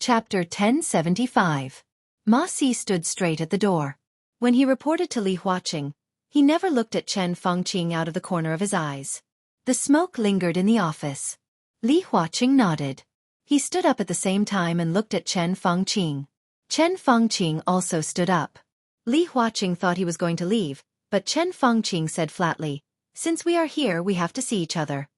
Chapter 1075. Ma Si stood straight at the door. When he reported to Li Huaqing, he never looked at Chen Fengqing out of the corner of his eyes. The smoke lingered in the office. Li Huaqing nodded. He stood up at the same time and looked at Chen Fengqing. Chen Fengqing also stood up. Li Huaqing thought he was going to leave, but Chen Fengqing said flatly, "Since we are here, we have to see each other."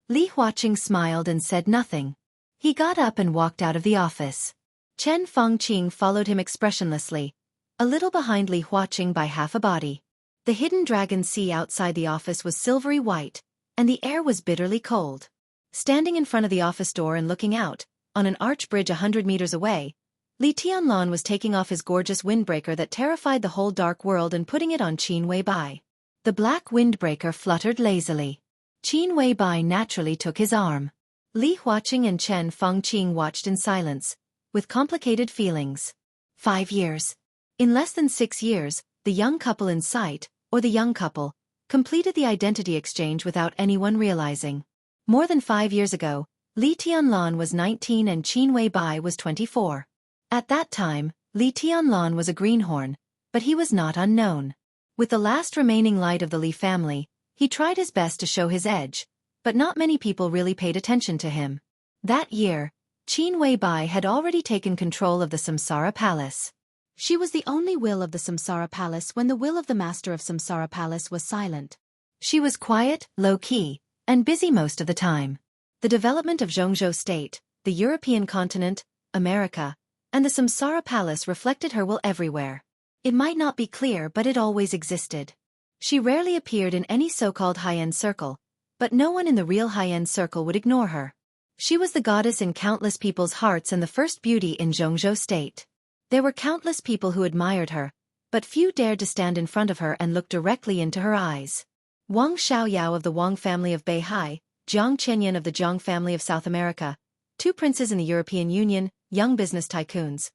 Li Huaqing smiled and said nothing. He got up and walked out of the office. Chen Fengqing followed him expressionlessly, a little behind Li Huaqing by half a body. The hidden dragon sea outside the office was silvery white, and the air was bitterly cold. Standing in front of the office door and looking out, on an arch bridge 100 meters away, Li Tianlan was taking off his gorgeous windbreaker that terrified the whole dark world and putting it on Qin Weibai. The black windbreaker fluttered lazily. Qin Weibai naturally took his arm. Li Huaqing and Chen Fengqing watched in silence, with complicated feelings. 5 years. In less than 6 years, the young couple in sight, or the young couple, completed the identity exchange without anyone realizing. More than 5 years ago, Li Tianlan was 19 and Qin Weibai was 24. At that time, Li Tianlan was a greenhorn, but he was not unknown. With the last remaining light of the Li family, he tried his best to show his edge, but not many people really paid attention to him. That year, Qin Weibai had already taken control of the Samsara Palace. She was the only will of the Samsara Palace when the will of the master of Samsara Palace was silent. She was quiet, low-key, and busy most of the time. The development of Jianghu state, the European continent, America, and the Samsara Palace reflected her will everywhere. It might not be clear, but it always existed. She rarely appeared in any so-called high-end circle, but no one in the real high-end circle would ignore her. She was the goddess in countless people's hearts and the first beauty in Jianghu state. There were countless people who admired her, but few dared to stand in front of her and look directly into her eyes. Wang Xiaoyao of the Wang family of Beihai, Jiang Chenyan of the Jiang family of South America, 2 princes in the European Union, young business tycoons.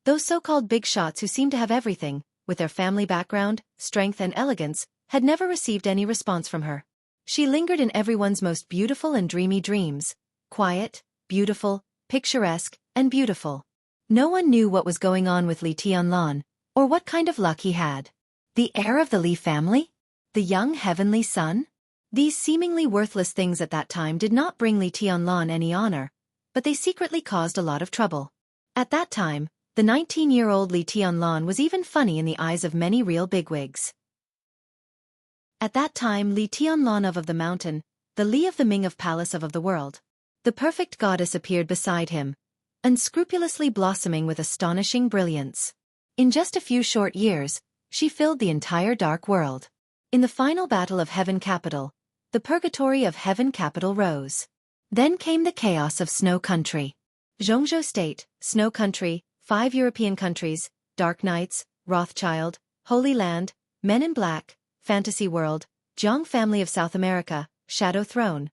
Those so-called big shots who seemed to have everything, with their family background, strength and elegance, had never received any response from her. She lingered in everyone's most beautiful and dreamy dreams, quiet, beautiful, picturesque, and beautiful. No one knew what was going on with Li Tianlan, or what kind of luck he had. The heir of the Li family? The young heavenly son? These seemingly worthless things at that time did not bring Li Tianlan any honor, but they secretly caused a lot of trouble. At that time, the 19-year-old Li Tianlan was even funny in the eyes of many real bigwigs. At that time Li Tianlan of the mountain, the Li of the Ming of Palace of the world. The perfect goddess appeared beside him, unscrupulously blossoming with astonishing brilliance. In just a few short years, she filled the entire dark world. In the final battle of Heaven Capital, the purgatory of Heaven Capital rose. Then came the chaos of Snow Country. Jianghu State, Snow Country, 5 European countries, Dark Knights, Rothschild, Holy Land, Men in Black, Fantasy World, Jiang family of South America, Shadow Throne.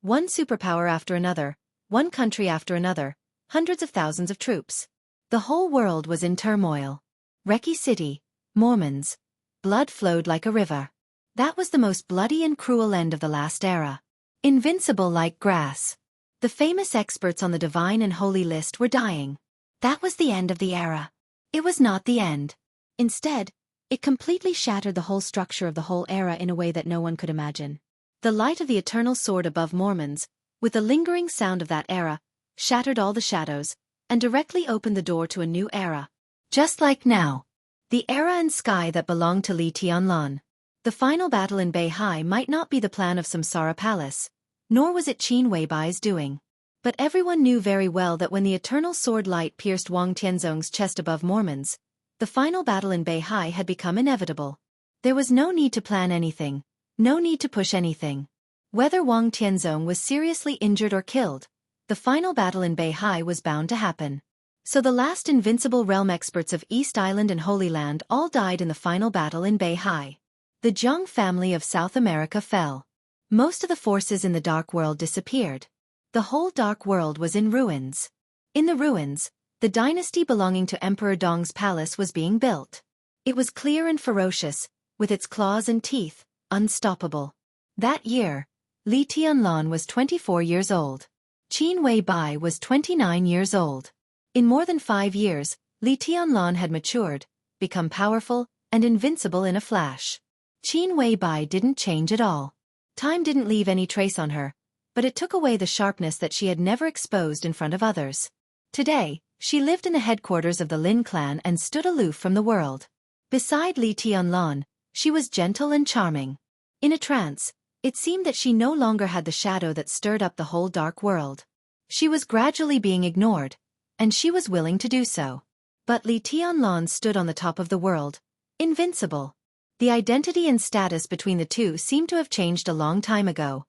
One superpower after another, one country after another, hundreds of thousands of troops. The whole world was in turmoil. Reki City, Mormons. Blood flowed like a river. That was the most bloody and cruel end of the last era. Invincible like grass. The famous experts on the divine and holy list were dying. That was the end of the era. It was not the end. Instead, it completely shattered the whole structure of the whole era in a way that no one could imagine. The light of the eternal sword above Mormons, with the lingering sound of that era, shattered all the shadows, and directly opened the door to a new era. Just like now. The era and sky that belonged to Li Tianlan. The final battle in Beihai might not be the plan of Samsara Palace, nor was it Qin Weibai's doing. But everyone knew very well that when the eternal sword light pierced Wang Tianzong's chest above Mormons, the final battle in Beihai had become inevitable. There was no need to plan anything, no need to push anything. Whether Wang Tianzong was seriously injured or killed, the final battle in Beihai was bound to happen. So the last invincible realm experts of East Island and Holy Land all died in the final battle in Beihai. The Jiang family of South America fell. Most of the forces in the Dark World disappeared. The whole Dark World was in ruins. In the ruins, the dynasty belonging to Emperor Dong's palace was being built. It was clear and ferocious, with its claws and teeth, unstoppable. That year, Li Tianlan was 24 years old. Qin Weibai was 29 years old. In more than 5 years, Li Tianlan had matured, become powerful, and invincible in a flash. Qin Weibai didn't change at all. Time didn't leave any trace on her, but it took away the sharpness that she had never exposed in front of others. Today, she lived in the headquarters of the Lin clan and stood aloof from the world. Beside Li Tianlan, she was gentle and charming. In a trance, it seemed that she no longer had the shadow that stirred up the whole dark world. She was gradually being ignored, and she was willing to do so. But Li Tianlan stood on the top of the world, invincible. The identity and status between the two seemed to have changed a long time ago.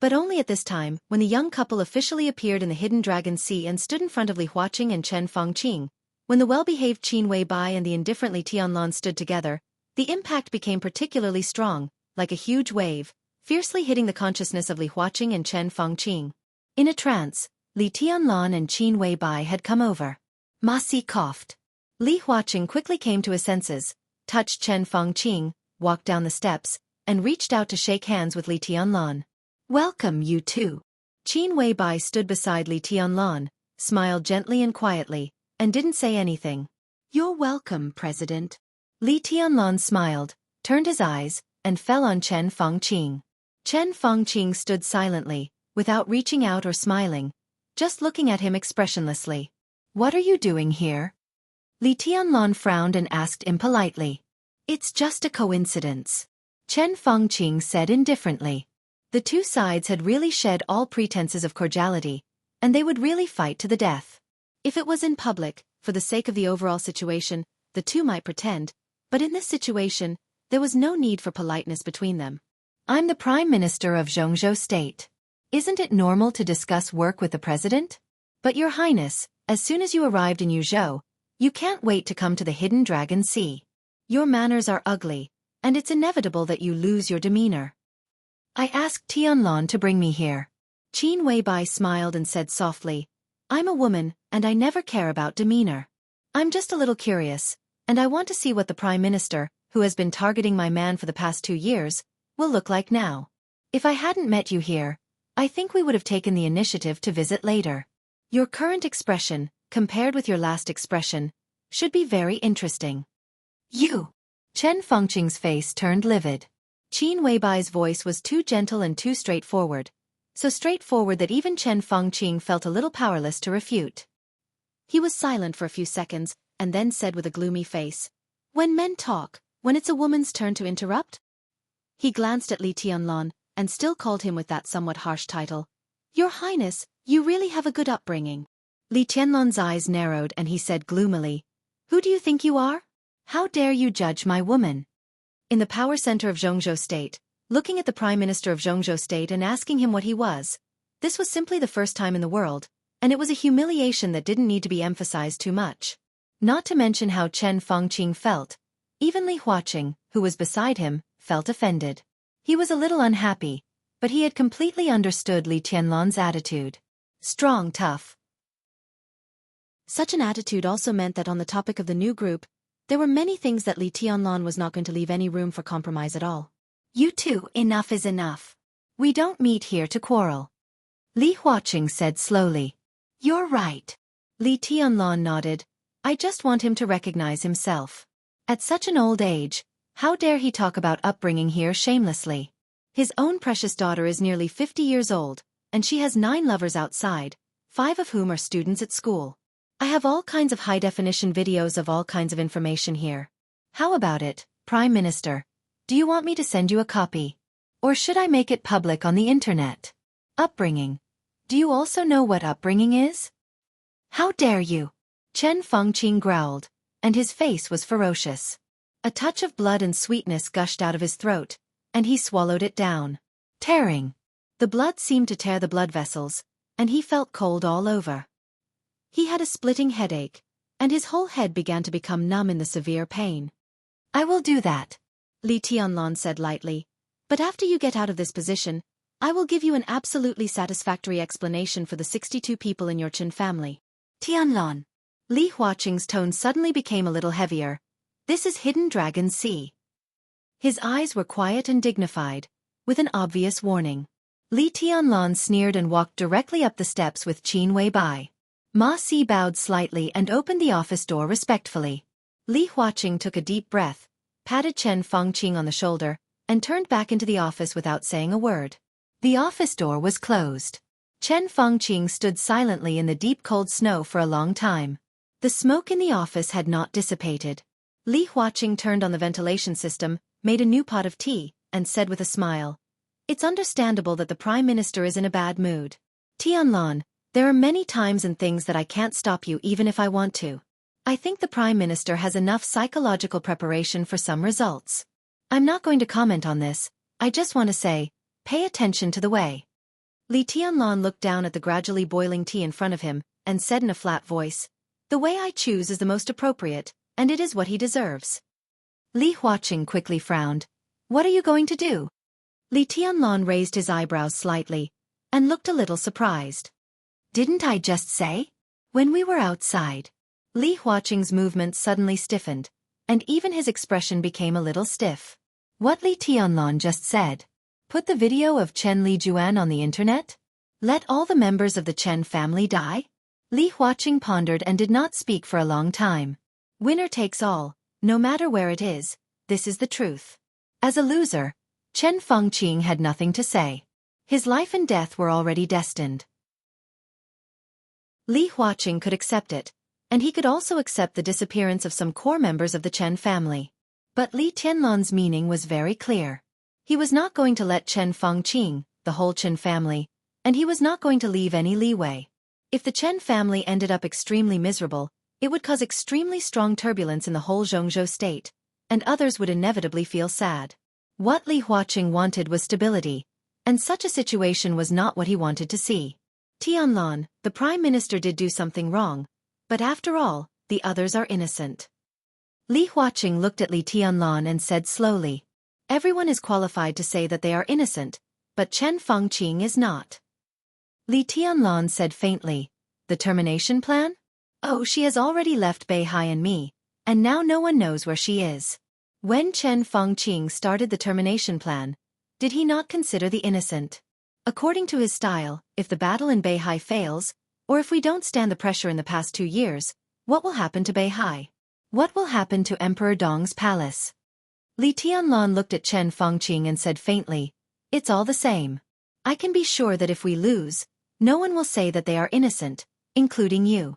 But only at this time, when the young couple officially appeared in the Hidden Dragon Sea and stood in front of Li Huaqing and Chen Fangqing, when the well-behaved Qin Weibai and the indifferent Li Tianlan stood together, the impact became particularly strong, like a huge wave, fiercely hitting the consciousness of Li Huaqing and Chen Fangqing. In a trance, Li Tianlan and Qin Weibai had come over. Ma Si coughed. Li Huaqing quickly came to his senses, touched Chen Fangqing, walked down the steps, and reached out to shake hands with Li Tianlan. "Welcome, you two." Qin Weibai stood beside Li Tianlan, smiled gently and quietly, and didn't say anything. "You're welcome, President." Li Tianlan smiled, turned his eyes, and fell on Chen Fangqing. Chen Fangqing stood silently, without reaching out or smiling, just looking at him expressionlessly. "What are you doing here?" Li Tianlan frowned and asked impolitely. "It's just a coincidence," Chen Fangqing said indifferently. The two sides had really shed all pretenses of cordiality, and they would really fight to the death. If it was in public, for the sake of the overall situation, the two might pretend, but in this situation, there was no need for politeness between them. "I'm the Prime Minister of Jianghu State. Isn't it normal to discuss work with the President? But Your Highness, as soon as you arrived in Yuzhou, you can't wait to come to the Hidden Dragon Sea. Your manners are ugly, and it's inevitable that you lose your demeanor. I asked Tianlan to bring me here." Qin Weibai smiled and said softly, "I'm a woman, and I never care about demeanor. I'm just a little curious, and I want to see what the Prime Minister, who has been targeting my man for the past 2 years, will look like now. If I hadn't met you here, I think we would have taken the initiative to visit later. Your current expression, compared with your last expression, should be very interesting." "You!" Chen Fangqing's face turned livid. Qin Weibai's voice was too gentle and too straightforward, so straightforward that even Chen Fangqing felt a little powerless to refute. He was silent for a few seconds, and then said with a gloomy face, "When men talk, when it's a woman's turn to interrupt?" He glanced at Li Tianlan, and still called him with that somewhat harsh title. "Your Highness, you really have a good upbringing." Li Tianlan's eyes narrowed and he said gloomily, "Who do you think you are? How dare you judge my woman?" In the power center of Jianghu State, looking at the Prime Minister of Jianghu State and asking him what he was, this was simply the first time in the world, and it was a humiliation that didn't need to be emphasized too much. Not to mention how Chen Fangqing felt. Even Li Huaqing, who was beside him, felt offended. He was a little unhappy, but he had completely understood Li Tianlan's attitude. Strong, tough. Such an attitude also meant that on the topic of the new group, there were many things that Li Tianlan was not going to leave any room for compromise at all. "You two, enough is enough. We don't meet here to quarrel," Li Huaqing said slowly. "You're right." Li Tianlan nodded. "I just want him to recognize himself. At such an old age, how dare he talk about upbringing here shamelessly? His own precious daughter is nearly 50 years old, and she has 9 lovers outside, 5 of whom are students at school. I have all kinds of high-definition videos of all kinds of information here. How about it, Prime Minister? Do you want me to send you a copy? Or should I make it public on the internet? Upbringing. Do you also know what upbringing is?" "How dare you?" Chen Fangqing growled, and his face was ferocious. A touch of blood and sweetness gushed out of his throat, and he swallowed it down. Tearing. The blood seemed to tear the blood vessels, and he felt cold all over. He had a splitting headache, and his whole head began to become numb in the severe pain. "I will do that," Li Tianlan said lightly. "But after you get out of this position, I will give you an absolutely satisfactory explanation for the 62 people in your Qin family." "Tianlan." Li Huaqing's tone suddenly became a little heavier. "This is Hidden Dragon Sea." His eyes were quiet and dignified, with an obvious warning. Li Tianlan sneered and walked directly up the steps with Qin Weibai. Ma Si bowed slightly and opened the office door respectfully. Li Huaqing took a deep breath, patted Chen Fengqing on the shoulder, and turned back into the office without saying a word. The office door was closed. Chen Fengqing stood silently in the deep cold snow for a long time. The smoke in the office had not dissipated. Li Huaqing turned on the ventilation system, made a new pot of tea, and said with a smile, "It's understandable that the Prime Minister is in a bad mood. Tianlan, there are many times and things that I can't stop you even if I want to. I think the Prime Minister has enough psychological preparation for some results. I'm not going to comment on this, I just want to say, pay attention to the way." Li Tianlan looked down at the gradually boiling tea in front of him, and said in a flat voice, "The way I choose is the most appropriate, and it is what he deserves." Li Huaqing quickly frowned. "What are you going to do?" Li Tianlan raised his eyebrows slightly, and looked a little surprised. "Didn't I just say?" When we were outside. Li Huaqing's movements suddenly stiffened, and even his expression became a little stiff. What Li Tianlan just said? Put the video of Chen Lijuan on the internet? Let all the members of the Chen family die? Li Huaqing pondered and did not speak for a long time. Winner takes all, no matter where it is, this is the truth. As a loser, Chen Fengqing had nothing to say. His life and death were already destined. Li Huaqing could accept it, and he could also accept the disappearance of some core members of the Chen family. But Li Tianlan's meaning was very clear. He was not going to let Chen Fengqing, the whole Chen family, and he was not going to leave any leeway. If the Chen family ended up extremely miserable, it would cause extremely strong turbulence in the whole Jianghu state, and others would inevitably feel sad. What Li Huaqing wanted was stability, and such a situation was not what he wanted to see. Tianlan, the Prime Minister did do something wrong, but after all, the others are innocent. Li Huaqing looked at Li Tianlan and said slowly, "Everyone is qualified to say that they are innocent, but Chen Fengqing is not." Li Tianlan said faintly, "The termination plan? Oh, she has already left Beihai and me, and now no one knows where she is." When Chen Fengqing started the termination plan, did he not consider the innocent? According to his style, if the battle in Beihai fails, or if we don't stand the pressure in the past 2 years, what will happen to Beihai? What will happen to Emperor Dong's palace? Li Tianlan looked at Chen Fengqing and said faintly, "It's all the same. I can be sure that if we lose, no one will say that they are innocent, including you."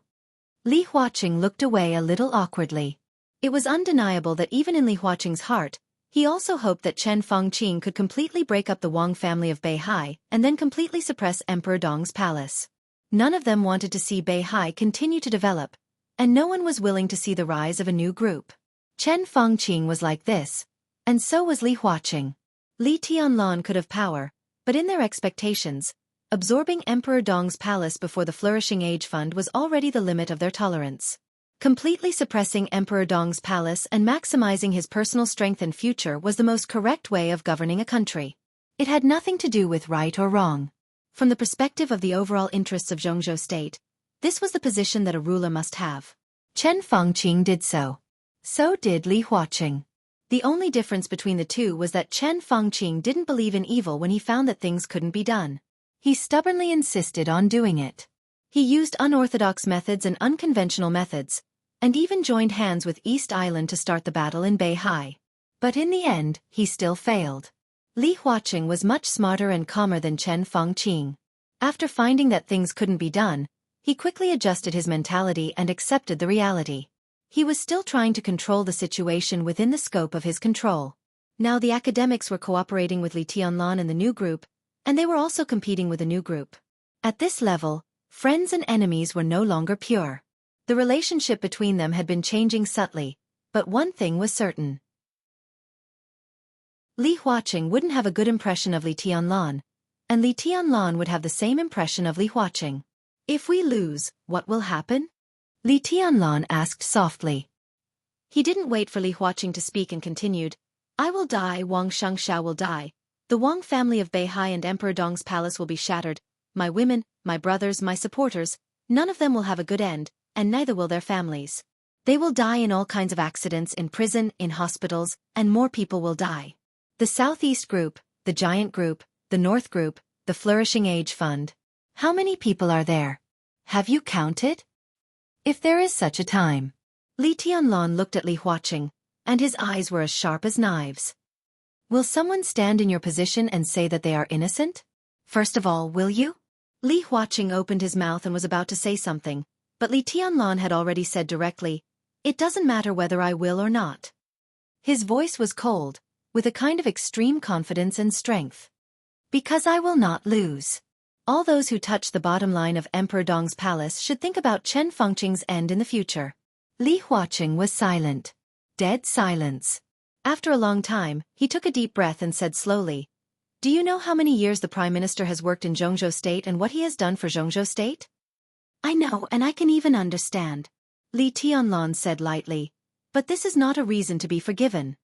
Li Huaqing looked away a little awkwardly. It was undeniable that even in Li Huaqing's heart, he also hoped that Chen Fengqing could completely break up the Wang family of Beihai and then completely suppress Emperor Dong's palace. None of them wanted to see Beihai continue to develop, and no one was willing to see the rise of a new group. Chen Fengqing was like this, and so was Li Huaqing. Li Tianlan could have power, but in their expectations, absorbing Emperor Dong's palace before the Flourishing Age Fund was already the limit of their tolerance. Completely suppressing Emperor Dong's palace and maximizing his personal strength and future was the most correct way of governing a country. It had nothing to do with right or wrong. From the perspective of the overall interests of Jianghu state, this was the position that a ruler must have. Chen Fengqing did so. So did Li Huaqing. The only difference between the two was that Chen Fengqing didn't believe in evil when he found that things couldn't be done. He stubbornly insisted on doing it. He used unorthodox methods and unconventional methods, and even joined hands with East Island to start the battle in Beihai. But in the end, he still failed. Li Huaqing was much smarter and calmer than Chen Fengqing. After finding that things couldn't be done, he quickly adjusted his mentality and accepted the reality. He was still trying to control the situation within the scope of his control. Now the academics were cooperating with Li Tianlan and the new group, and they were also competing with the new group. At this level, friends and enemies were no longer pure. The relationship between them had been changing subtly, but one thing was certain. Li Huaqing wouldn't have a good impression of Li Tianlan, and Li Tianlan would have the same impression of Li Huaqing. If we lose, what will happen? Li Tianlan asked softly. He didn't wait for Li Huaqing to speak and continued, "I will die, Wang Xianxia will die. The Wang family of Beihai and Emperor Dong's palace will be shattered. My women, my brothers, my supporters, none of them will have a good end, and neither will their families. They will die in all kinds of accidents, in prison, in hospitals, and more people will die. The Southeast Group, the Giant Group, the North Group, the Flourishing Age Fund. How many people are there? Have you counted? If there is such a time. Li Tianlan looked at Li Huaqing, and his eyes were as sharp as knives. Will someone stand in your position and say that they are innocent? First of all, will you? Li Huaqing opened his mouth and was about to say something, but Li Tianlan had already said directly, "It doesn't matter whether I will or not." His voice was cold, with a kind of extreme confidence and strength. Because I will not lose. All those who touch the bottom line of Emperor Dong's palace should think about Chen Fengqing's end in the future. Li Huaqing was silent. Dead silence. After a long time, he took a deep breath and said slowly, "Do you know how many years the Prime Minister has worked in Jianghu State and what he has done for Jianghu State?" "I know, and I can even understand," Li Tianlan said lightly, "but this is not a reason to be forgiven.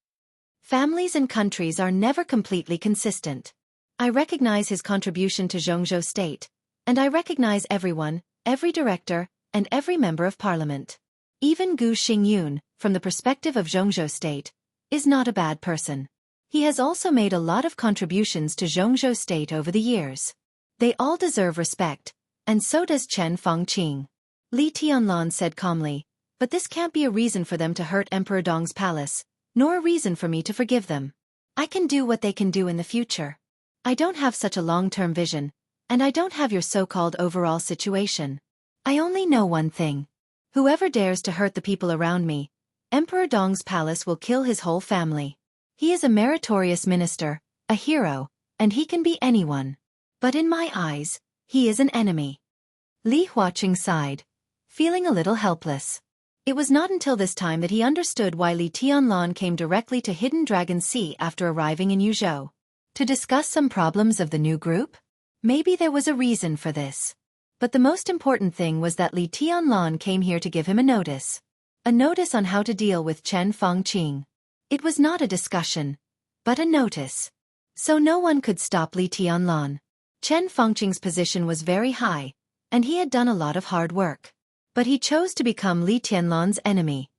Families and countries are never completely consistent. I recognize his contribution to Jianghu State, and I recognize everyone, every director, and every member of parliament. Even Gu Xingyun, from the perspective of Jianghu State, is not a bad person. He has also made a lot of contributions to Jianghu State over the years. They all deserve respect, and so does Chen Fengqing." Li Tianlan said calmly, "But this can't be a reason for them to hurt Emperor Dong's palace, nor a reason for me to forgive them. I can do what they can do in the future. I don't have such a long-term vision, and I don't have your so-called overall situation. I only know one thing. Whoever dares to hurt the people around me, Emperor Dong's palace will kill his whole family. He is a meritorious minister, a hero, and he can be anyone. But in my eyes, he is an enemy." Li Huaqing sighed, feeling a little helpless. It was not until this time that he understood why Li Tianlan came directly to Hidden Dragon Sea after arriving in Yuzhou. To discuss some problems of the new group? Maybe there was a reason for this. But the most important thing was that Li Tianlan came here to give him a notice. A notice on how to deal with Chen Fengqing. It was not a discussion, but a notice. So no one could stop Li Tianlan. Chen Fengqing's position was very high, and he had done a lot of hard work. But he chose to become Li Tianlan's enemy.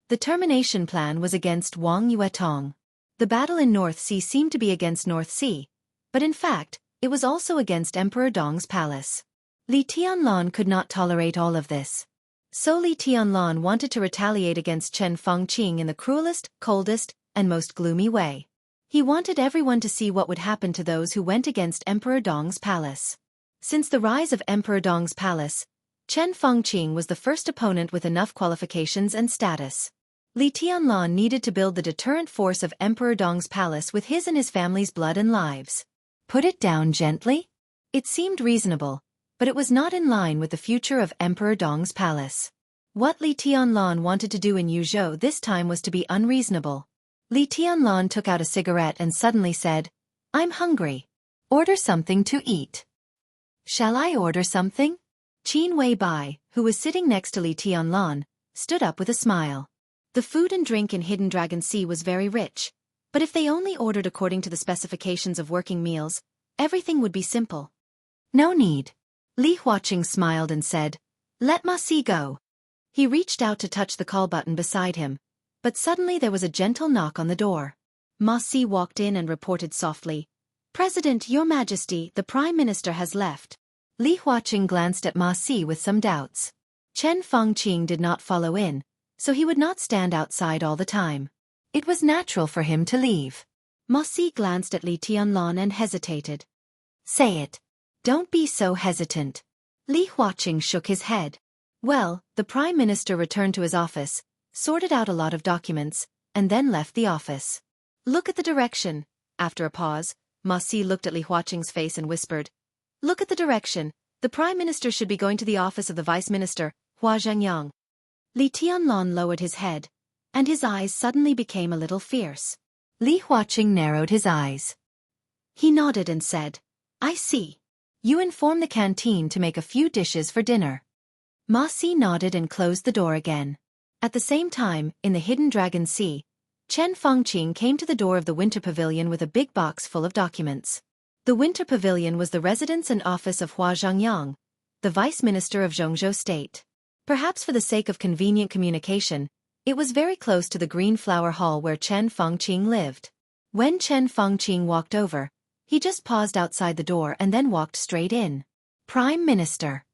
The termination plan was against Wang Yuetong. The battle in North Sea seemed to be against North Sea, but in fact, it was also against Emperor Dong's palace. Li Tianlan could not tolerate all of this. So Li Tianlan wanted to retaliate against Chen Fengqing in the cruelest, coldest, and most gloomy way. He wanted everyone to see what would happen to those who went against Emperor Dong's palace. Since the rise of Emperor Dong's palace, Chen Fengqing was the first opponent with enough qualifications and status. Li Tianlan needed to build the deterrent force of Emperor Dong's palace with his and his family's blood and lives. Put it down gently? It seemed reasonable, but it was not in line with the future of Emperor Dong's palace. What Li Tianlan wanted to do in Yuzhou this time was to be unreasonable. Li Tianlan took out a cigarette and suddenly said, "I'm hungry. Order something to eat." "Shall I order something?" Qin Weibai, who was sitting next to Li Tianlan, stood up with a smile. The food and drink in Hidden Dragon Sea was very rich, but if they only ordered according to the specifications of working meals, everything would be simple. "No need." Li Huaqing smiled and said, "Let Ma Si go." He reached out to touch the call button beside him, but suddenly there was a gentle knock on the door. Ma Si walked in and reported softly, "President, Your Majesty, the Prime Minister has left." Li Huaqing glanced at Ma Si with some doubts. Chen Fengqing did not follow in, so he would not stand outside all the time. It was natural for him to leave. Ma Si glanced at Li Tianlan and hesitated. "Say it. Don't be so hesitant." Li Huaqing shook his head. Well, the Prime Minister returned to his office, sorted out a lot of documents, and then left the office. "Look at the direction." After a pause, Ma Si looked at Li Huaqing's face and whispered, "Look at the direction. The Prime Minister should be going to the office of the Vice Minister, Hua Zhengyang." Li Tianlan lowered his head, and his eyes suddenly became a little fierce. Li Huaqing narrowed his eyes. He nodded and said, "I see. You inform the canteen to make a few dishes for dinner." Ma Si nodded and closed the door again. At the same time, in the Hidden Dragon Sea, Chen Fengqing came to the door of the Winter Pavilion with a big box full of documents. The Winter Pavilion was the residence and office of Hua Zhengyang, the Vice Minister of Jianghu State. Perhaps for the sake of convenient communication, it was very close to the Green Flower Hall where Chen Fengqing lived. When Chen Fengqing walked over, he just paused outside the door and then walked straight in. Prime Minister.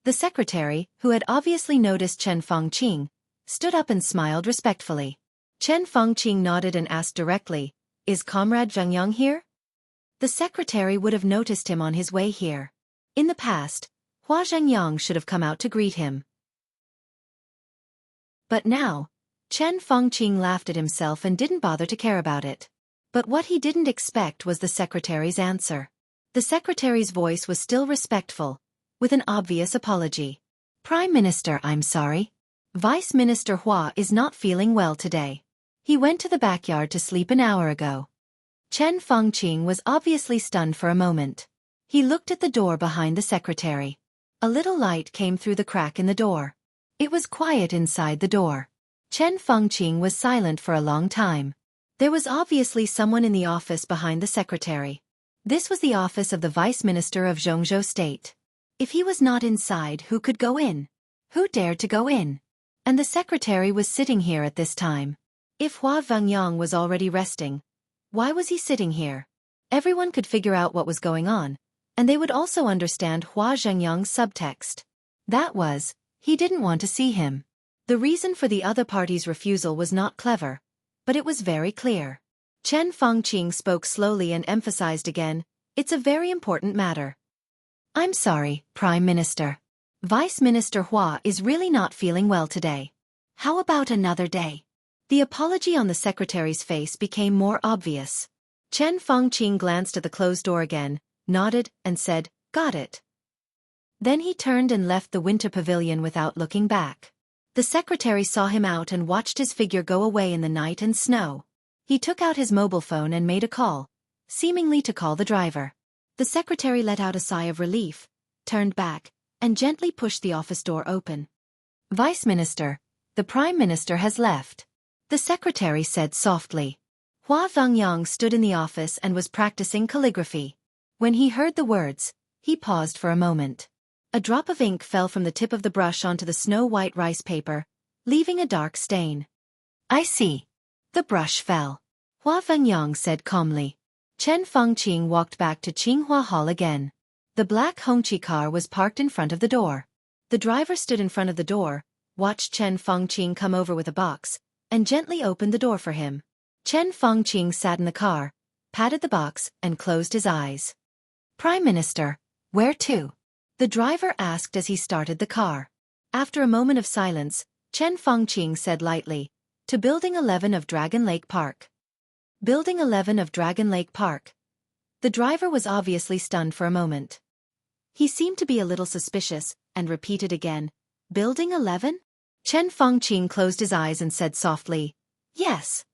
The secretary, who had obviously noticed Chen Fengqing, stood up and smiled respectfully. Chen Fengqing nodded and asked directly, "Is Comrade Zheng Yang here?" The secretary would have noticed him on his way here. In the past, Hua Zhengyang should have come out to greet him. But now, Chen Fengqing laughed at himself and didn't bother to care about it. But what he didn't expect was the secretary's answer. The secretary's voice was still respectful, with an obvious apology. "Prime Minister, I'm sorry. Vice Minister Hua is not feeling well today. He went to the backyard to sleep an hour ago." Chen Fengqing was obviously stunned for a moment. He looked at the door behind the secretary. A little light came through the crack in the door. It was quiet inside the door. Chen Fengqing was silent for a long time. There was obviously someone in the office behind the secretary. This was the office of the Vice Minister of Jianghu State. If he was not inside, who could go in? Who dared to go in? And the secretary was sitting here at this time. If Hua Zhengyang was already resting, why was he sitting here? Everyone could figure out what was going on, and they would also understand Hua Zhengyang's subtext. That was, he didn't want to see him. The reason for the other party's refusal was not clever, but it was very clear. Chen Fengqing spoke slowly and emphasized again, "It's a very important matter." "I'm sorry, Prime Minister. Vice Minister Hua is really not feeling well today. How about another day?" The apology on the secretary's face became more obvious. Chen Fengqing glanced at the closed door again, nodded, and said, "Got it." Then he turned and left the winter pavilion without looking back. The secretary saw him out and watched his figure go away in the night and snow. He took out his mobile phone and made a call, seemingly to call the driver. The secretary let out a sigh of relief, turned back, and gently pushed the office door open. "Vice Minister, the Prime Minister has left," the secretary said softly. Hua Zhengyang stood in the office and was practicing calligraphy. When he heard the words, he paused for a moment. A drop of ink fell from the tip of the brush onto the snow-white rice paper, leaving a dark stain. "I see. The brush fell," Hua Zhengyang said calmly. Chen Fengqing walked back to Qinghua Hall again. The black Hongqi car was parked in front of the door. The driver stood in front of the door, watched Chen Fengqing come over with a box, and gently opened the door for him. Chen Fengqing sat in the car, patted the box, and closed his eyes. "Prime Minister, where to?" the driver asked as he started the car. After a moment of silence, Chen Fengqing said lightly, "To Building 11 of Dragon Lake Park." Building 11 of Dragon Lake Park. The driver was obviously stunned for a moment. He seemed to be a little suspicious, and repeated again, "Building 11? Chen Fengqing closed his eyes and said softly, "Yes."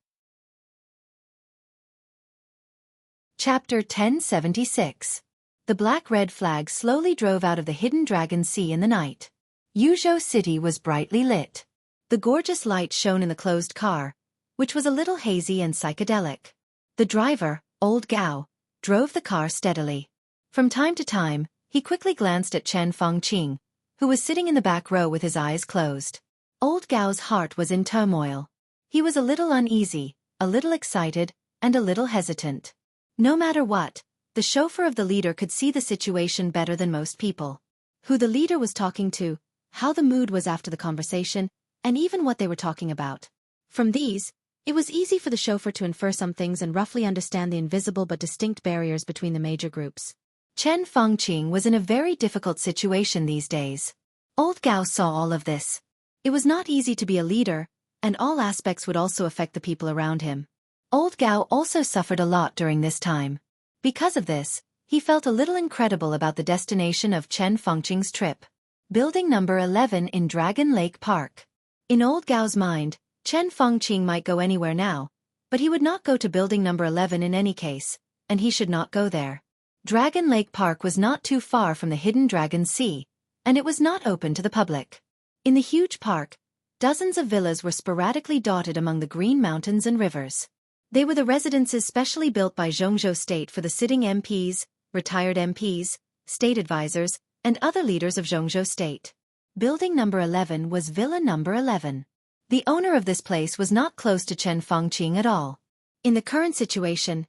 Chapter 1076. The black red flag slowly drove out of the hidden Dragon Sea in the night. Yuzhou City was brightly lit. The gorgeous light shone in the closed car, which was a little hazy and psychedelic. The driver, Old Gao, drove the car steadily. From time to time, he quickly glanced at Chen Fengqing, who was sitting in the back row with his eyes closed. Old Gao's heart was in turmoil. He was a little uneasy, a little excited, and a little hesitant. No matter what, the chauffeur of the leader could see the situation better than most people. Who the leader was talking to, how the mood was after the conversation, and even what they were talking about. From these, it was easy for the chauffeur to infer some things and roughly understand the invisible but distinct barriers between the major groups. Chen Fengqing was in a very difficult situation these days. Old Gao saw all of this. It was not easy to be a leader, and all aspects would also affect the people around him. Old Gao also suffered a lot during this time. Because of this, he felt a little incredible about the destination of Chen Fengqing's trip. Building number 11 in Dragon Lake Park. In Old Gao's mind, Chen Fengqing might go anywhere now, but he would not go to building number 11 in any case, and he should not go there. Dragon Lake Park was not too far from the hidden Dragon Sea, and it was not open to the public. In the huge park, dozens of villas were sporadically dotted among the green mountains and rivers. They were the residences specially built by Jianghu State for the sitting MPs, retired MPs, state advisors, and other leaders of Jianghu State. Building number 11 was Villa number 11. The owner of this place was not close to Chen Fengqing at all. In the current situation,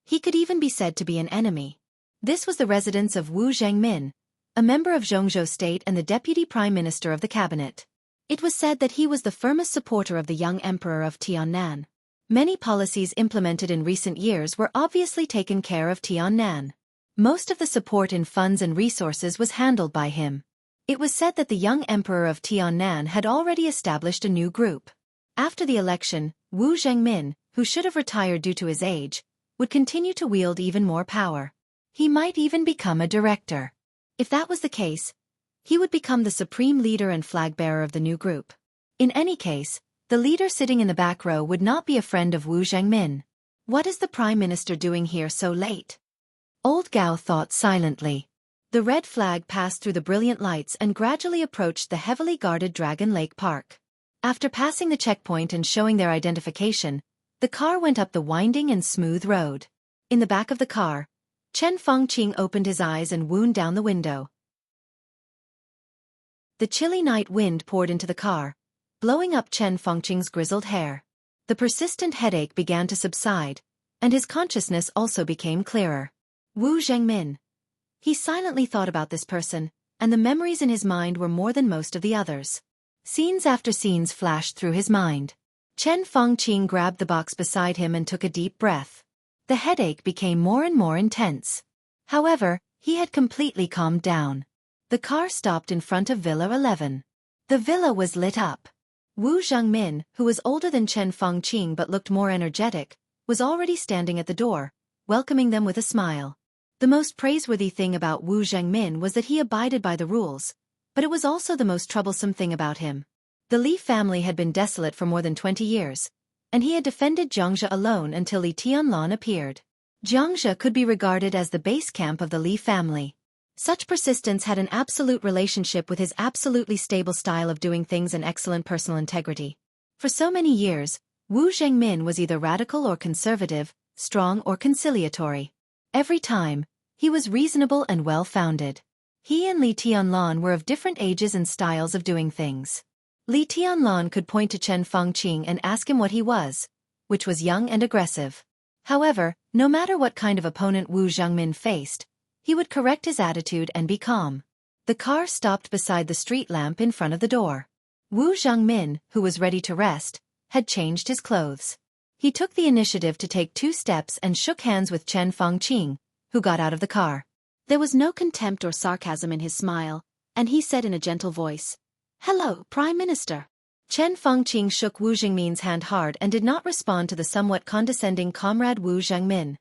he could even be said to be an enemy. This was the residence of Wu Zhengmin, a member of Jianghu state and the deputy prime minister of the cabinet. It was said that he was the firmest supporter of the young emperor of Tiannan. Many policies implemented in recent years were obviously taken care of Tiannan. Most of the support in funds and resources was handled by him. It was said that the young emperor of Tiannan had already established a new group. After the election, Wu Zhengmin, who should have retired due to his age, would continue to wield even more power. He might even become a director. If that was the case, he would become the supreme leader and flag-bearer of the new group. In any case, the leader sitting in the back row would not be a friend of Wu Zhengmin. What is the prime minister doing here so late? Old Gao thought silently. The red flag passed through the brilliant lights and gradually approached the heavily guarded Dragon Lake Park. After passing the checkpoint and showing their identification, the car went up the winding and smooth road. In the back of the car, Chen Fengqing opened his eyes and wound down the window. The chilly night wind poured into the car, blowing up Chen Fengqing's grizzled hair. The persistent headache began to subside, and his consciousness also became clearer. Wu Zhengmin. He silently thought about this person, and the memories in his mind were more than most of the others. Scenes after scenes flashed through his mind. Chen Fengqing grabbed the box beside him and took a deep breath. The headache became more and more intense. However, he had completely calmed down. The car stopped in front of Villa 11. The villa was lit up. Wu Zhengmin, who was older than Chen Fengqing but looked more energetic, was already standing at the door, welcoming them with a smile. The most praiseworthy thing about Wu Zhengmin was that he abided by the rules, but it was also the most troublesome thing about him. The Li family had been desolate for more than 20 years, and he had defended Xianxia alone until Li Tianlan appeared. Xianxia could be regarded as the base camp of the Li family. Such persistence had an absolute relationship with his absolutely stable style of doing things and excellent personal integrity. For so many years, Wu Zhengmin was either radical or conservative, strong or conciliatory. Every time, he was reasonable and well-founded. He and Li Tianlan were of different ages and styles of doing things. Li Tianlan could point to Chen Fengqing and ask him what he was, which was young and aggressive. However, no matter what kind of opponent Wu Zhengmin faced, he would correct his attitude and be calm. The car stopped beside the street lamp in front of the door. Wu Zhengmin, who was ready to rest, had changed his clothes. He took the initiative to take 2 steps and shook hands with Chen Fengqing, who got out of the car. There was no contempt or sarcasm in his smile, and he said in a gentle voice, "Hello, Prime Minister." Chen Fengqing shook Wu Zhengmin's hand hard and did not respond to the somewhat condescending comrade Wu Zhengmin.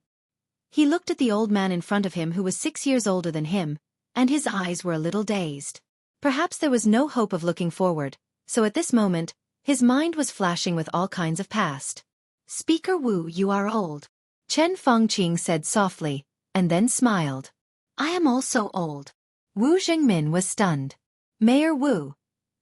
He looked at the old man in front of him who was 6 years older than him, and his eyes were a little dazed. Perhaps there was no hope of looking forward, so at this moment, his mind was flashing with all kinds of past. "Speaker Wu, you are old," Chen Fengqing said softly, and then smiled. "I am also old." Wu Zhengmin was stunned. Mayor Wu.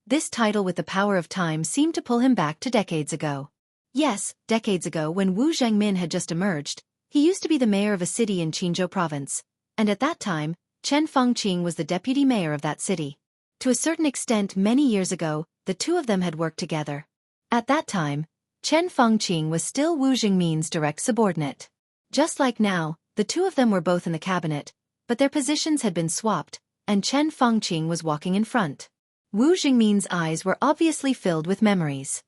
This title with the power of time seemed to pull him back to decades ago. Yes, decades ago when Wu Zhengmin had just emerged, he used to be the mayor of a city in Jianghu province, and at that time, Chen Fengqing was the deputy mayor of that city. To a certain extent many years ago, the two of them had worked together. At that time, Chen Fengqing was still Wu Zhengmin's direct subordinate. Just like now, the two of them were both in the cabinet, but their positions had been swapped, and Chen Fengqing was walking in front. Wu Zhengmin's eyes were obviously filled with memories.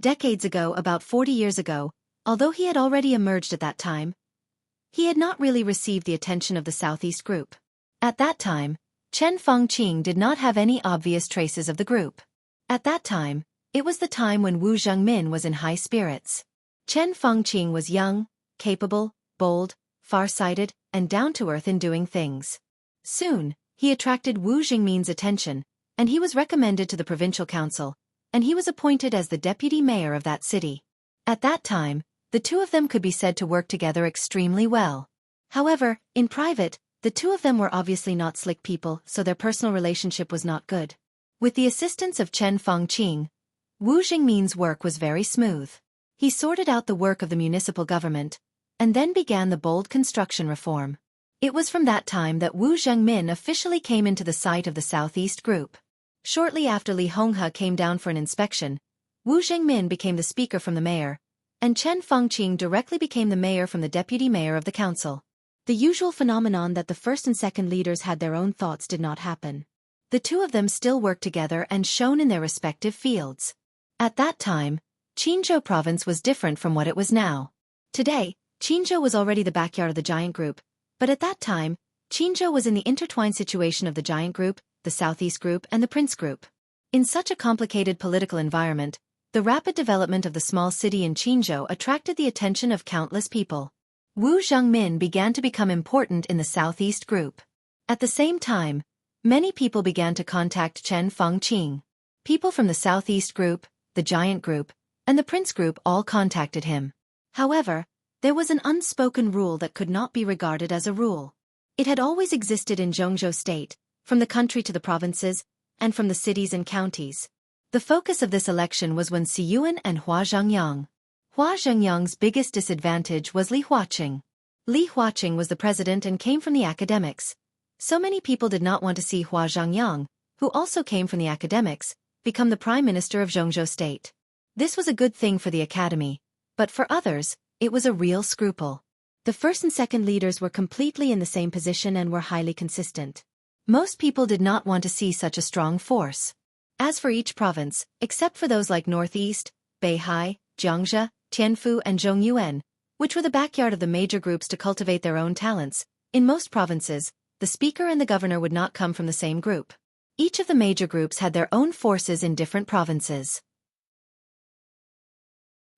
Decades ago, about 40 years ago, although he had already emerged at that time, he had not really received the attention of the Southeast group. At that time, Chen Fengqing did not have any obvious traces of the group. At that time, it was the time when Wu Zhengmin was in high spirits. Chen Fengqing was young, capable, bold, far-sighted, and down-to-earth in doing things. Soon, he attracted Wu Zhengmin's attention, and he was recommended to the provincial council, and he was appointed as the deputy mayor of that city. At that time, the two of them could be said to work together extremely well. However, in private, the two of them were obviously not slick people, so their personal relationship was not good. With the assistance of Chen Fengqing, Wu Zhengmin's work was very smooth. He sorted out the work of the municipal government, and then began the bold construction reform. It was from that time that Wu Zhengmin officially came into the sight of the Southeast group. Shortly after Li Honghe came down for an inspection, Wu Zhengmin became the speaker from the mayor, and Chen Fengqing directly became the mayor from the deputy mayor of the council. The usual phenomenon that the first and second leaders had their own thoughts did not happen. The two of them still worked together and shone in their respective fields. At that time, Jianghu province was different from what it was now. Today, Jianghu was already the backyard of the giant group, but at that time, Jianghu was in the intertwined situation of the giant group, the southeast group and the prince group. In such a complicated political environment, the rapid development of the small city in Jianghu attracted the attention of countless people. Wu Zhengmin began to become important in the southeast group. At the same time, many people began to contact Chen Fengqing. People from the southeast group, the giant group, and the prince group all contacted him. However, there was an unspoken rule that could not be regarded as a rule. It had always existed in Jianghu state, from the country to the provinces, and from the cities and counties. The focus of this election was Wen Siyuan and Hua Zhengyang. Hua Zhengyang's biggest disadvantage was Li Huaqing. Li Huaqing was the president and came from the academics. So many people did not want to see Hua Zhengyang, who also came from the academics, become the prime minister of Jianghu state. This was a good thing for the academy, but for others, it was a real scruple. The first and second leaders were completely in the same position and were highly consistent. Most people did not want to see such a strong force. As for each province, except for those like Northeast, Beihai, Xianxia, Tianfu and Zhongyuan, which were the backyard of the major groups to cultivate their own talents, in most provinces, the speaker and the governor would not come from the same group. Each of the major groups had their own forces in different provinces.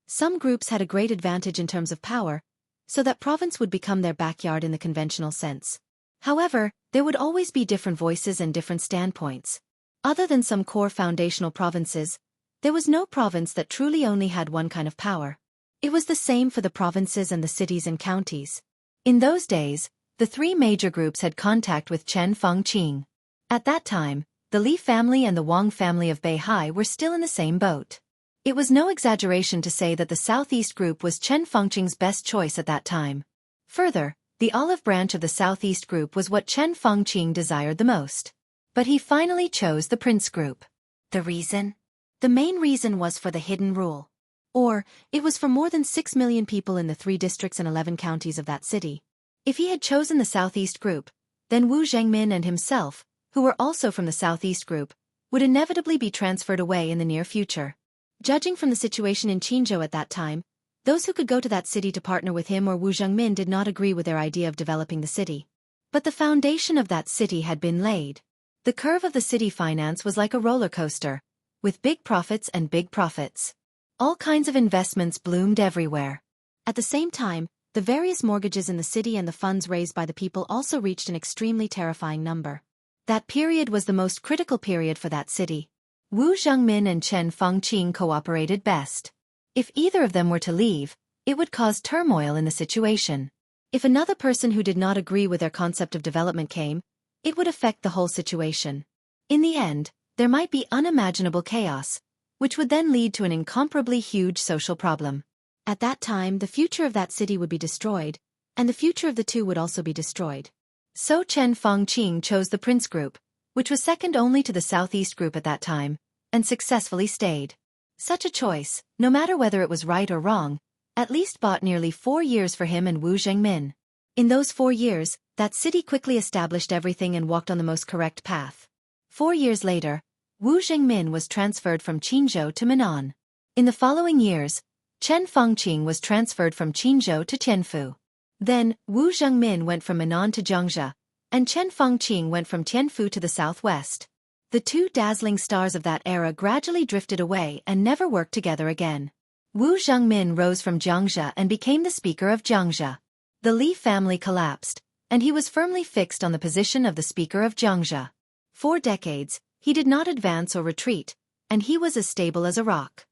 Some groups had a great advantage in terms of power, so that province would become their backyard in the conventional sense. However, there would always be different voices and different standpoints. Other than some core foundational provinces, there was no province that truly only had one kind of power. It was the same for the provinces and the cities and counties. In those days, the three major groups had contact with Chen Fengqing. At that time, the Li family and the Wang family of Beihai were still in the same boat. It was no exaggeration to say that the southeast group was Chen Fengqing's best choice at that time. Further, the olive branch of the southeast group was what Chen Fengqing desired the most. But he finally chose the prince group. The reason? The main reason was for the hidden rule. Or, it was for more than 6 million people in the 3 districts and 11 counties of that city. If he had chosen the southeast group, then Wu Zhengmin and himself, who were also from the southeast group, would inevitably be transferred away in the near future. Judging from the situation in Jianghu at that time, those who could go to that city to partner with him or Wu Zhengmin did not agree with their idea of developing the city. But the foundation of that city had been laid. The curve of the city finance was like a roller coaster, with big profits and big profits. All kinds of investments bloomed everywhere. At the same time, the various mortgages in the city and the funds raised by the people also reached an extremely terrifying number. That period was the most critical period for that city. Wu Zhengmin and Chen Fengqing cooperated best. If either of them were to leave, it would cause turmoil in the situation. If another person who did not agree with their concept of development came, it would affect the whole situation. In the end, there might be unimaginable chaos, which would then lead to an incomparably huge social problem. At that time, the future of that city would be destroyed, and the future of the two would also be destroyed. So Chen Fengqing chose the prince group, which was second only to the southeast group at that time, and successfully stayed. Such a choice, no matter whether it was right or wrong, at least bought nearly 4 years for him and Wu Zhengmin. In those 4 years, that city quickly established everything and walked on the most correct path. 4 years later, Wu Zhengmin was transferred from Jianghu to Minnan. In the following years, Chen Fengqing was transferred from Jianghu to Tianfu. Then, Wu Zhengmin went from Minnan to Jiangxia, and Chen Fengqing went from Tianfu to the southwest. The two dazzling stars of that era gradually drifted away and never worked together again. Wu Zhengmin rose from Jiangxia and became the speaker of Jiangxia. The Li family collapsed, and he was firmly fixed on the position of the speaker of Jiangxia. For decades, he did not advance or retreat, and he was as stable as a rock.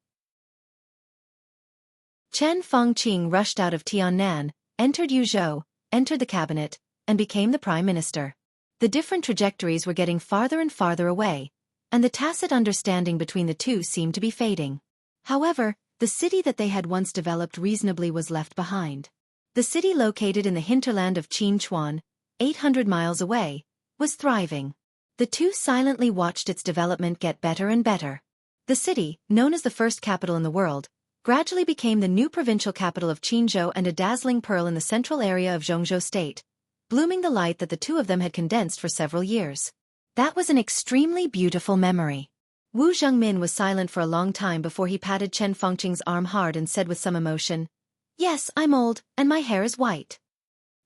Chen Fengqing rushed out of Tiannan, entered Yuzhou, entered the cabinet, and became the prime minister. The different trajectories were getting farther and farther away, and the tacit understanding between the two seemed to be fading. However, the city that they had once developed reasonably was left behind. The city located in the hinterland of Qinchuan, 800 miles away, was thriving. The two silently watched its development get better and better. The city, known as the first capital in the world, gradually became the new provincial capital of Qinzhou and a dazzling pearl in the central area of Jianghu state, blooming the light that the two of them had condensed for several years. That was an extremely beautiful memory. Wu Zhengmin was silent for a long time before he patted Chen Fengqing's arm hard and said with some emotion, "Yes, I'm old, and my hair is white."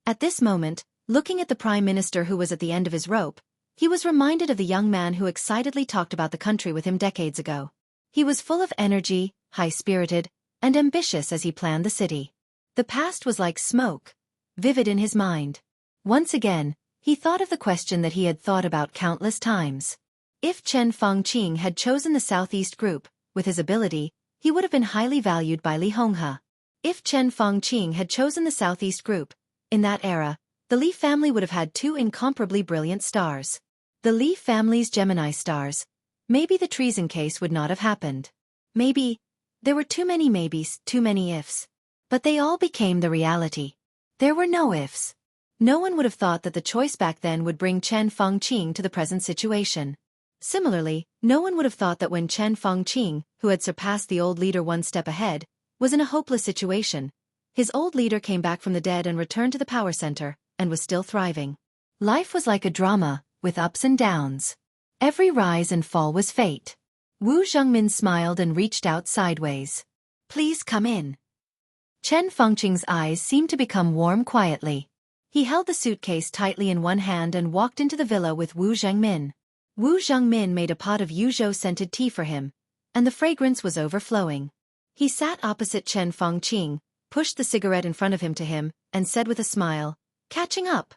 At this moment, looking at the Prime Minister who was at the end of his rope, he was reminded of the young man who excitedly talked about the country with him decades ago. He was full of energy, high-spirited, and ambitious as he planned the city. The past was like smoke, vivid in his mind. Once again, he thought of the question that he had thought about countless times. If Chen Fengqing had chosen the Southeast Group, with his ability, he would have been highly valued by Li Honghe. If Chen Fengqing had chosen the Southeast Group, in that era, the Li family would have had two incomparably brilliant stars. The Li family's Gemini stars. Maybe the treason case would not have happened. Maybe. There were too many maybes, too many ifs. But they all became the reality. There were no ifs. No one would have thought that the choice back then would bring Chen Fengqing to the present situation. Similarly, no one would have thought that when Chen Fengqing, who had surpassed the old leader one step ahead, was in a hopeless situation, his old leader came back from the dead and returned to the power center, and was still thriving. Life was like a drama, with ups and downs. Every rise and fall was fate. Wu Zhengmin smiled and reached out sideways. "Please come in." Chen Fengqing's eyes seemed to become warm quietly. He held the suitcase tightly in one hand and walked into the villa with Wu Zhengmin. Wu Zhengmin made a pot of Yuzhou-scented tea for him, and the fragrance was overflowing. He sat opposite Chen Fengqing, pushed the cigarette in front of him to him, and said with a smile, "Catching up."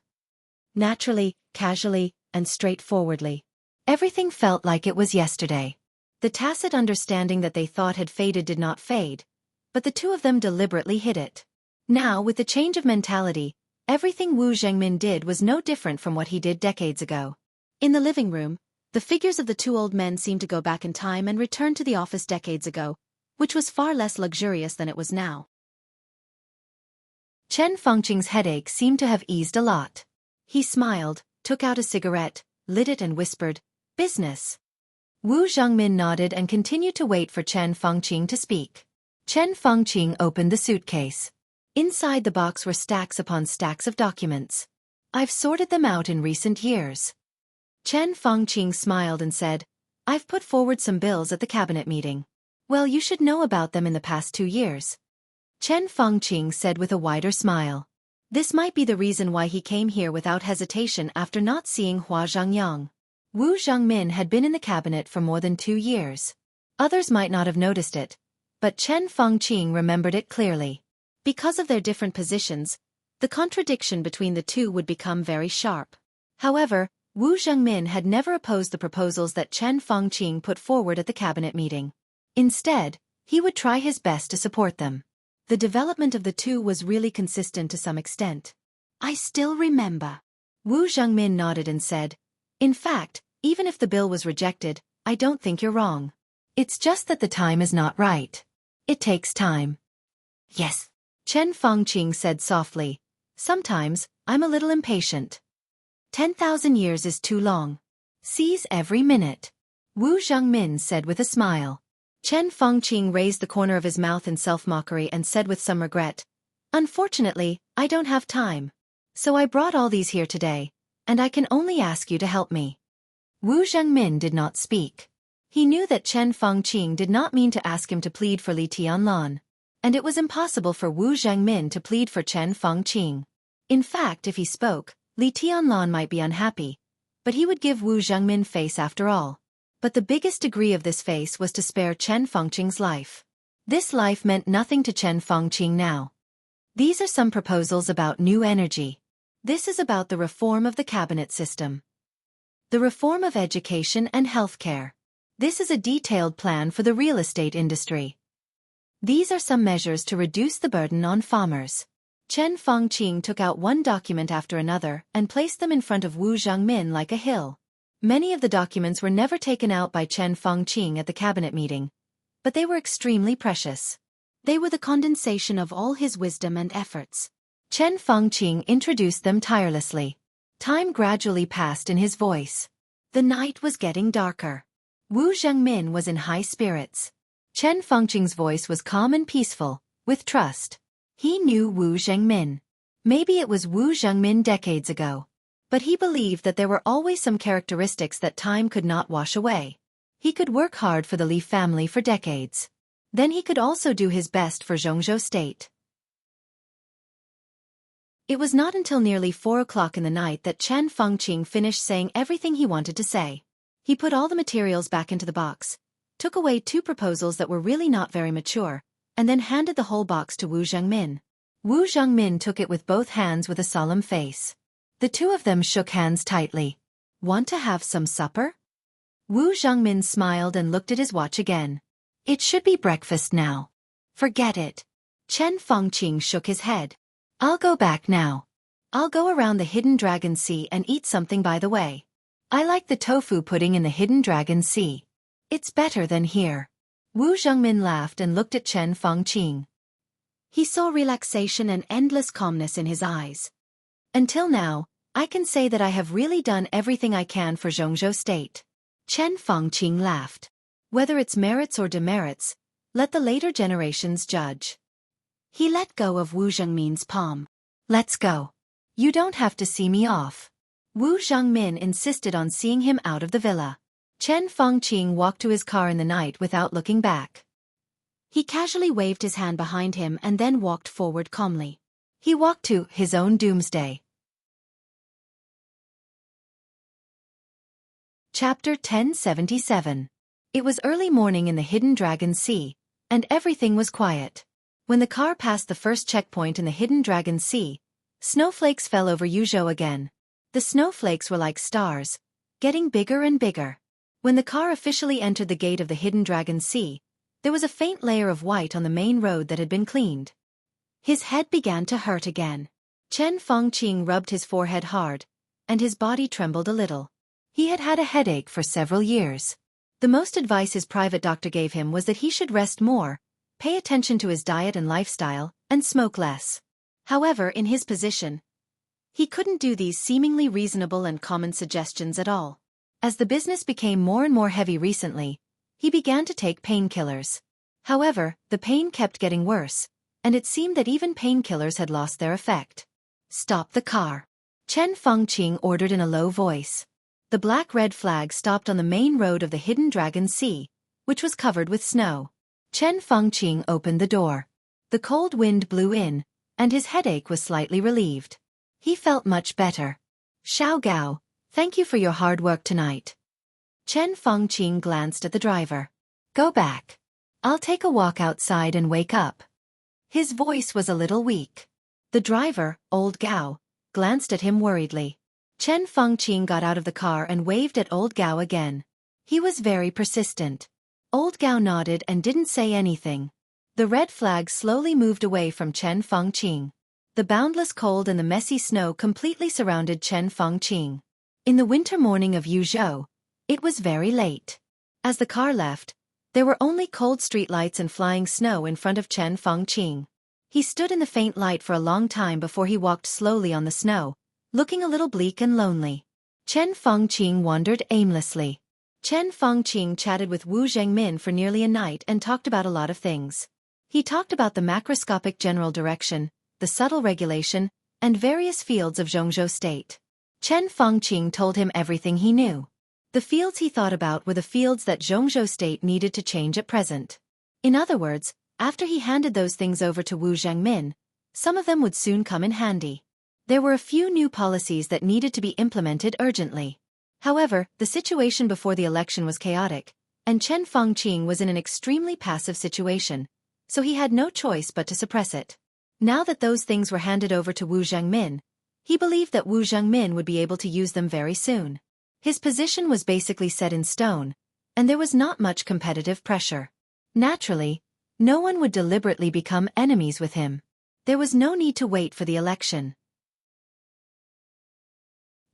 Naturally, casually, and straightforwardly. Everything felt like it was yesterday. The tacit understanding that they thought had faded did not fade, but the two of them deliberately hid it. Now, with the change of mentality, everything Wu Zhengmin did was no different from what he did decades ago. In the living room, the figures of the two old men seemed to go back in time and return to the office decades ago, which was far less luxurious than it was now. Chen Fengqing's headache seemed to have eased a lot. He smiled, took out a cigarette, lit it and whispered, "Business." Wu Zhengmin nodded and continued to wait for Chen Fengqing to speak. Chen Fengqing opened the suitcase. Inside the box were stacks upon stacks of documents. "I've sorted them out in recent years." Chen Fengqing smiled and said, "I've put forward some bills at the cabinet meeting." "Well, you should know about them in the past 2 years." Chen Fengqing said with a wider smile. This might be the reason why he came here without hesitation after not seeing Hua Zhangyang. Wu Zhengmin had been in the cabinet for more than 2 years. Others might not have noticed it, but Chen Fengqing remembered it clearly. Because of their different positions, the contradiction between the two would become very sharp. However, Wu Zhengmin had never opposed the proposals that Chen Fengqing put forward at the cabinet meeting. Instead, he would try his best to support them. The development of the two was really consistent to some extent. "I still remember." Wu Zhengmin nodded and said, "In fact, even if the bill was rejected, I don't think you're wrong. It's just that the time is not right. It takes time." "Yes," Chen Fengqing said softly, "sometimes, I'm a little impatient. 10,000 years is too long. Seize every minute." Wu Zhengmin said with a smile. Chen Fengqing raised the corner of his mouth in self-mockery and said with some regret, "Unfortunately, I don't have time. So I brought all these here today, and I can only ask you to help me." Wu Zhengmin did not speak. He knew that Chen Fengqing did not mean to ask him to plead for Li Tianlan, and it was impossible for Wu Zhengmin to plead for Chen Fengqing. In fact, if he spoke, Li Tianlan might be unhappy, but he would give Wu Zhengmin face after all. But the biggest degree of this face was to spare Chen Fengqing's life. This life meant nothing to Chen Fengqing now. These are some proposals about new energy. This is about the reform of the cabinet system. The reform of education and healthcare. This is a detailed plan for the real estate industry. These are some measures to reduce the burden on farmers. Chen Fengqing took out one document after another and placed them in front of Wu Zhengmin like a hill. Many of the documents were never taken out by Chen Fengqing at the cabinet meeting, but they were extremely precious. They were the condensation of all his wisdom and efforts. Chen Fengqing introduced them tirelessly. Time gradually passed in his voice. The night was getting darker. Wu Zhengmin was in high spirits. Chen Fengqing's voice was calm and peaceful, with trust. He knew Wu Zhengmin. Maybe it was Wu Zhengmin decades ago. But he believed that there were always some characteristics that time could not wash away. He could work hard for the Li family for decades. Then he could also do his best for Jianghu state. It was not until nearly 4 o'clock in the night that Chen Fengqing finished saying everything he wanted to say. He put all the materials back into the box, took away 2 proposals that were really not very mature, and then handed the whole box to Wu Zhengmin. Wu Zhengmin took it with both hands with a solemn face. The 2 of them shook hands tightly. Want to have some supper? Wu Zhengmin smiled and looked at his watch again. It should be breakfast now. Forget it. Chen Fengqing shook his head. I'll go back now. I'll go around the Hidden Dragon Sea and eat something by the way. I like the tofu pudding in the Hidden Dragon Sea. It's better than here. Wu Zhengmin laughed and looked at Chen Fengqing. He saw relaxation and endless calmness in his eyes. Until now, I can say that I have really done everything I can for Jianghu state. Chen Fengqing laughed. Whether it's merits or demerits, let the later generations judge. He let go of Wu Zhengmin's palm. Let's go. You don't have to see me off. Wu Zhengmin insisted on seeing him out of the villa. Chen Fengqing walked to his car in the night without looking back. He casually waved his hand behind him and then walked forward calmly. He walked to his own doomsday. Chapter 1077. It was early morning in the Hidden Dragon Sea, and everything was quiet. When the car passed the first checkpoint in the Hidden Dragon Sea, snowflakes fell over Yuzhou again. The snowflakes were like stars, getting bigger and bigger. When the car officially entered the gate of the Hidden Dragon Sea, there was a faint layer of white on the main road that had been cleaned. His head began to hurt again. Chen Fengqing rubbed his forehead hard, and his body trembled a little. He had had a headache for several years. The most advice his private doctor gave him was that he should rest more, pay attention to his diet and lifestyle, and smoke less. However, in his position, he couldn't do these seemingly reasonable and common suggestions at all. As the business became more and more heavy recently, he began to take painkillers. However, the pain kept getting worse, and it seemed that even painkillers had lost their effect. Stop the car. Chen Fengqing ordered in a low voice. The black-red flag stopped on the main road of the Hidden Dragon Sea, which was covered with snow. Chen Fengqing opened the door. The cold wind blew in, and his headache was slightly relieved. He felt much better. Xiao Gao, thank you for your hard work tonight. Chen Fengqing glanced at the driver. Go back. I'll take a walk outside and wake up. His voice was a little weak. The driver, old Gao, glanced at him worriedly. Chen Fengqing got out of the car and waved at old Gao again. He was very persistent. Old Gao nodded and didn't say anything. The red flag slowly moved away from Chen Fengqing. The boundless cold and the messy snow completely surrounded Chen Fengqing. In the winter morning of Yuzhou, it was very late. As the car left, there were only cold streetlights and flying snow in front of Chen Fengqing. He stood in the faint light for a long time before he walked slowly on the snow, looking a little bleak and lonely. Chen Fengqing wandered aimlessly. Chen Fengqing chatted with Wu Zhengmin for nearly a night and talked about a lot of things. He talked about the macroscopic general direction, the subtle regulation, and various fields of Jianghu state. Chen Fengqing told him everything he knew. The fields he thought about were the fields that Jianghu state needed to change at present. In other words, after he handed those things over to Wu Zhengmin, some of them would soon come in handy. There were a few new policies that needed to be implemented urgently. However, the situation before the election was chaotic, and Chen Fengqing was in an extremely passive situation, so he had no choice but to suppress it. Now that those things were handed over to Wu Zhengmin, he believed that Wu Zhengmin would be able to use them very soon. His position was basically set in stone, and there was not much competitive pressure. Naturally, no one would deliberately become enemies with him. There was no need to wait for the election.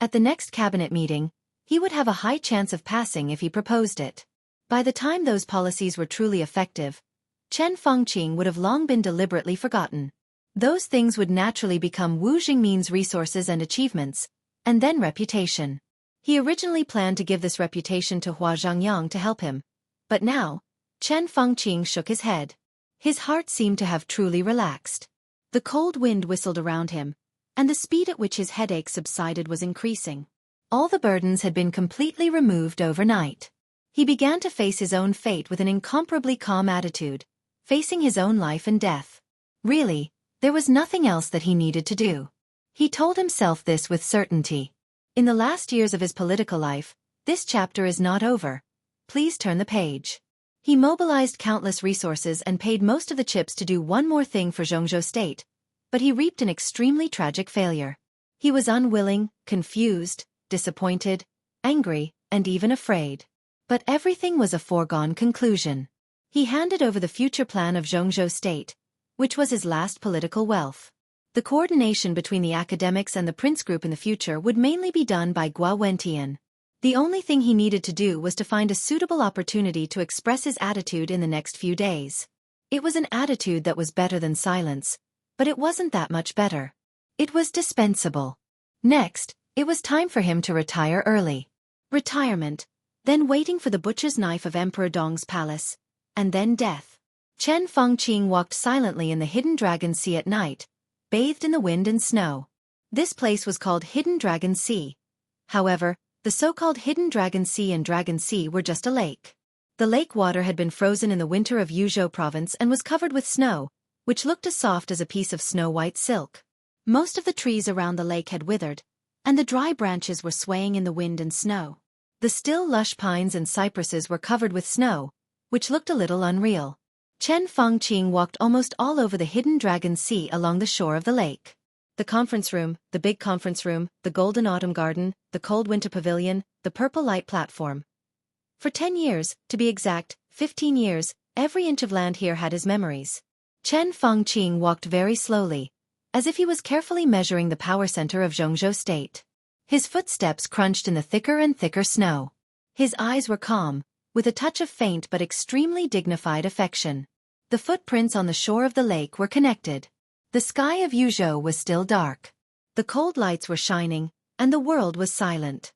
At the next cabinet meeting, he would have a high chance of passing if he proposed it. By the time those policies were truly effective, Chen Fengqing would have long been deliberately forgotten. Those things would naturally become Wu Zhengmin's resources and achievements, and then reputation. He originally planned to give this reputation to Hua Zhangyang to help him, but now, Chen Fengqing shook his head. His heart seemed to have truly relaxed. The cold wind whistled around him, and the speed at which his headache subsided was increasing. All the burdens had been completely removed overnight. He began to face his own fate with an incomparably calm attitude, facing his own life and death. Really, there was nothing else that he needed to do. He told himself this with certainty. In the last years of his political life, this chapter is not over. Please turn the page. He mobilized countless resources and paid most of the chips to do one more thing for Jianghu state, but he reaped an extremely tragic failure. He was unwilling, confused, disappointed, angry, and even afraid. But everything was a foregone conclusion. He handed over the future plan of Jianghu state, which was his last political wealth. The coordination between the academics and the prince group in the future would mainly be done by Guo Wentian. The only thing he needed to do was to find a suitable opportunity to express his attitude in the next few days. It was an attitude that was better than silence, but it wasn't that much better. It was dispensable. Next, it was time for him to retire early. Retirement, then waiting for the butcher's knife of Emperor Dong's palace, and then death. Chen Fengqing walked silently in the Hidden Dragon Sea at night, bathed in the wind and snow. This place was called Hidden Dragon Sea. However, the so-called Hidden Dragon Sea and Dragon Sea were just a lake. The lake water had been frozen in the winter of Yuzhou province and was covered with snow, which looked as soft as a piece of snow-white silk. Most of the trees around the lake had withered, and the dry branches were swaying in the wind and snow. The still lush pines and cypresses were covered with snow, which looked a little unreal. Chen Fengqing walked almost all over the Hidden Dragon Sea along the shore of the lake. The conference room, the big conference room, the golden autumn garden, the cold winter pavilion, the purple light platform. For 10 years, to be exact, 15 years, every inch of land here had his memories. Chen Fengqing walked very slowly, as if he was carefully measuring the power center of Jianghu state. His footsteps crunched in the thicker and thicker snow. His eyes were calm, with a touch of faint but extremely dignified affection. The footprints on the shore of the lake were connected. The sky of Yuzhou was still dark. The cold lights were shining, and the world was silent.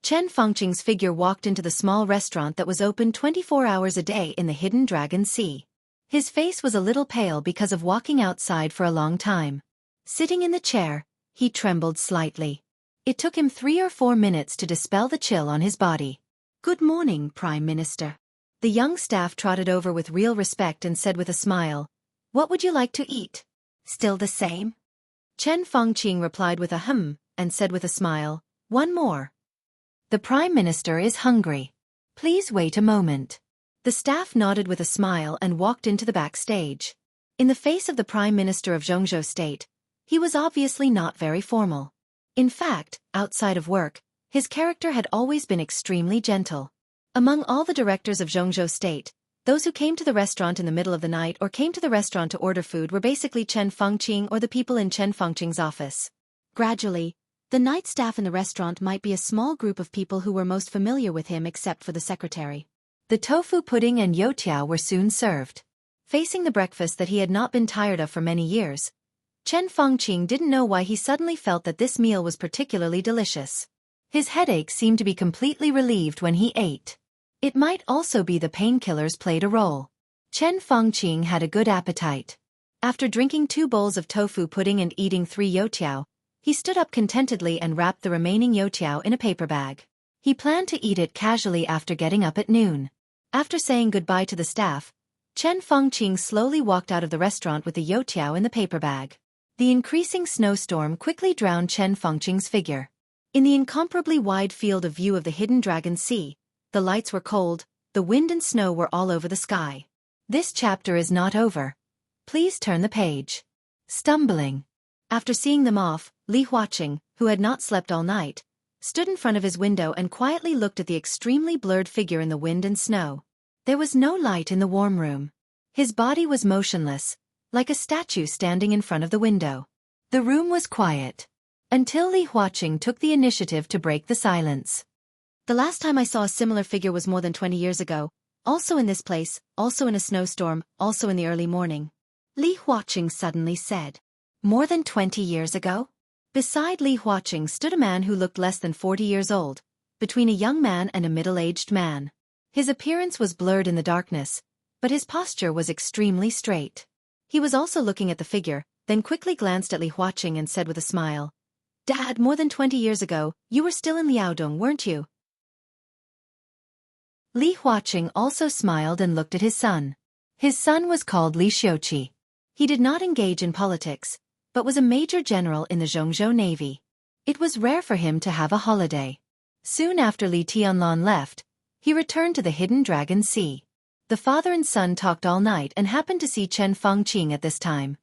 Chen Fengqing's figure walked into the small restaurant that was open 24 hours a day in the Hidden Dragon Sea. His face was a little pale because of walking outside for a long time. Sitting in the chair, he trembled slightly. It took him 3 or 4 minutes to dispel the chill on his body. "Good morning, Prime Minister." The young staff trotted over with real respect and said with a smile, "What would you like to eat?" "Still the same?" Chen Fengqing replied with a and said with a smile, "One more." "The Prime Minister is hungry. Please wait a moment." The staff nodded with a smile and walked into the backstage. In the face of the Prime Minister of Jianghu state, he was obviously not very formal. In fact, outside of work, his character had always been extremely gentle. Among all the directors of Jianghu state, those who came to the restaurant in the middle of the night or came to the restaurant to order food were basically Chen Fengqing or the people in Chen Fengqing's office. Gradually, the night staff in the restaurant might be a small group of people who were most familiar with him except for the secretary. The tofu pudding and youtiao were soon served. Facing the breakfast that he had not been tired of for many years, Chen Fengqing didn't know why he suddenly felt that this meal was particularly delicious. His headache seemed to be completely relieved when he ate. It might also be the painkillers played a role. Chen Fengqing had a good appetite. After drinking 2 bowls of tofu pudding and eating 3 youtiao, he stood up contentedly and wrapped the remaining youtiao in a paper bag. He planned to eat it casually after getting up at noon. After saying goodbye to the staff, Chen Fengqing slowly walked out of the restaurant with the youtiao in the paper bag. The increasing snowstorm quickly drowned Chen Fengqing's figure. In the incomparably wide field of view of the Hidden Dragon Sea, the lights were cold, the wind and snow were all over the sky. This chapter is not over. Please turn the page. Stumbling. After seeing them off, Li Huaqing, who had not slept all night, stood in front of his window and quietly looked at the extremely blurred figure in the wind and snow. There was no light in the warm room. His body was motionless, like a statue standing in front of the window. The room was quiet. Until Li Huaqing took the initiative to break the silence. "The last time I saw a similar figure was more than 20 years ago, also in this place, also in a snowstorm, also in the early morning." Li Huaqing suddenly said. "More than 20 years ago?" Beside Li Huaqing stood a man who looked less than 40 years old, between a young man and a middle-aged man. His appearance was blurred in the darkness, but his posture was extremely straight. He was also looking at the figure, then quickly glanced at Li Huaqing and said with a smile, "Dad, more than 20 years ago, you were still in Liaodong, weren't you?" Li Huaqing also smiled and looked at his son. His son was called Li Xiuqi. He did not engage in politics, but was a major general in the Zhongzhou Navy. It was rare for him to have a holiday. Soon after Li Tianlan left, he returned to the Hidden Dragon Sea. The father and son talked all night and happened to see Chen Fengqing at this time.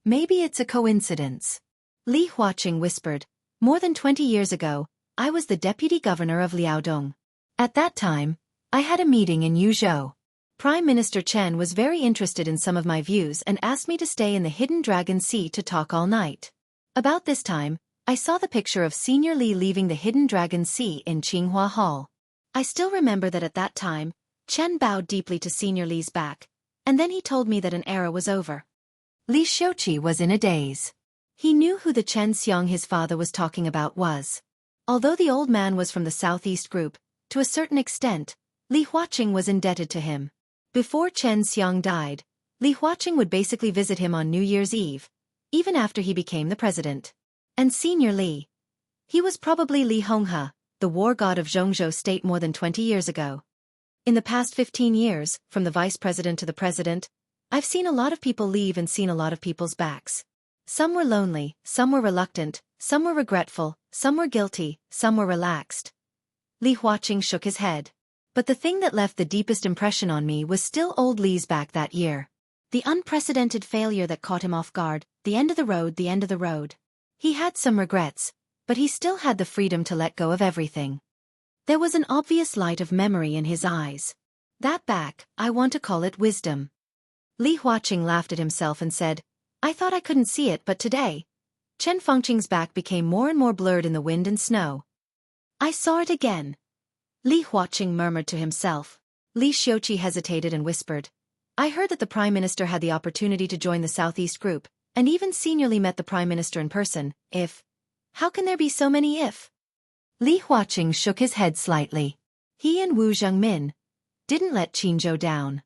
"Maybe it's a coincidence," Li Huaqing whispered. "More than 20 years ago, I was the deputy governor of Liaodong. At that time, I had a meeting in Yuzhou. Prime Minister Chen was very interested in some of my views and asked me to stay in the Hidden Dragon Sea to talk all night. About this time, I saw the picture of Senior Li leaving the Hidden Dragon Sea in Qinghua Hall. I still remember that at that time, Chen bowed deeply to Senior Li's back, and then he told me that an era was over." Li Xiuqi was in a daze. He knew who the Chen Xiang his father was talking about was. Although the old man was from the Southeast Group, to a certain extent, Li Huaqing was indebted to him. Before Chen Xiang died, Li Huaqing would basically visit him on New Year's Eve, even after he became the president. And Senior Li. He was probably Li Honghe, the war god of Zhongzhou State more than 20 years ago. In the past 15 years, from the vice president to the president, I've seen a lot of people leave and seen a lot of people's backs. Some were lonely, some were reluctant, some were regretful, some were guilty, some were relaxed. Li Huaqing shook his head. But the thing that left the deepest impression on me was still old Li's back that year. The unprecedented failure that caught him off guard, the end of the road, the end of the road. He had some regrets, but he still had the freedom to let go of everything. There was an obvious light of memory in his eyes. That back, I want to call it wisdom. Li Huaqing laughed at himself and said, "I thought I couldn't see it, but today." Chen Fengqing's back became more and more blurred in the wind and snow. "I saw it again." Li Huaqing murmured to himself. Li Xiuqi hesitated and whispered, "I heard that the Prime Minister had the opportunity to join the Southeast Group, and even Senior Li met the Prime Minister in person. If? How can there be so many if?" Li Huaqing shook his head slightly. He and Wu Zhengmin didn't let Qinzhou down.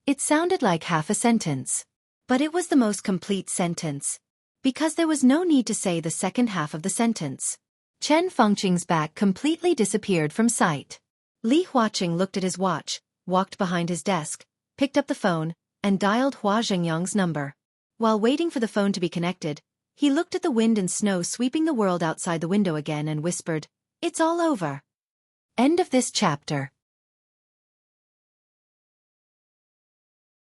It sounded like half a sentence. But it was the most complete sentence. Because there was no need to say the second half of the sentence. Chen Fengqing's back completely disappeared from sight. Li Huaqing looked at his watch, walked behind his desk, picked up the phone, and dialed Hua Zhengyang's number. While waiting for the phone to be connected, he looked at the wind and snow sweeping the world outside the window again and whispered, "It's all over." End of this chapter.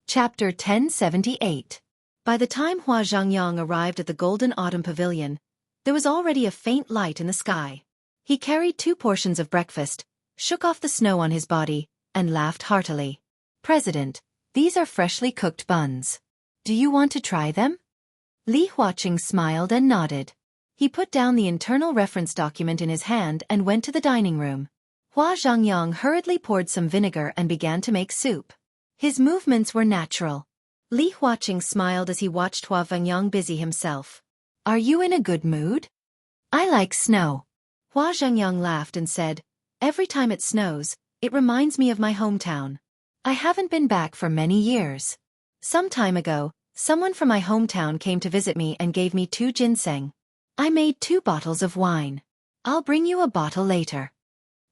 Chapter 1078. By the time Hua Zhengyang arrived at the Golden Autumn Pavilion, there was already a faint light in the sky. He carried 2 portions of breakfast, shook off the snow on his body, and laughed heartily. "President, these are freshly cooked buns. Do you want to try them?" Li Huaqing smiled and nodded. He put down the internal reference document in his hand and went to the dining room. Hua Zhengyang hurriedly poured some vinegar and began to make soup. His movements were natural. Li Huaqing smiled as he watched Hua Zhengyang busy himself. "Are you in a good mood?" "I like snow." Hua Zhengyang laughed and said, "Every time it snows, it reminds me of my hometown. I haven't been back for many years. Some time ago, someone from my hometown came to visit me and gave me 2 ginseng. I made 2 bottles of wine. I'll bring you a bottle later."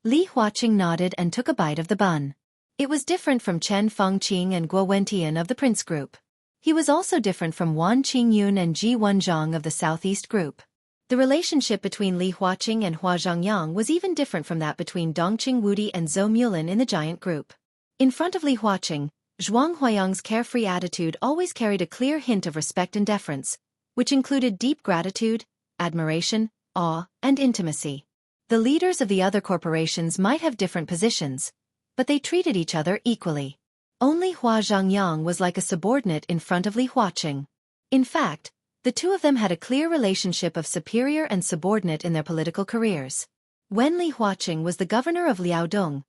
Li Huaqing nodded and took a bite of the bun. It was different from Chen Fengqing and Guo Wentian of the Prince Group. He was also different from Wan Qingyun and Ji Wenzhang of the Southeast Group. The relationship between Li Huaqing and Hua Zhengyang was even different from that between Dongqing Wudi and Zhou Mulin in the Giant Group. In front of Li Huaqing, Zhuang Huayang's carefree attitude always carried a clear hint of respect and deference, which included deep gratitude, admiration, awe, and intimacy. The leaders of the other corporations might have different positions, but they treated each other equally. Only Hua Zhengyang was like a subordinate in front of Li Huaqing. In fact, the two of them had a clear relationship of superior and subordinate in their political careers. When Li Huaqing was the governor of Liaodong,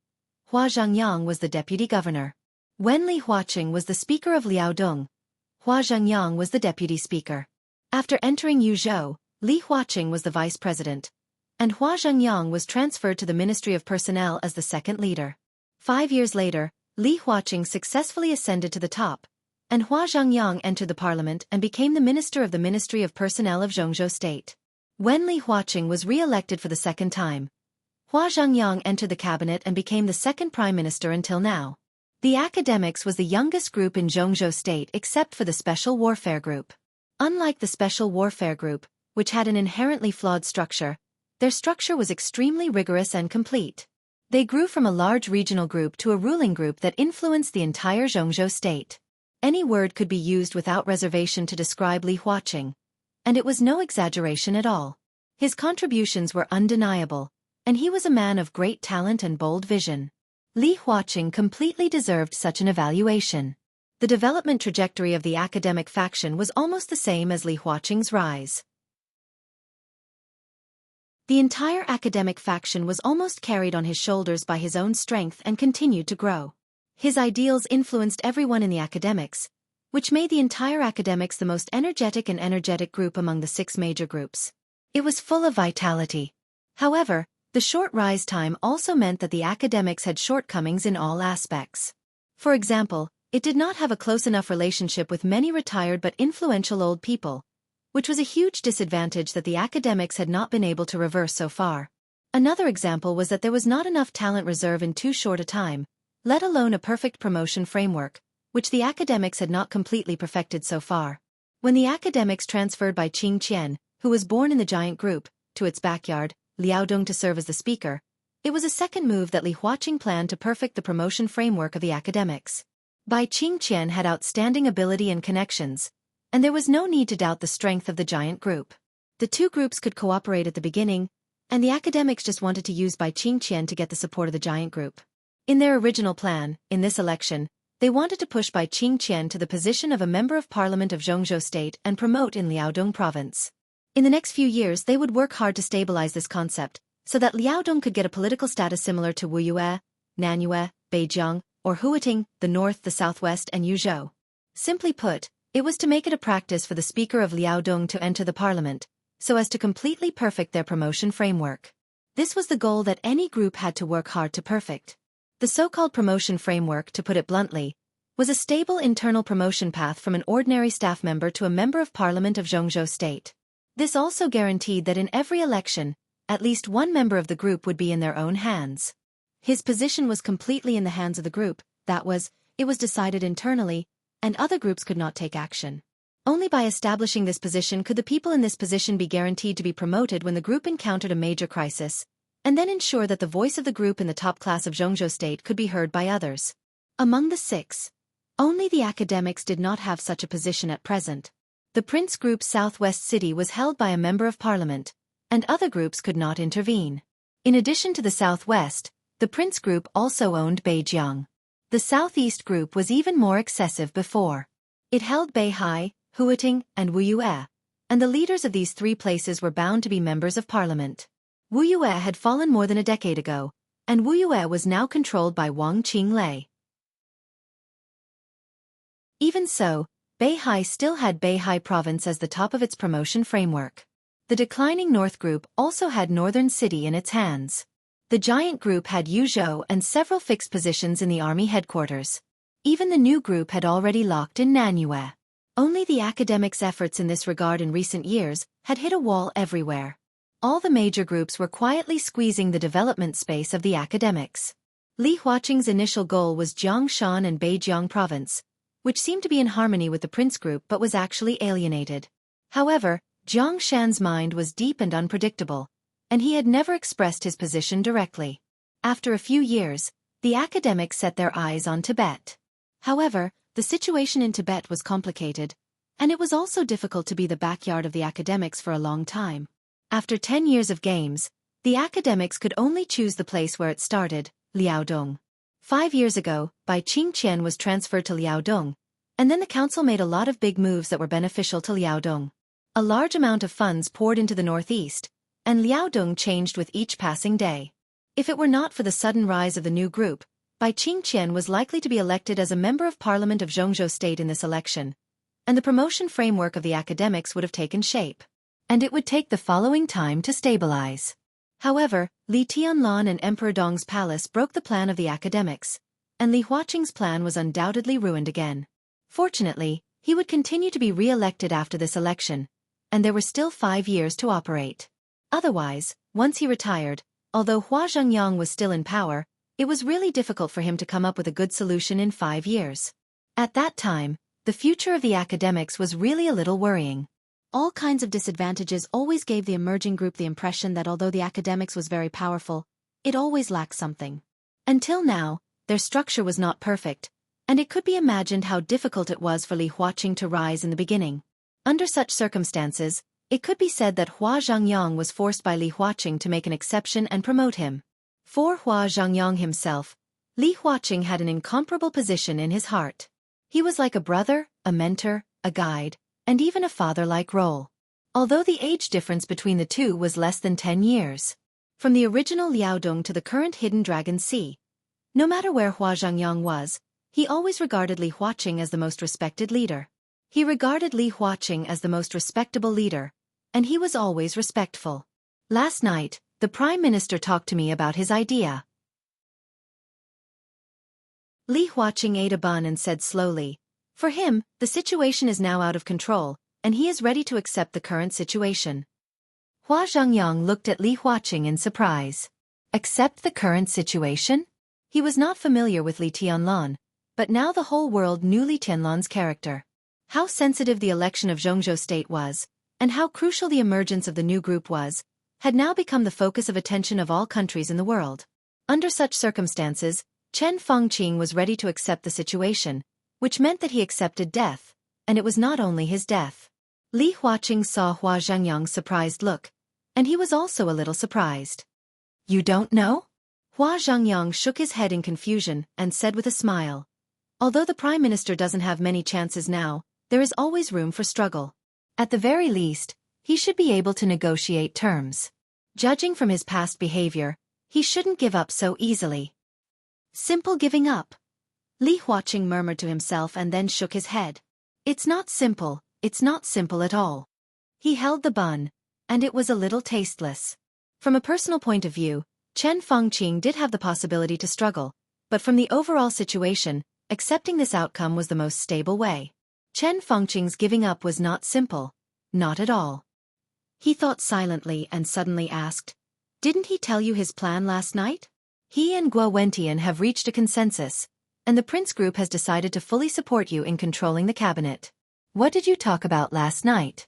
Hua Zhengyang was the deputy governor. When Li Huaqing was the speaker of Liaodong, Hua Zhengyang was the deputy speaker. After entering Yuzhou, Li Huaqing was the vice president, and Hua Zhengyang was transferred to the Ministry of Personnel as the second leader. 5 years later, Li Huaqing successfully ascended to the top, and Hua Zhangyang entered the parliament and became the minister of the Ministry of Personnel of Jianghu State. When Li Huaqing was re-elected for the second time, Hua Zhangyang entered the cabinet and became the second prime minister until now. The academics was the youngest group in Jianghu State except for the Special Warfare Group. Unlike the Special Warfare Group, which had an inherently flawed structure, their structure was extremely rigorous and complete. They grew from a large regional group to a ruling group that influenced the entire Jianghu State. Any word could be used without reservation to describe Li Huaqing, and it was no exaggeration at all. His contributions were undeniable, and he was a man of great talent and bold vision. Li Huaqing completely deserved such an evaluation. The development trajectory of the academic faction was almost the same as Li Huaqing's rise. The entire academic faction was almost carried on his shoulders by his own strength and continued to grow. His ideals influenced everyone in the academics, which made the entire academics the most energetic group among the 6 major groups. It was full of vitality. However, the short rise time also meant that the academics had shortcomings in all aspects. For example, it did not have a close enough relationship with many retired but influential old people, which was a huge disadvantage that the academics had not been able to reverse so far. Another example was that there was not enough talent reserve in too short a time, let alone a perfect promotion framework, which the academics had not completely perfected so far. When the academics transferred by Xianxia, who was born in the giant group, to its backyard, Liaodong, to serve as the speaker, it was a second move that Li Huaqing planned to perfect the promotion framework of the academics. Bai Qingqian had outstanding ability and connections, and there was no need to doubt the strength of the giant group. The two groups could cooperate at the beginning, and the academics just wanted to use Bai Qingqian to get the support of the giant group. In their original plan, in this election, they wanted to push Bai Qingqian to the position of a member of parliament of Jianghu State and promote in Liaodong province. In the next few years they would work hard to stabilize this concept, so that Liaodong could get a political status similar to Wuxia, Nanyue, Beijiang, or Huating, the north, the southwest, and Yuzhou. Simply put, it was to make it a practice for the speaker of Liaodong to enter the parliament, so as to completely perfect their promotion framework. This was the goal that any group had to work hard to perfect. The so-called promotion framework, to put it bluntly, was a stable internal promotion path from an ordinary staff member to a member of parliament of Jianghu State. This also guaranteed that in every election, at least one member of the group would be in their own hands. His position was completely in the hands of the group, that was, it was decided internally, and other groups could not take action. Only by establishing this position could the people in this position be guaranteed to be promoted when the group encountered a major crisis, and then ensure that the voice of the group in the top class of Jianghu State could be heard by others. Among the 6, only the academics did not have such a position at present. The Prince Group's southwest city was held by a member of parliament, and other groups could not intervene. In addition to the southwest, the Prince Group also owned Beijiang. The southeast group was even more excessive before. It held Beihai, Huating, and Wuxia, and the leaders of these 3 places were bound to be members of parliament. Wuxia had fallen more than a decade ago, and Wuxia was now controlled by Wang Qinglei. Even so, Beihai still had Beihai province as the top of its promotion framework. The declining North Group also had Northern City in its hands. The giant group had Yuzhou and several fixed positions in the army headquarters. Even the new group had already locked in Nanyue. Only the academics' efforts in this regard in recent years had hit a wall everywhere. All the major groups were quietly squeezing the development space of the academics. Li Huaqing's initial goal was Jiangshan and Beijiang province, which seemed to be in harmony with the Prince Group but was actually alienated. However, Jiangshan's mind was deep and unpredictable, and he had never expressed his position directly. After a few years, the academics set their eyes on Tibet. However, the situation in Tibet was complicated, and it was also difficult to be the backyard of the academics for a long time. After 10 years of games, the academics could only choose the place where it started, Liaodong. 5 years ago, Bai Qingqian was transferred to Liaodong, and then the council made a lot of big moves that were beneficial to Liaodong. A large amount of funds poured into the northeast, and Liaodong changed with each passing day. If it were not for the sudden rise of the new group, Bai Qingqian was likely to be elected as a member of parliament of Jianghu State in this election, and the promotion framework of the academics would have taken shape. And it would take the following time to stabilize. However, Li Tianlan and Emperor Dong's palace broke the plan of the academics, and Li Huaqing's plan was undoubtedly ruined again. Fortunately, he would continue to be re-elected after this election, and there were still 5 years to operate. Otherwise, once he retired, although Hua Zhengyang was still in power, it was really difficult for him to come up with a good solution in 5 years. At that time, the future of the academics was really a little worrying. All kinds of disadvantages always gave the emerging group the impression that although the academics was very powerful, it always lacked something. Until now, their structure was not perfect, and it could be imagined how difficult it was for Li Huaqing to rise in the beginning. Under such circumstances, it could be said that Hua Zhengyang was forced by Li Huaqing to make an exception and promote him. For Hua Zhengyang himself, Li Huaqing had an incomparable position in his heart. He was like a brother, a mentor, a guide, and even a father-like role. Although the age difference between the two was less than 10 years. From the original Liaodong to the current Hidden Dragon Sea. No matter where Hua Zhengyang was, he always regarded Li Huaqing as the most respected leader. He regarded Li Huaqing as the most respectable leader, and he was always respectful. Last night, the Prime Minister talked to me about his idea. Li Huaqing ate a bun and said slowly, for him, the situation is now out of control, and he is ready to accept the current situation. Hua Zhengyang looked at Li Huaqing in surprise. Accept the current situation? He was not familiar with Li Tianlan, but now the whole world knew Li Tianlan's character. How sensitive the election of Jianghu state was, and how crucial the emergence of the new group was, had now become the focus of attention of all countries in the world. Under such circumstances, Chen Fengqing was ready to accept the situation, which meant that he accepted death, and it was not only his death. Li Huaqing saw Hua Zhengyang's surprised look, and he was also a little surprised. You don't know? Hua Zhengyang shook his head in confusion and said with a smile. Although the Prime Minister doesn't have many chances now, there is always room for struggle. At the very least, he should be able to negotiate terms. Judging from his past behavior, he shouldn't give up so easily. Simple giving up. Li Huaqing murmured to himself and then shook his head. It's not simple at all. He held the bun, and it was a little tasteless. From a personal point of view, Chen Fengqing did have the possibility to struggle, but from the overall situation, accepting this outcome was the most stable way. Chen Fengqing's giving up was not simple, not at all. He thought silently and suddenly asked, didn't he tell you his plan last night? He and Guo Wentian have reached a consensus, and the Prince Group has decided to fully support you in controlling the cabinet. What did you talk about last night?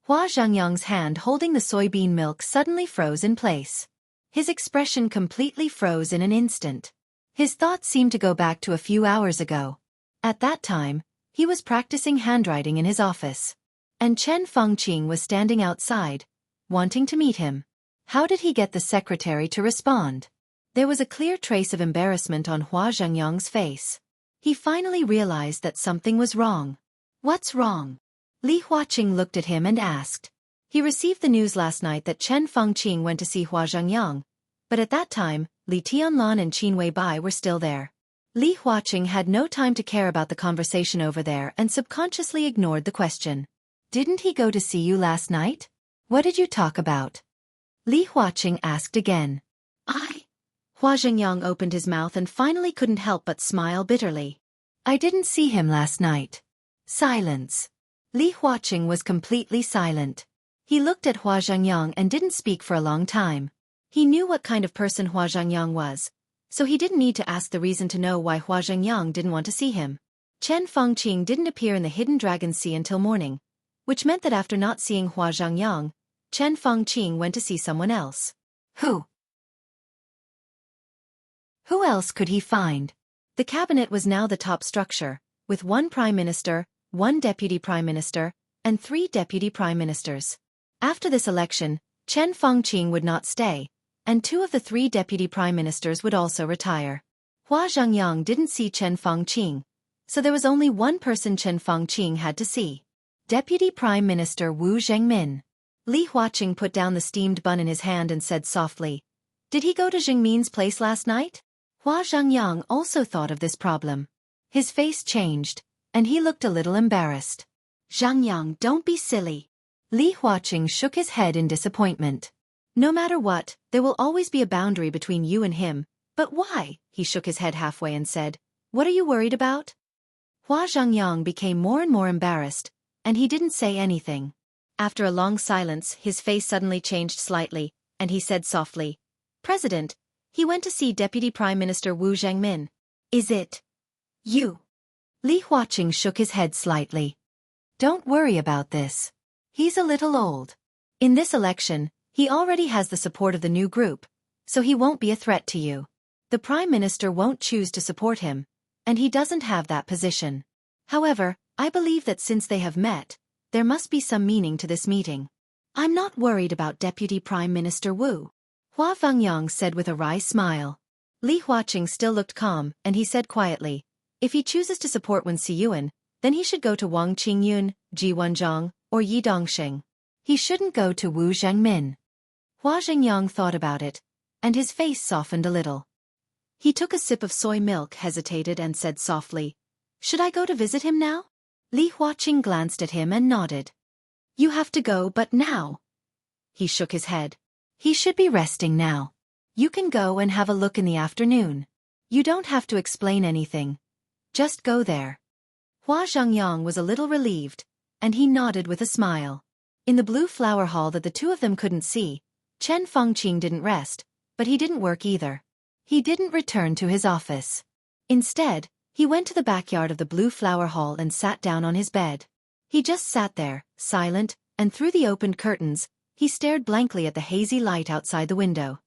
Hua Zhengyang's hand holding the soybean milk suddenly froze in place. His expression completely froze in an instant. His thoughts seemed to go back to a few hours ago. At that time, he was practicing handwriting in his office. And Chen Fengqing was standing outside, wanting to meet him. How did he get the secretary to respond? There was a clear trace of embarrassment on Hua Zhengyang's face. He finally realized that something was wrong. What's wrong? Li Huaqing looked at him and asked. He received the news last night that Chen Fengqing went to see Hua Zhengyang, but at that time, Li Tianlan and Qin Weibai were still there. Li Huaqing had no time to care about the conversation over there and subconsciously ignored the question. Didn't he go to see you last night? What did you talk about? Li Huaqing asked again. Hua Zhengyang opened his mouth and finally couldn't help but smile bitterly. I didn't see him last night. Silence. Li Huaqing was completely silent. He looked at Hua Zhengyang and didn't speak for a long time. He knew what kind of person Hua Zhengyang was, so he didn't need to ask the reason to know why Hua Zhengyang didn't want to see him. Chen Fengqing didn't appear in the Hidden Dragon Sea until morning, which meant that after not seeing Hua Zhengyang, Chen Fengqing went to see someone else. Who? Who else could he find? The cabinet was now the top structure, with 1 prime minister, 1 deputy prime minister, and 3 deputy prime ministers. After this election, Chen Fengqing would not stay, and 2 of the 3 deputy prime ministers would also retire. Hua Zhengyang didn't see Chen Fengqing, so there was only one person Chen Fengqing had to see. Deputy Prime Minister Wu Zhengmin. Li Huaqing put down the steamed bun in his hand and said softly, Did he go to Zhengmin's place last night? Hua Zhengyang also thought of this problem. His face changed, and he looked a little embarrassed. Zhengyang, don't be silly. Li Huaqing shook his head in disappointment. No matter what, there will always be a boundary between you and him. But why? He shook his head halfway and said, What are you worried about? Hua Zhengyang became more and more embarrassed, and he didn't say anything. After a long silence, his face suddenly changed slightly, and he said softly, "President, he went to see Deputy Prime Minister Wu Zhengmin. Is it you?" Li Huaqing shook his head slightly. "Don't worry about this. He's a little old. In this election, he already has the support of the new group, so he won't be a threat to you. The Prime Minister won't choose to support him, and he doesn't have that position. However, I believe that since they have met, there must be some meaning to this meeting. I'm not worried about Deputy Prime Minister Wu," Hua Fangyang said with a wry smile. Li Huaqing still looked calm, and he said quietly, "If he chooses to support Wen Siyuan, then he should go to Wang Qingyun, Ji Wenzhang, or Yi Dongxing. He shouldn't go to Wu Zhengmin." Hua Zhengyang thought about it, and his face softened a little. He took a sip of soy milk, hesitated, and said softly, "Should I go to visit him now?" Li Huaqing glanced at him and nodded. "You have to go, but now?" He shook his head. "He should be resting now. You can go and have a look in the afternoon. You don't have to explain anything. Just go there." Hua Zhengyang was a little relieved, and he nodded with a smile. In the blue flower hall that the two of them couldn't see, Chen Fengqing didn't rest, but he didn't work either. He didn't return to his office. Instead, he went to the backyard of the blue flower hall and sat down on his bed. He just sat there, silent, and through the opened curtains, he stared blankly at the hazy light outside the window.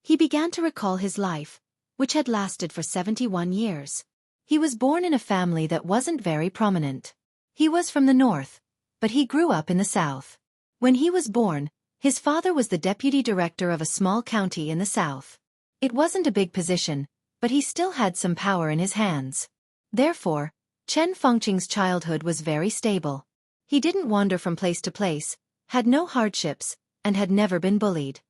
He began to recall his life, which had lasted for 71 years. He was born in a family that wasn't very prominent. He was from the north, but he grew up in the south. When he was born, his father was the deputy director of a small county in the south. It wasn't a big position, but he still had some power in his hands. Therefore, Chen Fengqing's childhood was very stable. He didn't wander from place to place, had no hardships, and had never been bullied.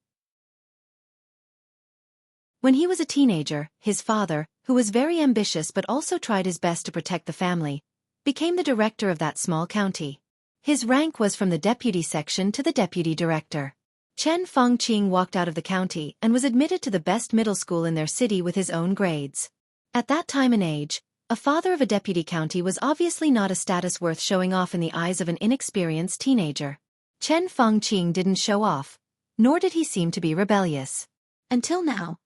When he was a teenager, his father, who was very ambitious but also tried his best to protect the family, became the director of that small county. His rank was from the deputy section to the deputy director. Chen Fengqing walked out of the county and was admitted to the best middle school in their city with his own grades. At that time and age, a father of a deputy county was obviously not a status worth showing off in the eyes of an inexperienced teenager. Chen Fengqing didn't show off, nor did he seem to be rebellious. Until now,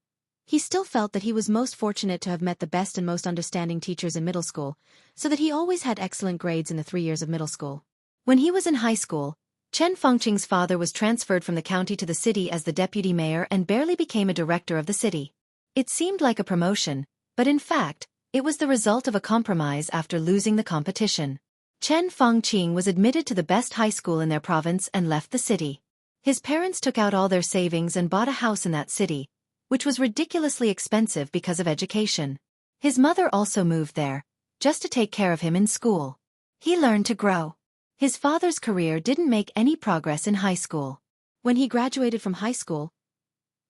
he still felt that he was most fortunate to have met the best and most understanding teachers in middle school, so that he always had excellent grades in the 3 years of middle school. When he was in high school, Chen Fengqing's father was transferred from the county to the city as the deputy mayor and barely became a director of the city. It seemed like a promotion, but in fact, it was the result of a compromise after losing the competition. Chen Fengqing was admitted to the best high school in their province and left the city. His parents took out all their savings and bought a house in that city, which was ridiculously expensive because of education. His mother also moved there, just to take care of him in school. He learned to grow. His father's career didn't make any progress in high school. When he graduated from high school,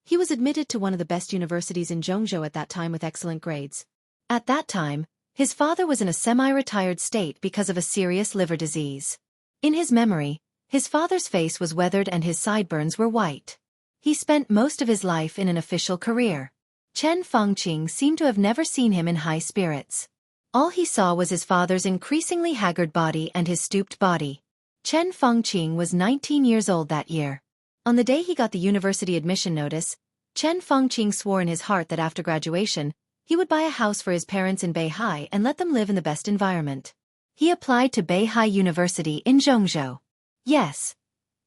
he was admitted to one of the best universities in Jianghu at that time with excellent grades. At that time, his father was in a semi-retired state because of a serious liver disease. In his memory, his father's face was weathered and his sideburns were white. He spent most of his life in an official career. Chen Fengqing seemed to have never seen him in high spirits. All he saw was his father's increasingly haggard body and his stooped body. Chen Fengqing was 19 years old that year. On the day he got the university admission notice, Chen Fengqing swore in his heart that after graduation, he would buy a house for his parents in Beihai and let them live in the best environment. He applied to Beihai University in Zhengzhou. Yes,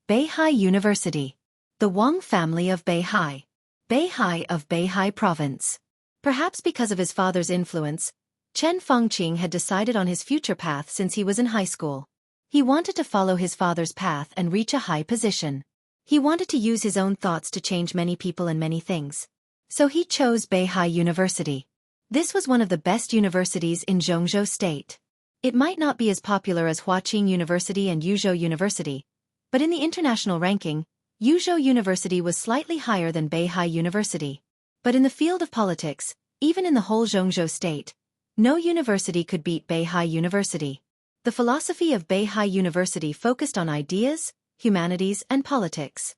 Beihai University. The Wang family of Beihai. Beihai of Beihai Province. Perhaps because of his father's influence, Chen Fengqing had decided on his future path since he was in high school. He wanted to follow his father's path and reach a high position. He wanted to use his own thoughts to change many people and many things. So he chose Beihai University. This was one of the best universities in Zhengzhou State. It might not be as popular as Huaqing University and Yuzhou University, but in the international ranking, Yuzhou University was slightly higher than Beihai University. But in the field of politics, even in the whole Zhengzhou State, no university could beat Beihai University. The philosophy of Beihai University focused on ideas, humanities, and politics.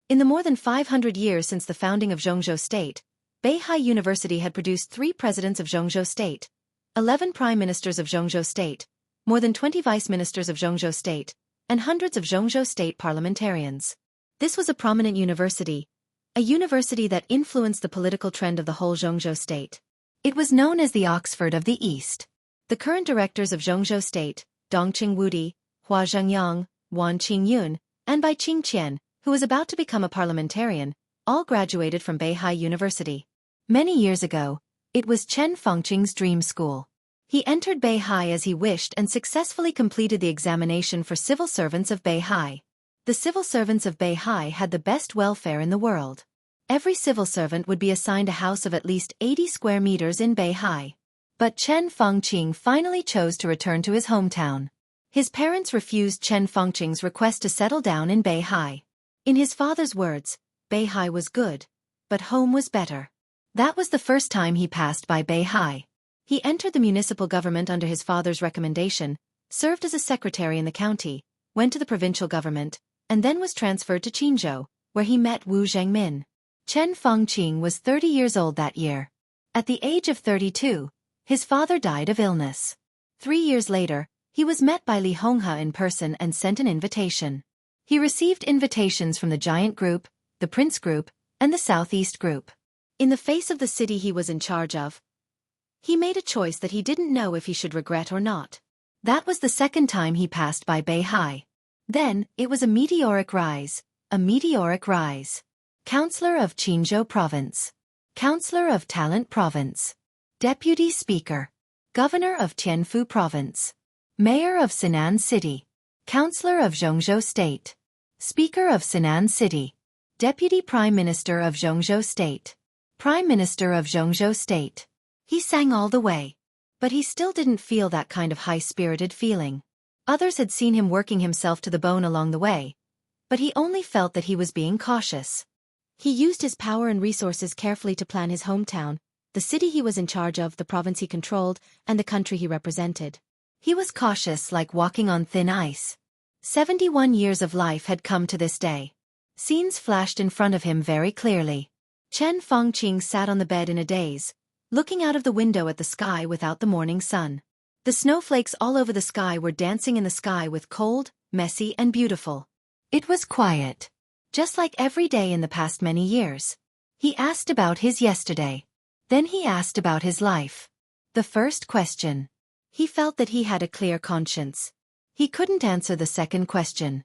In the more than 500 years since the founding of Zhengzhou State, Beihai University had produced 3 presidents of Xianxia State, 11 prime ministers of Xianxia State, more than 20 vice ministers of Xianxia State, and hundreds of Xianxia State parliamentarians. This was a prominent university, a university that influenced the political trend of the whole Xianxia State. It was known as the Oxford of the East. The current directors of Xianxia State, Dongqing Wudi, Hua Zhengyang, Wan Qingyun, and Bai Qingqian, who was about to become a parliamentarian, all graduated from Beihai University. Many years ago, it was Chen Fengqing's dream school. He entered Beihai as he wished and successfully completed the examination for civil servants of Beihai. The civil servants of Beihai had the best welfare in the world. Every civil servant would be assigned a house of at least 80 square meters in Beihai. But Chen Fengqing finally chose to return to his hometown. His parents refused Chen Fengqing's request to settle down in Beihai. In his father's words, Beihai was good, but home was better. That was the first time he passed by Beihai. He entered the municipal government under his father's recommendation, served as a secretary in the county, went to the provincial government, and then was transferred to Qinzhou, where he met Wu Zhengmin. Chen Fengqing was 30 years old that year. At the age of 32, his father died of illness. 3 years later, he was met by Li Honghe in person and sent an invitation. He received invitations from the Giant Group, the Prince Group, and the Southeast Group. In the face of the city he was in charge of, he made a choice that he didn't know if he should regret or not. That was the second time he passed by Beihai. Then, it was a meteoric rise, a meteoric rise. Councillor of Qinzhou Province. Councillor of Talent Province. Deputy Speaker. Governor of Tianfu Province. Mayor of Sinan City. Councillor of Xianxia State. Speaker of Sinan City. Deputy Prime Minister of Xianxia State. Prime Minister of Xianxia State. He sang all the way. But he still didn't feel that kind of high-spirited feeling. Others had seen him working himself to the bone along the way. But he only felt that he was being cautious. He used his power and resources carefully to plan his hometown, the city he was in charge of, the province he controlled, and the country he represented. He was cautious like walking on thin ice. 71 years of life had come to this day. Scenes flashed in front of him very clearly. Chen Fengqing sat on the bed in a daze, looking out of the window at the sky without the morning sun. The snowflakes all over the sky were dancing in the sky with cold, messy and beautiful. It was quiet. Just like every day in the past many years. He asked about his yesterday. Then he asked about his life. The first question. He felt that he had a clear conscience. He couldn't answer the second question.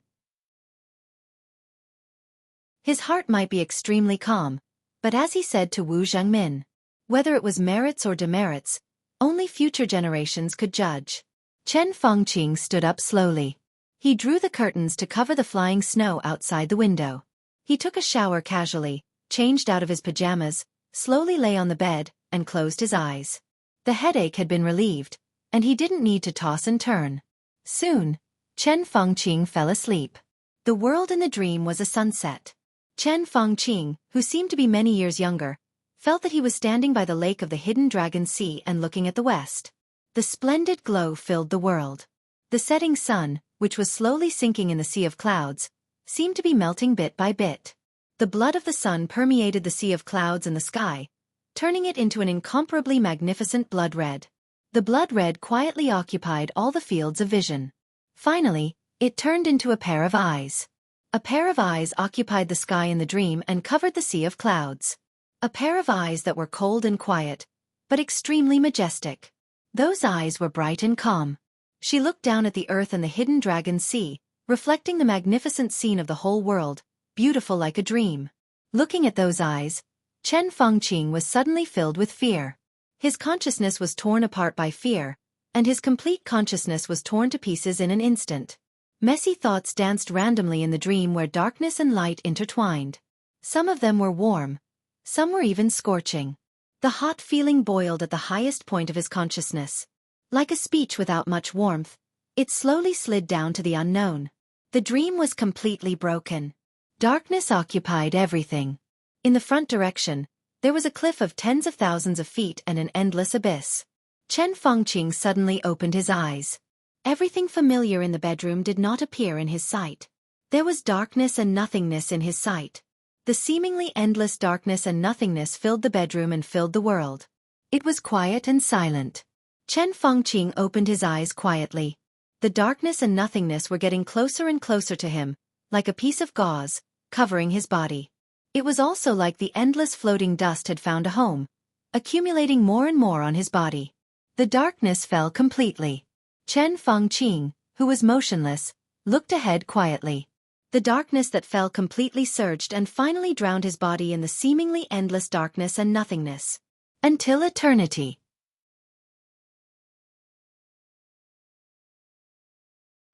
His heart might be extremely calm, but as he said to Wu Zhengmin, whether it was merits or demerits, only future generations could judge. Chen Fengqing stood up slowly. He drew the curtains to cover the flying snow outside the window. He took a shower casually, changed out of his pajamas, slowly lay on the bed, and closed his eyes. The headache had been relieved, and he didn't need to toss and turn. Soon, Chen Fengqing fell asleep. The world in the dream was a sunset. Chen Fengqing, who seemed to be many years younger, felt that he was standing by the lake of the hidden Dragon Sea and looking at the west. The splendid glow filled the world. The setting sun, which was slowly sinking in the sea of clouds, seemed to be melting bit by bit. The blood of the sun permeated the sea of clouds and the sky, turning it into an incomparably magnificent blood red. The blood red quietly occupied all the fields of vision. Finally, it turned into a pair of eyes. A pair of eyes occupied the sky in the dream and covered the sea of clouds. A pair of eyes that were cold and quiet, but extremely majestic. Those eyes were bright and calm. She looked down at the earth and the hidden Dragon Sea, reflecting the magnificent scene of the whole world, beautiful like a dream. Looking at those eyes, Chen Fengqing was suddenly filled with fear. His consciousness was torn apart by fear, and his complete consciousness was torn to pieces in an instant. Messy thoughts danced randomly in the dream where darkness and light intertwined. Some of them were warm. Some were even scorching. The hot feeling boiled at the highest point of his consciousness. Like a speech without much warmth, it slowly slid down to the unknown. The dream was completely broken. Darkness occupied everything. In the front direction, there was a cliff of tens of thousands of feet and an endless abyss. Chen Fengqing suddenly opened his eyes. Everything familiar in the bedroom did not appear in his sight. There was darkness and nothingness in his sight. The seemingly endless darkness and nothingness filled the bedroom and filled the world. It was quiet and silent. Chen Fengqing opened his eyes quietly. The darkness and nothingness were getting closer and closer to him, like a piece of gauze, covering his body. It was also like the endless floating dust had found a home, accumulating more and more on his body. The darkness fell completely. Chen Fengqing, who was motionless, looked ahead quietly. The darkness that fell completely surged and finally drowned his body in the seemingly endless darkness and nothingness. Until eternity.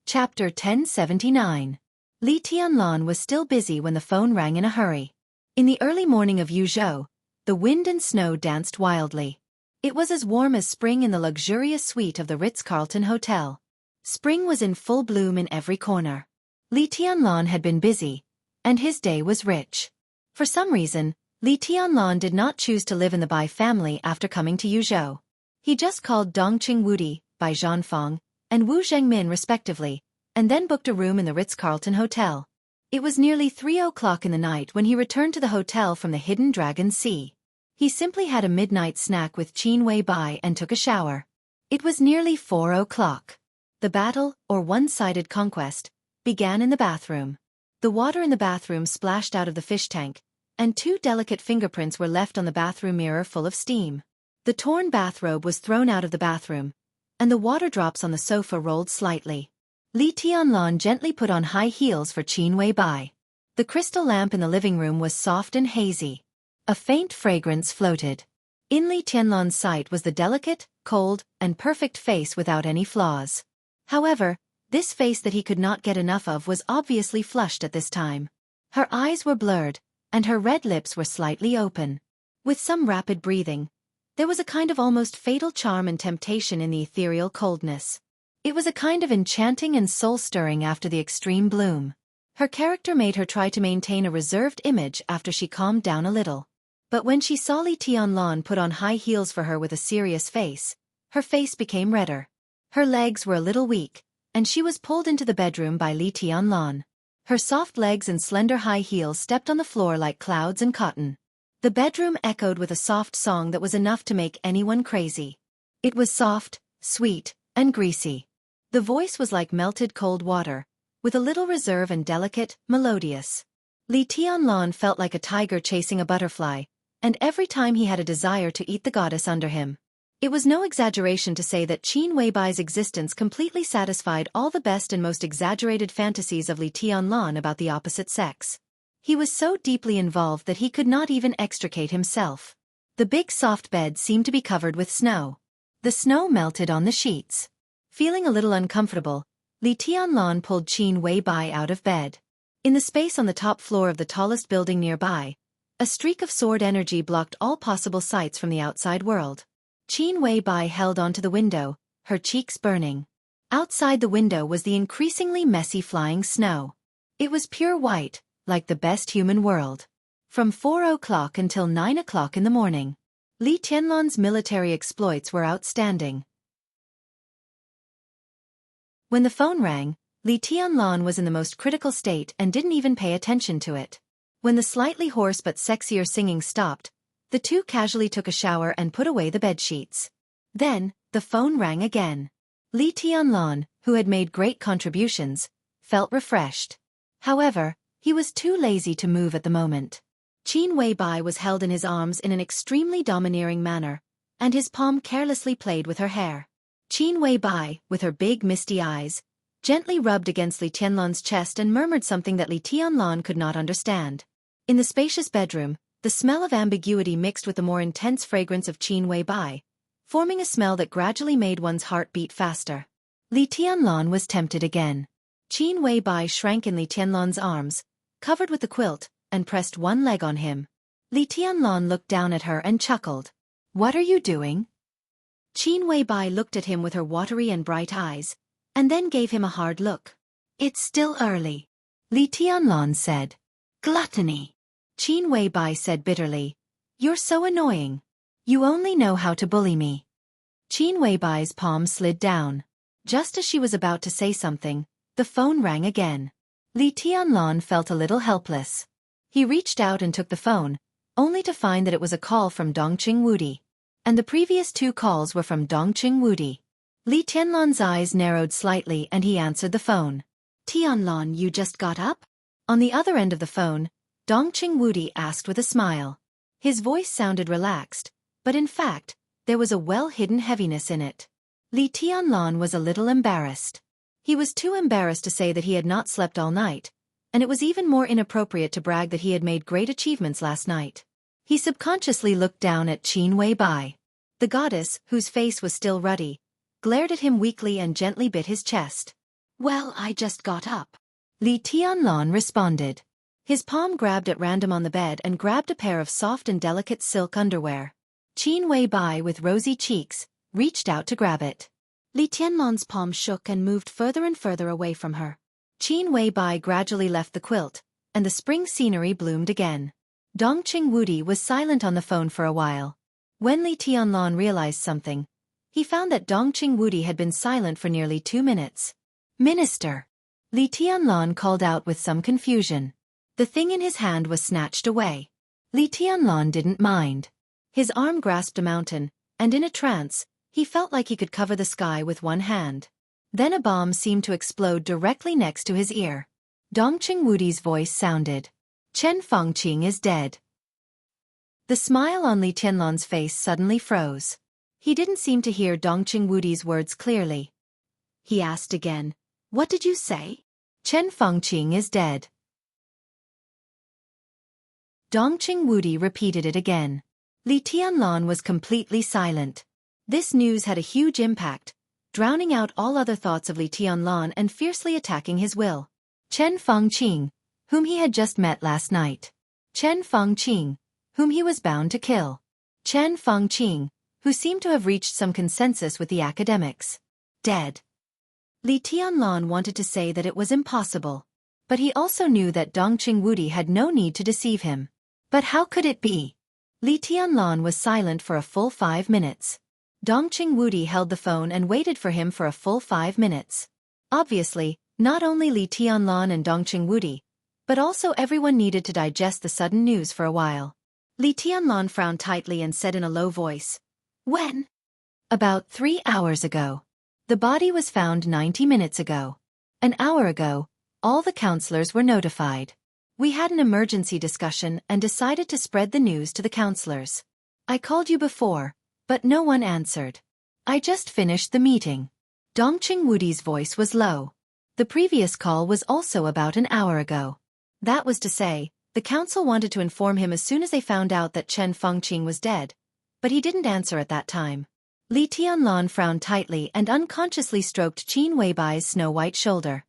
Chapter 1079. Li Tianlan was still busy when the phone rang in a hurry. In the early morning of Yuzhou, the wind and snow danced wildly. It was as warm as spring in the luxurious suite of the Ritz-Carlton Hotel. Spring was in full bloom in every corner. Li Tianlan had been busy, and his day was rich. For some reason, Li Tianlan did not choose to live in the Bai family after coming to Yuzhou. He just called Dongqing Wudi, Bai Zhanfeng, and Wu Zhengmin respectively, and then booked a room in the Ritz-Carlton Hotel. It was nearly 3 o'clock in the night when he returned to the hotel from the Hidden Dragon Sea. He simply had a midnight snack with Qin Wei Bai and took a shower. It was nearly 4 o'clock. The battle, or one-sided conquest, began in the bathroom. The water in the bathroom splashed out of the fish tank, and 2 delicate fingerprints were left on the bathroom mirror full of steam. The torn bathrobe was thrown out of the bathroom, and the water drops on the sofa rolled slightly. Li Tianlan gently put on high heels for Qin Wei Bai. The crystal lamp in the living room was soft and hazy. A faint fragrance floated. In Li Tianlan's sight was the delicate, cold, and perfect face without any flaws. However, this face that he could not get enough of was obviously flushed at this time. Her eyes were blurred, and her red lips were slightly open. With some rapid breathing, there was a kind of almost fatal charm and temptation in the ethereal coldness. It was a kind of enchanting and soul-stirring after the extreme bloom. Her character made her try to maintain a reserved image after she calmed down a little. But when she saw Li Tianlan put on high heels for her with a serious face, her face became redder. Her legs were a little weak, and she was pulled into the bedroom by Li Tianlan. Her soft legs and slender high heels stepped on the floor like clouds and cotton. The bedroom echoed with a soft song that was enough to make anyone crazy. It was soft, sweet, and greasy. The voice was like melted cold water, with a little reserve and delicate, melodious. Li Tianlan felt like a tiger chasing a butterfly, and every time he had a desire to eat the goddess under him. It was no exaggeration to say that Qin Weibai's existence completely satisfied all the best and most exaggerated fantasies of Li Tianlan about the opposite sex. He was so deeply involved that he could not even extricate himself. The big soft bed seemed to be covered with snow. The snow melted on the sheets. Feeling a little uncomfortable, Li Tianlan pulled Qin Weibai out of bed. In the space on the top floor of the tallest building nearby, a streak of sword energy blocked all possible sights from the outside world. Qin Weibai held onto the window, her cheeks burning. Outside the window was the increasingly messy flying snow. It was pure white, like the best human world. From 4 o'clock until 9 o'clock in the morning, Li Tianlan's military exploits were outstanding. When the phone rang, Li Tianlan was in the most critical state and didn't even pay attention to it. When the slightly hoarse but sexier singing stopped, the two casually took a shower and put away the bedsheets. Then, the phone rang again. Li Tianlan, who had made great contributions, felt refreshed. However, he was too lazy to move at the moment. Qin Weibai was held in his arms in an extremely domineering manner, and his palm carelessly played with her hair. Qin Weibai, with her big misty eyes, gently rubbed against Li Tianlan's chest and murmured something that Li Tianlan could not understand. In the spacious bedroom, the smell of ambiguity mixed with the more intense fragrance of Qin Weibai, forming a smell that gradually made one's heart beat faster. Li Tianlan was tempted again. Qin Weibai shrank in Li Tianlan's arms, covered with the quilt, and pressed one leg on him. Li Tianlan looked down at her and chuckled. "What are you doing?" Qin Weibai looked at him with her watery and bright eyes, and then gave him a hard look. "It's still early," Li Tianlan said. "Gluttony," Qin Weibai said bitterly. "You're so annoying. You only know how to bully me." Qin Weibai's palm slid down. Just as she was about to say something, the phone rang again. Li Tianlan felt a little helpless. He reached out and took the phone, only to find that it was a call from Dongqing Wudi. And the previous 2 calls were from Dongqing Wudi. Li Tianlan's eyes narrowed slightly and he answered the phone. Tianlan, you just got up? On the other end of the phone, Dongqing Wudi asked with a smile. His voice sounded relaxed, but in fact, there was a well-hidden heaviness in it. Li Tianlan was a little embarrassed. He was too embarrassed to say that he had not slept all night, and it was even more inappropriate to brag that he had made great achievements last night. He subconsciously looked down at Qin Weibai. The goddess, whose face was still ruddy, glared at him weakly and gently bit his chest. Well, I just got up. Li Tianlan responded. His palm grabbed at random on the bed and grabbed a pair of soft and delicate silk underwear. Qin Weibai, with rosy cheeks, reached out to grab it. Li Tianlan's palm shook and moved further and further away from her. Qin Weibai gradually left the quilt, and the spring scenery bloomed again. Dongqing Wudi was silent on the phone for a while. When Li Tianlan realized something, he found that Dongqing Wudi had been silent for nearly 2 minutes. Minister! Li Tianlan called out with some confusion. The thing in his hand was snatched away. Li Tianlan didn't mind. His arm grasped a mountain, and in a trance, he felt like he could cover the sky with one hand. Then a bomb seemed to explode directly next to his ear. Dongqing Wudi's voice sounded. Chen Fengqing is dead. The smile on Li Tianlan's face suddenly froze. He didn't seem to hear Dongqing Wudi's words clearly. He asked again, What did you say? Chen Fengqing is dead. Dongqing Wudi repeated it again. Li Tianlan was completely silent. This news had a huge impact, drowning out all other thoughts of Li Tianlan and fiercely attacking his will. Chen Fengqing, whom he had just met last night. Chen Fengqing, whom he was bound to kill. Chen Fengqing, who seemed to have reached some consensus with the academics. Dead. Li Tianlan wanted to say that it was impossible. But he also knew that Dongqing Wudi had no need to deceive him. But how could it be? Li Tianlan was silent for a full 5 minutes. Dongqing Wudi held the phone and waited for him for a full 5 minutes. Obviously, not only Li Tianlan and Dongqing Wudi, but also everyone needed to digest the sudden news for a while. Li Tianlan frowned tightly and said in a low voice, When? About 3 hours ago. The body was found 90 minutes ago. An hour ago, all the counselors were notified. We had an emergency discussion and decided to spread the news to the counselors. I called you before, but no one answered. I just finished the meeting. Dongqing Wudi's voice was low. The previous call was also about an hour ago. That was to say, the council wanted to inform him as soon as they found out that Chen Fengqing was dead, but he didn't answer at that time. Li Tianlan frowned tightly and unconsciously stroked Qin Weibai's snow-white shoulder.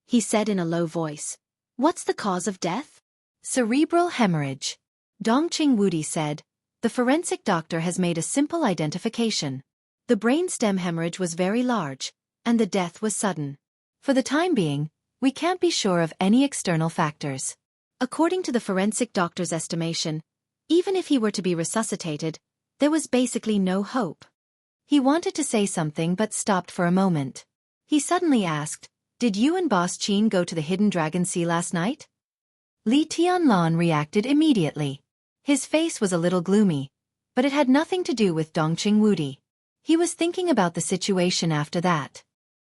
He said in a low voice, What's the cause of death? Cerebral hemorrhage. Dongqing Wudi said, The forensic doctor has made a simple identification. The brainstem hemorrhage was very large, and the death was sudden. For the time being, we can't be sure of any external factors. According to the forensic doctor's estimation, even if he were to be resuscitated, there was basically no hope. He wanted to say something but stopped for a moment. He suddenly asked, Did you and Boss Qin go to the Hidden Dragon Sea last night? Li Tianlan reacted immediately. His face was a little gloomy, but it had nothing to do with Dongqing Wudi. He was thinking about the situation after that.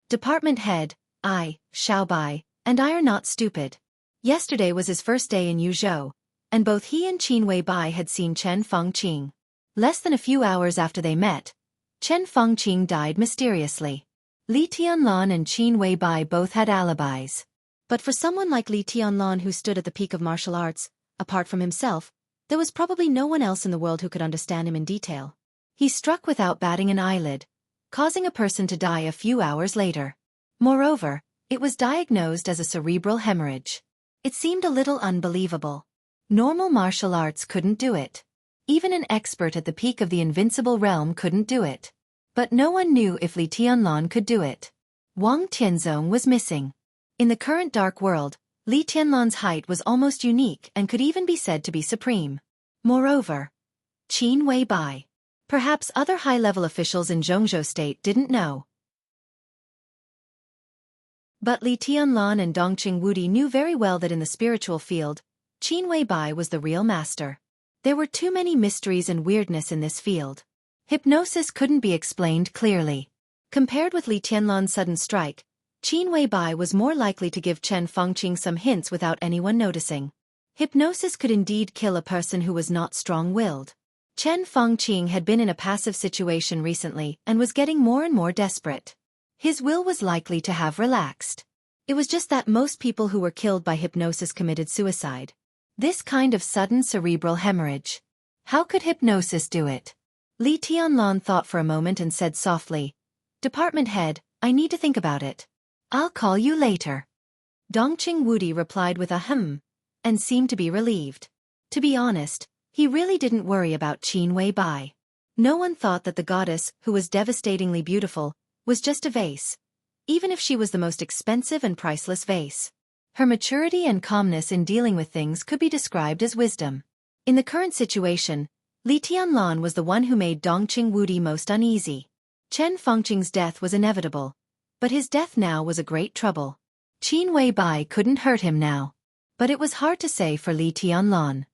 Department head, Xiaobai, and I are not stupid. Yesterday was his first day in Yuzhou, and both he and Qin Weibai had seen Chen Fengqing. Less than a few hours after they met, Chen Fengqing died mysteriously. Li Tianlan and Qin Weibai both had alibis. But for someone like Li Tianlan who stood at the peak of martial arts, apart from himself, there was probably no one else in the world who could understand him in detail. He struck without batting an eyelid, causing a person to die a few hours later. Moreover, it was diagnosed as a cerebral hemorrhage. It seemed a little unbelievable. Normal martial arts couldn't do it. Even an expert at the peak of the invincible realm couldn't do it. But no one knew if Li Tianlan could do it. Wang Tianzong was missing. In the current dark world, Li Tianlan's height was almost unique and could even be said to be supreme. Moreover, Qin Weibai. Perhaps other high-level officials in Jianghu state didn't know. But Li Tianlan and Dongqing Wudi knew very well that in the spiritual field, Qin Weibai was the real master. There were too many mysteries and weirdness in this field. Hypnosis couldn't be explained clearly. Compared with Li Tianlan's sudden strike, Qin Weibai was more likely to give Chen Fengqing some hints without anyone noticing. Hypnosis could indeed kill a person who was not strong-willed. Chen Fengqing had been in a passive situation recently and was getting more and more desperate. His will was likely to have relaxed. It was just that most people who were killed by hypnosis committed suicide. This kind of sudden cerebral hemorrhage. How could hypnosis do it? Li Tianlan thought for a moment and said softly, "Department head, I need to think about it. I'll call you later." Dongqing Wudi replied with a and seemed to be relieved. To be honest, he really didn't worry about Qin Weibai. No one thought that the goddess, who was devastatingly beautiful, was just a vase, even if she was the most expensive and priceless vase. Her maturity and calmness in dealing with things could be described as wisdom. In the current situation, Li Tianlan was the one who made Dongqing Wudi most uneasy. Chen Fengqing's death was inevitable, but his death now was a great trouble. Qin Weibai couldn't hurt him now. But it was hard to say for Li Tianlan.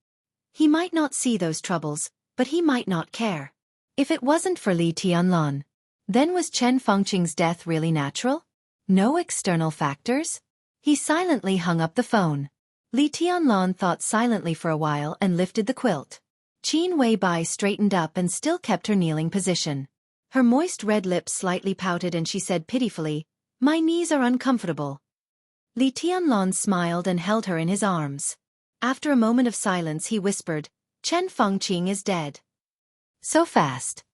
He might not see those troubles, but he might not care. If it wasn't for Li Tianlan, then was Chen Fengqing's death really natural? No external factors? He silently hung up the phone. Li Tianlan thought silently for a while and lifted the quilt. Qin Weibai straightened up and still kept her kneeling position. Her moist red lips slightly pouted and she said pitifully, "My knees are uncomfortable." Li Tianlan smiled and held her in his arms. After a moment of silence he whispered, "Chen Fengqing is dead." So fast.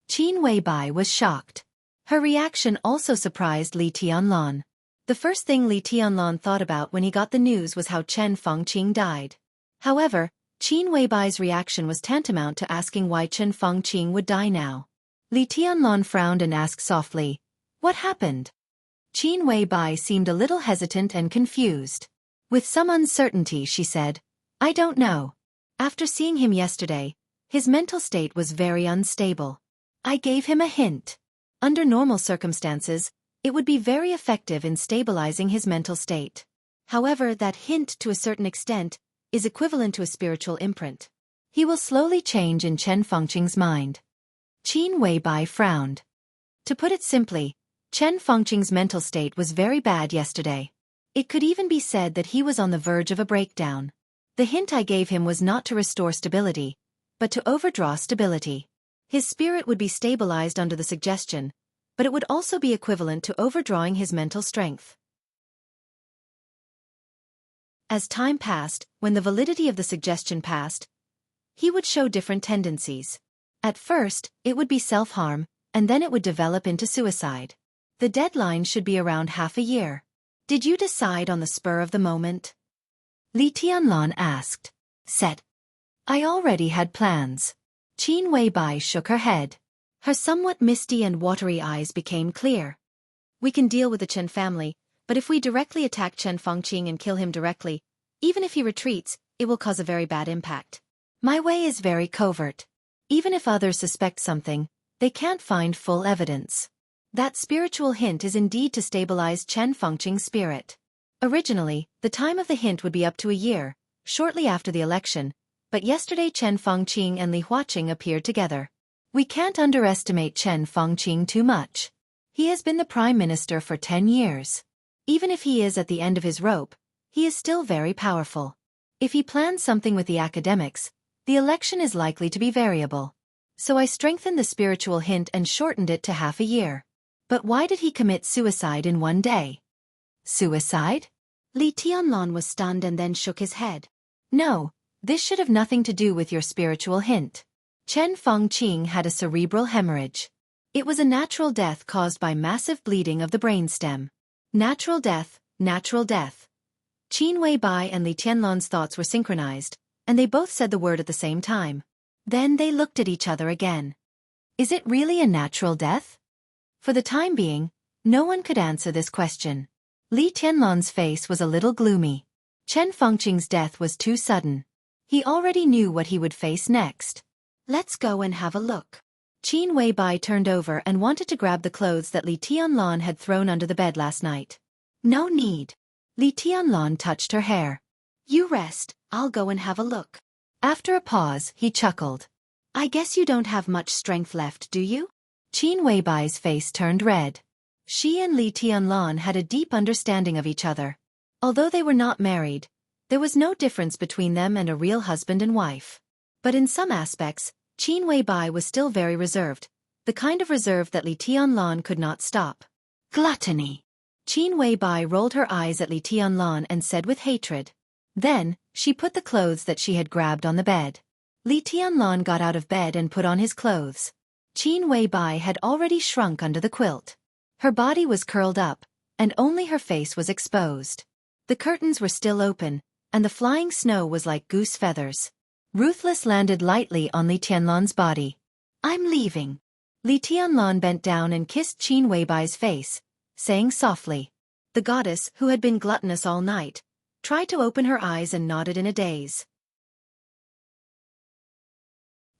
Qin Weibai was shocked. Her reaction also surprised Li Tianlan. The first thing Li Tianlan thought about when he got the news was how Chen Fengqing died. However, Qin Weibai's reaction was tantamount to asking why Chen Fengqing would die now. Li Tianlan frowned and asked softly, "What happened?" Qin Weibai seemed a little hesitant and confused. With some uncertainty she said, "I don't know. After seeing him yesterday, his mental state was very unstable. I gave him a hint. Under normal circumstances, it would be very effective in stabilizing his mental state. However, that hint to a certain extent is equivalent to a spiritual imprint. He will slowly change in Chen Fengqing's mind." Qin Weibai frowned. To put it simply, Chen Fengqing's mental state was very bad yesterday. It could even be said that he was on the verge of a breakdown. The hint I gave him was not to restore stability, but to overdraw stability. His spirit would be stabilized under the suggestion, but it would also be equivalent to overdrawing his mental strength. As time passed, when the validity of the suggestion passed, he would show different tendencies. At first, it would be self-harm, and then it would develop into suicide. The deadline should be around half a year. Did you decide on the spur of the moment? Li Tianlan asked. Set. I already had plans. Qin Weibai shook her head. Her somewhat misty and watery eyes became clear. We can deal with the Chen family, but if we directly attack Chen Fengqing and kill him directly, even if he retreats, it will cause a very bad impact. My way is very covert. Even if others suspect something, they can't find full evidence. That spiritual hint is indeed to stabilize Chen Fengqing's spirit. Originally, the time of the hint would be up to a year, shortly after the election, but yesterday Chen Fengqing and Li Huaqing appeared together. We can't underestimate Chen Fengqing too much. He has been the prime minister for 10 years. Even if he is at the end of his rope, he is still very powerful. If he plans something with the academics, the election is likely to be variable. So I strengthened the spiritual hint and shortened it to half a year. But why did he commit suicide in one day? Suicide? Li Tianlan was stunned and then shook his head. No, this should have nothing to do with your spiritual hint. Chen Fengqing had a cerebral hemorrhage. It was a natural death caused by massive bleeding of the brainstem. Natural death, natural death. Qin Weibai and Li Tianlan's thoughts were synchronized, and they both said the word at the same time. Then they looked at each other again. Is it really a natural death? For the time being, no one could answer this question. Li Tianlan's face was a little gloomy. Chen Fengqing's death was too sudden. He already knew what he would face next. Let's go and have a look. Qin Weibai turned over and wanted to grab the clothes that Li Tianlan had thrown under the bed last night. No need. Li Tianlan touched her hair. You rest, I'll go and have a look. After a pause, he chuckled. I guess you don't have much strength left, do you? Qin Weibai's face turned red. She and Li Tianlan had a deep understanding of each other. Although they were not married, there was no difference between them and a real husband and wife. But in some aspects, Qin Weibai was still very reserved, the kind of reserve that Li Tianlan could not stop. Gluttony. Qin Weibai rolled her eyes at Li Tianlan and said with hatred. Then, she put the clothes that she had grabbed on the bed. Li Tianlan got out of bed and put on his clothes. Qin Weibai had already shrunk under the quilt. Her body was curled up, and only her face was exposed. The curtains were still open, and the flying snow was like goose feathers. Ruthless landed lightly on Li Tianlan's body. I'm leaving. Li Tianlan bent down and kissed Qin Weibai's face, saying softly. The goddess, who had been gluttonous all night, tried to open her eyes and nodded in a daze.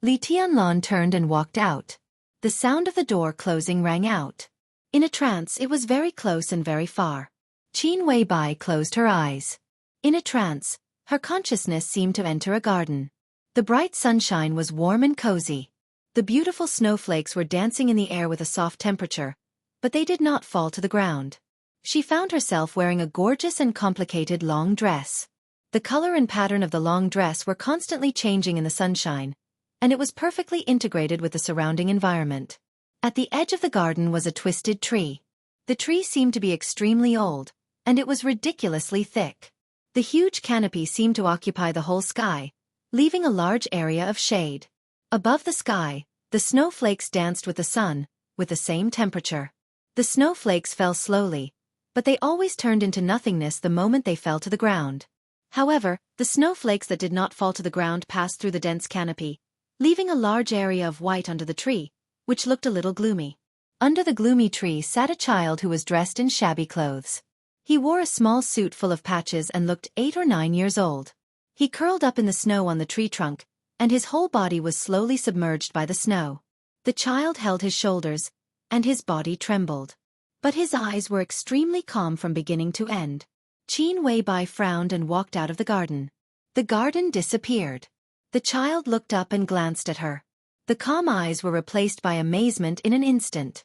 Li Tianlan turned and walked out. The sound of the door closing rang out. In a trance, it was very close and very far. Qin Weibai closed her eyes. In a trance, her consciousness seemed to enter a garden. The bright sunshine was warm and cozy. The beautiful snowflakes were dancing in the air with a soft temperature, but they did not fall to the ground. She found herself wearing a gorgeous and complicated long dress. The color and pattern of the long dress were constantly changing in the sunshine, and it was perfectly integrated with the surrounding environment. At the edge of the garden was a twisted tree. The tree seemed to be extremely old, and it was ridiculously thick. The huge canopy seemed to occupy the whole sky, leaving a large area of shade. Above the sky, the snowflakes danced with the sun, with the same temperature. The snowflakes fell slowly, but they always turned into nothingness the moment they fell to the ground. However, the snowflakes that did not fall to the ground passed through the dense canopy, leaving a large area of white under the tree, which looked a little gloomy. Under the gloomy tree sat a child who was dressed in shabby clothes. He wore a small suit full of patches and looked 8 or 9 years old. He curled up in the snow on the tree trunk, and his whole body was slowly submerged by the snow. The child held his shoulders, and his body trembled. But his eyes were extremely calm from beginning to end. Qin Weibai frowned and walked out of the garden. The garden disappeared. The child looked up and glanced at her. The calm eyes were replaced by amazement in an instant.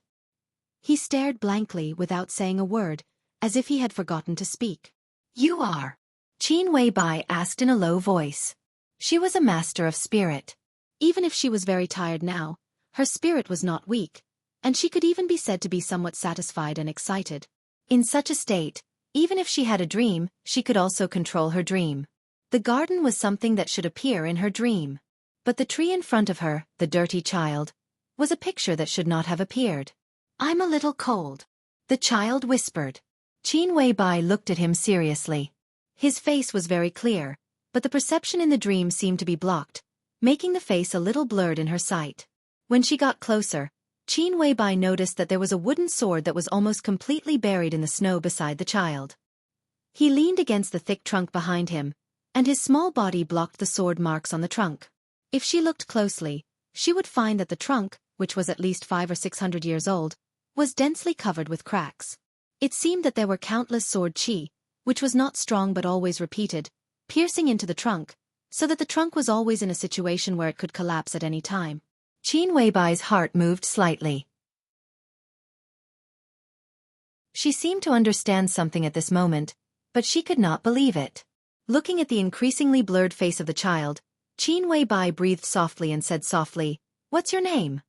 He stared blankly without saying a word, as if he had forgotten to speak. You are? Qin Weibai asked in a low voice. She was a master of spirit. Even if she was very tired now, her spirit was not weak, and she could even be said to be somewhat satisfied and excited. In such a state, even if she had a dream, she could also control her dream. The garden was something that should appear in her dream. But the tree in front of her, the dirty child, was a picture that should not have appeared. I'm a little cold, the child whispered. Qin Weibai looked at him seriously. His face was very clear, but the perception in the dream seemed to be blocked, making the face a little blurred in her sight. When she got closer, Qin Weibai noticed that there was a wooden sword that was almost completely buried in the snow beside the child. He leaned against the thick trunk behind him, and his small body blocked the sword marks on the trunk. If she looked closely, she would find that the trunk, which was at least 500 or 600 years old, was densely covered with cracks. It seemed that there were countless sword qi, which was not strong but always repeated, piercing into the trunk, so that the trunk was always in a situation where it could collapse at any time. Qin Weibai's heart moved slightly. She seemed to understand something at this moment, but she could not believe it. Looking at the increasingly blurred face of the child, Qin Weibai breathed softly and said softly, "What's your name?"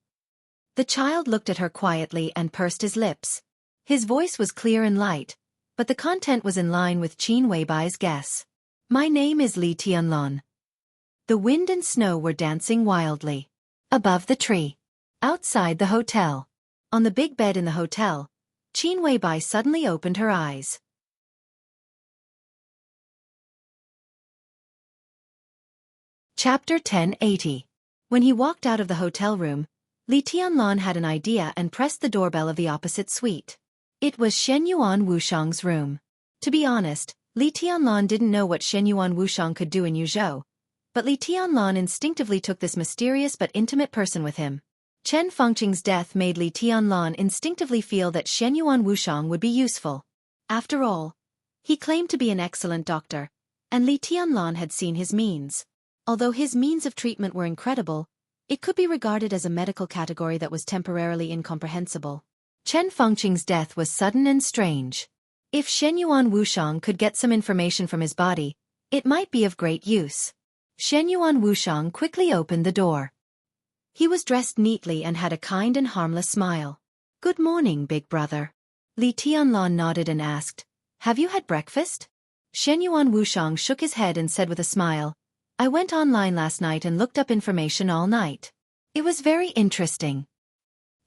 The child looked at her quietly and pursed his lips. His voice was clear and light, but the content was in line with Qin Weibai's guess. My name is Li Tianlan. The wind and snow were dancing wildly. Above the tree. Outside the hotel. On the big bed in the hotel, Qin Weibai suddenly opened her eyes. Chapter 1080. When he walked out of the hotel room, Li Tianlan had an idea and pressed the doorbell of the opposite suite. It was Shenyuan Wuxiang's room. To be honest, Li Tianlan didn't know what Shenyuan Wuxiang could do in Yuzhou, but Li Tianlan instinctively took this mysterious but intimate person with him. Chen Fengqing's death made Li Tianlan instinctively feel that Shenyuan Wuxiang would be useful. After all, he claimed to be an excellent doctor, And Li Tianlan had seen his means. Although his means of treatment were incredible, it could be regarded as a medical category that was temporarily incomprehensible. Chen Fengqing's death was sudden and strange. If Shenyuan Wuxiang could get some information from his body, it might be of great use. Shenyuan Wuxiang quickly opened the door. He was dressed neatly and had a kind and harmless smile. "Good morning, big brother." Li Tianlan nodded and asked, "Have you had breakfast?" Shenyuan Wuxiang shook his head and said with a smile, "I went online last night and looked up information all night. It was very interesting.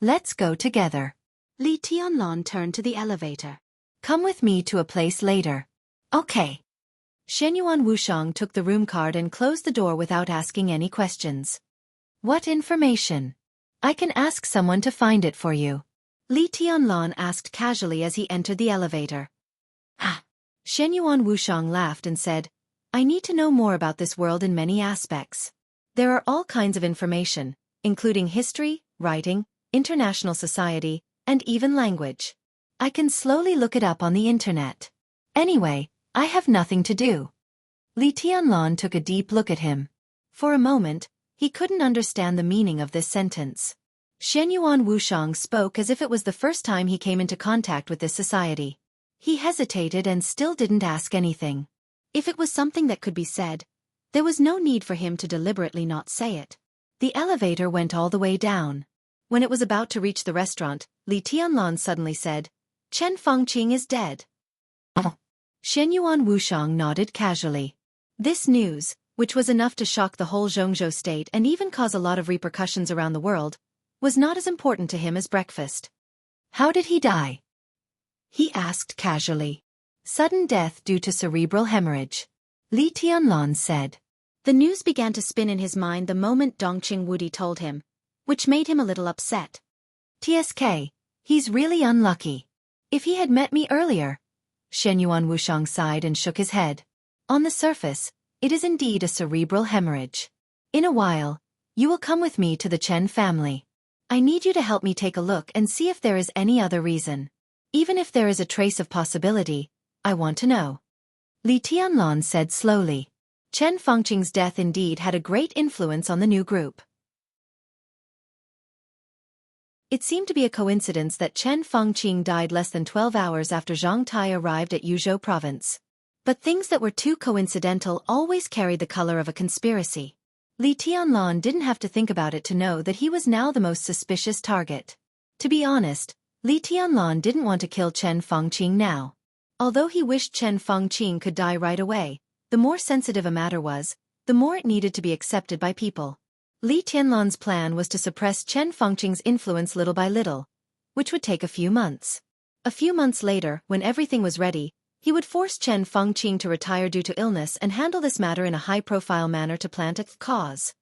Let's go together." Li Tianlan turned to the elevator. "Come with me to a place later." "Okay." Shenyuan Wuxiang took the room card and closed the door without asking any questions. "What information?" "I can ask someone to find it for you," Li Tianlan asked casually as he entered the elevator. "Ah." Shenyuan Wuxiang laughed and said, "I need to know more about this world in many aspects. There are all kinds of information, including history, writing, international society, and even language. I can slowly look it up on the internet. Anyway, I have nothing to do." Li Tianlan took a deep look at him. For a moment, he couldn't understand the meaning of this sentence. Shenyuan Wuxiang spoke as if it was the first time he came into contact with this society. He hesitated and still didn't ask anything. If it was something that could be said, there was no need for him to deliberately not say it. The elevator went all the way down. When it was about to reach the restaurant, Li Tianlan suddenly said, "Chen Fengqing is dead." Shenyuan Wuxiang nodded casually. This news, which was enough to shock the whole Jianghu state and even cause a lot of repercussions around the world, was not as important to him as breakfast. "How did he die?" he asked casually. "Sudden death due to cerebral hemorrhage," Li Tianlan said. The news began to spin in his mind the moment Dongqing Wudi told him, which made him a little upset. "TSK, he's really unlucky. If he had met me earlier." Shenyuan Wuxiang sighed and shook his head. "On the surface, it is indeed a cerebral hemorrhage. In a while, you will come with me to the Chen family. I need you to help me take a look and see if there is any other reason. Even if there is a trace of possibility, I want to know." Li Tianlan said slowly. Chen Fengqing's death indeed had a great influence on the new group. It seemed to be a coincidence that Chen Fengqing died less than 12 hours after Zhang Tai arrived at Yuzhou province. But things that were too coincidental always carried the color of a conspiracy. Li Tianlan didn't have to think about it to know that he was now the most suspicious target. To be honest, Li Tianlan didn't want to kill Chen Fengqing now. Although he wished Chen Fengqing could die right away, the more sensitive a matter was, the more it needed to be accepted by people. Li Tianlan's plan was to suppress Chen Fengqing's influence little by little, which would take a few months. A few months later, when everything was ready, he would force Chen Fengqing to retire due to illness and handle this matter in a high-profile manner to plant a cause.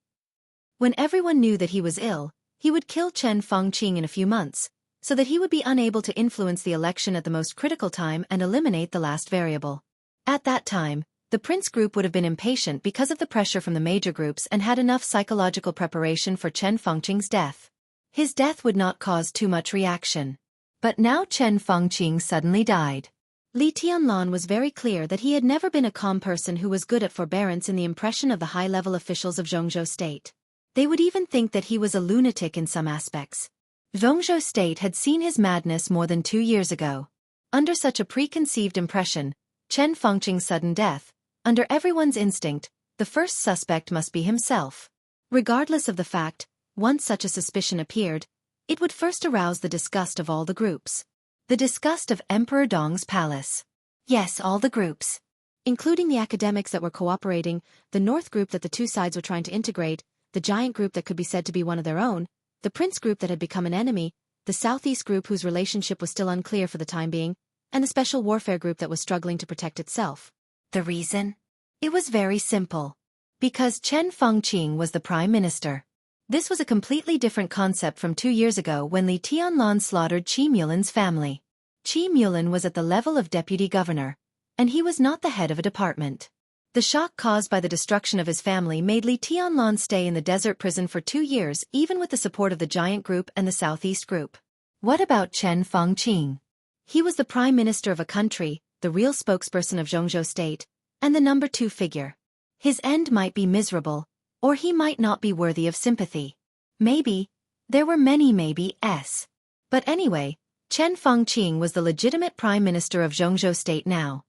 When everyone knew that he was ill, he would kill Chen Fengqing in a few months, so that he would be unable to influence the election at the most critical time and eliminate the last variable. At that time, the Prince group would have been impatient because of the pressure from the major groups and had enough psychological preparation for Chen Fengqing's death. His death would not cause too much reaction. But now Chen Fengqing suddenly died. Li Tianlan was very clear that he had never been a calm person who was good at forbearance in the impression of the high-level officials of Jianghu state. They would even think that he was a lunatic in some aspects. Jianghu state had seen his madness more than 2 years ago. Under such a preconceived impression, Chen Fengqing's sudden death, under everyone's instinct, the first suspect must be himself. Regardless of the fact, once such a suspicion appeared, it would first arouse the disgust of all the groups. The disgust of Emperor Dong's palace. Yes, all the groups. Including the academics that were cooperating, the North group that the two sides were trying to integrate, the giant group that could be said to be one of their own, the Prince group that had become an enemy, the Southeast group whose relationship was still unclear for the time being, and the Special Warfare group that was struggling to protect itself. The reason? It was very simple. Because Chen Fengqing was the Prime Minister. This was a completely different concept from 2 years ago when Li Tianlan slaughtered Qi Mulin's family. Qi Mulin was at the level of deputy governor, and he was not the head of a department. The shock caused by the destruction of his family made Li Tianlan stay in the desert prison for 2 years even with the support of the Giant Group and the Southeast Group. What about Chen Fengqing? He was the prime minister of a country, the real spokesperson of Jianghu state, and the number 2 figure. His end might be miserable, or he might not be worthy of sympathy. Maybe. There were many maybes. But anyway, Chen Fengqing was the legitimate prime minister of Jianghu state now.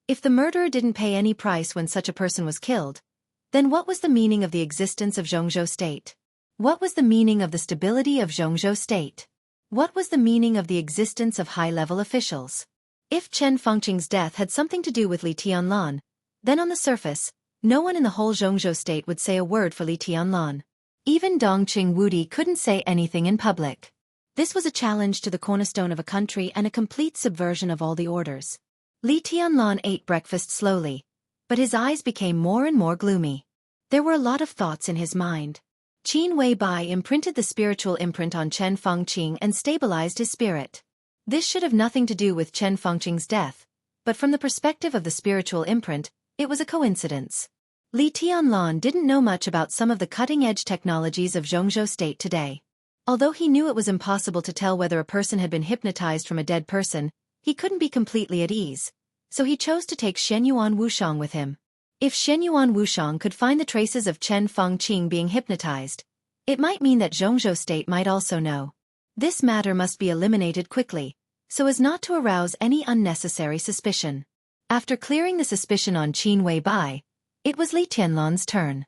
If the murderer didn't pay any price when such a person was killed, then what was the meaning of the existence of Jianghu state? What was the meaning of the stability of Jianghu state? What was the meaning of the existence of high-level officials? If Chen Fengqing's death had something to do with Li Tianlan, then on the surface, no one in the whole Jianghu state would say a word for Li Tianlan. Even Dongqing Wudi couldn't say anything in public. This was a challenge to the cornerstone of a country and a complete subversion of all the orders. Li Tianlan ate breakfast slowly, but his eyes became more and more gloomy. There were a lot of thoughts in his mind. Qin Weibai imprinted the spiritual imprint on Chen Fengqing and stabilized his spirit. This should have nothing to do with Chen Fengqing's death, but from the perspective of the spiritual imprint, it was a coincidence. Li Tianlan didn't know much about some of the cutting-edge technologies of Jianghu state today. Although he knew it was impossible to tell whether a person had been hypnotized from a dead person, he couldn't be completely at ease, so he chose to take Shenyuan Wuxiang with him. If Shenyuan Wuxiang could find the traces of Chen Fengqing being hypnotized, it might mean that Jianghu state might also know. This matter must be eliminated quickly, so as not to arouse any unnecessary suspicion. After clearing the suspicion on Qin Weibai, it was Li Tianlan's turn.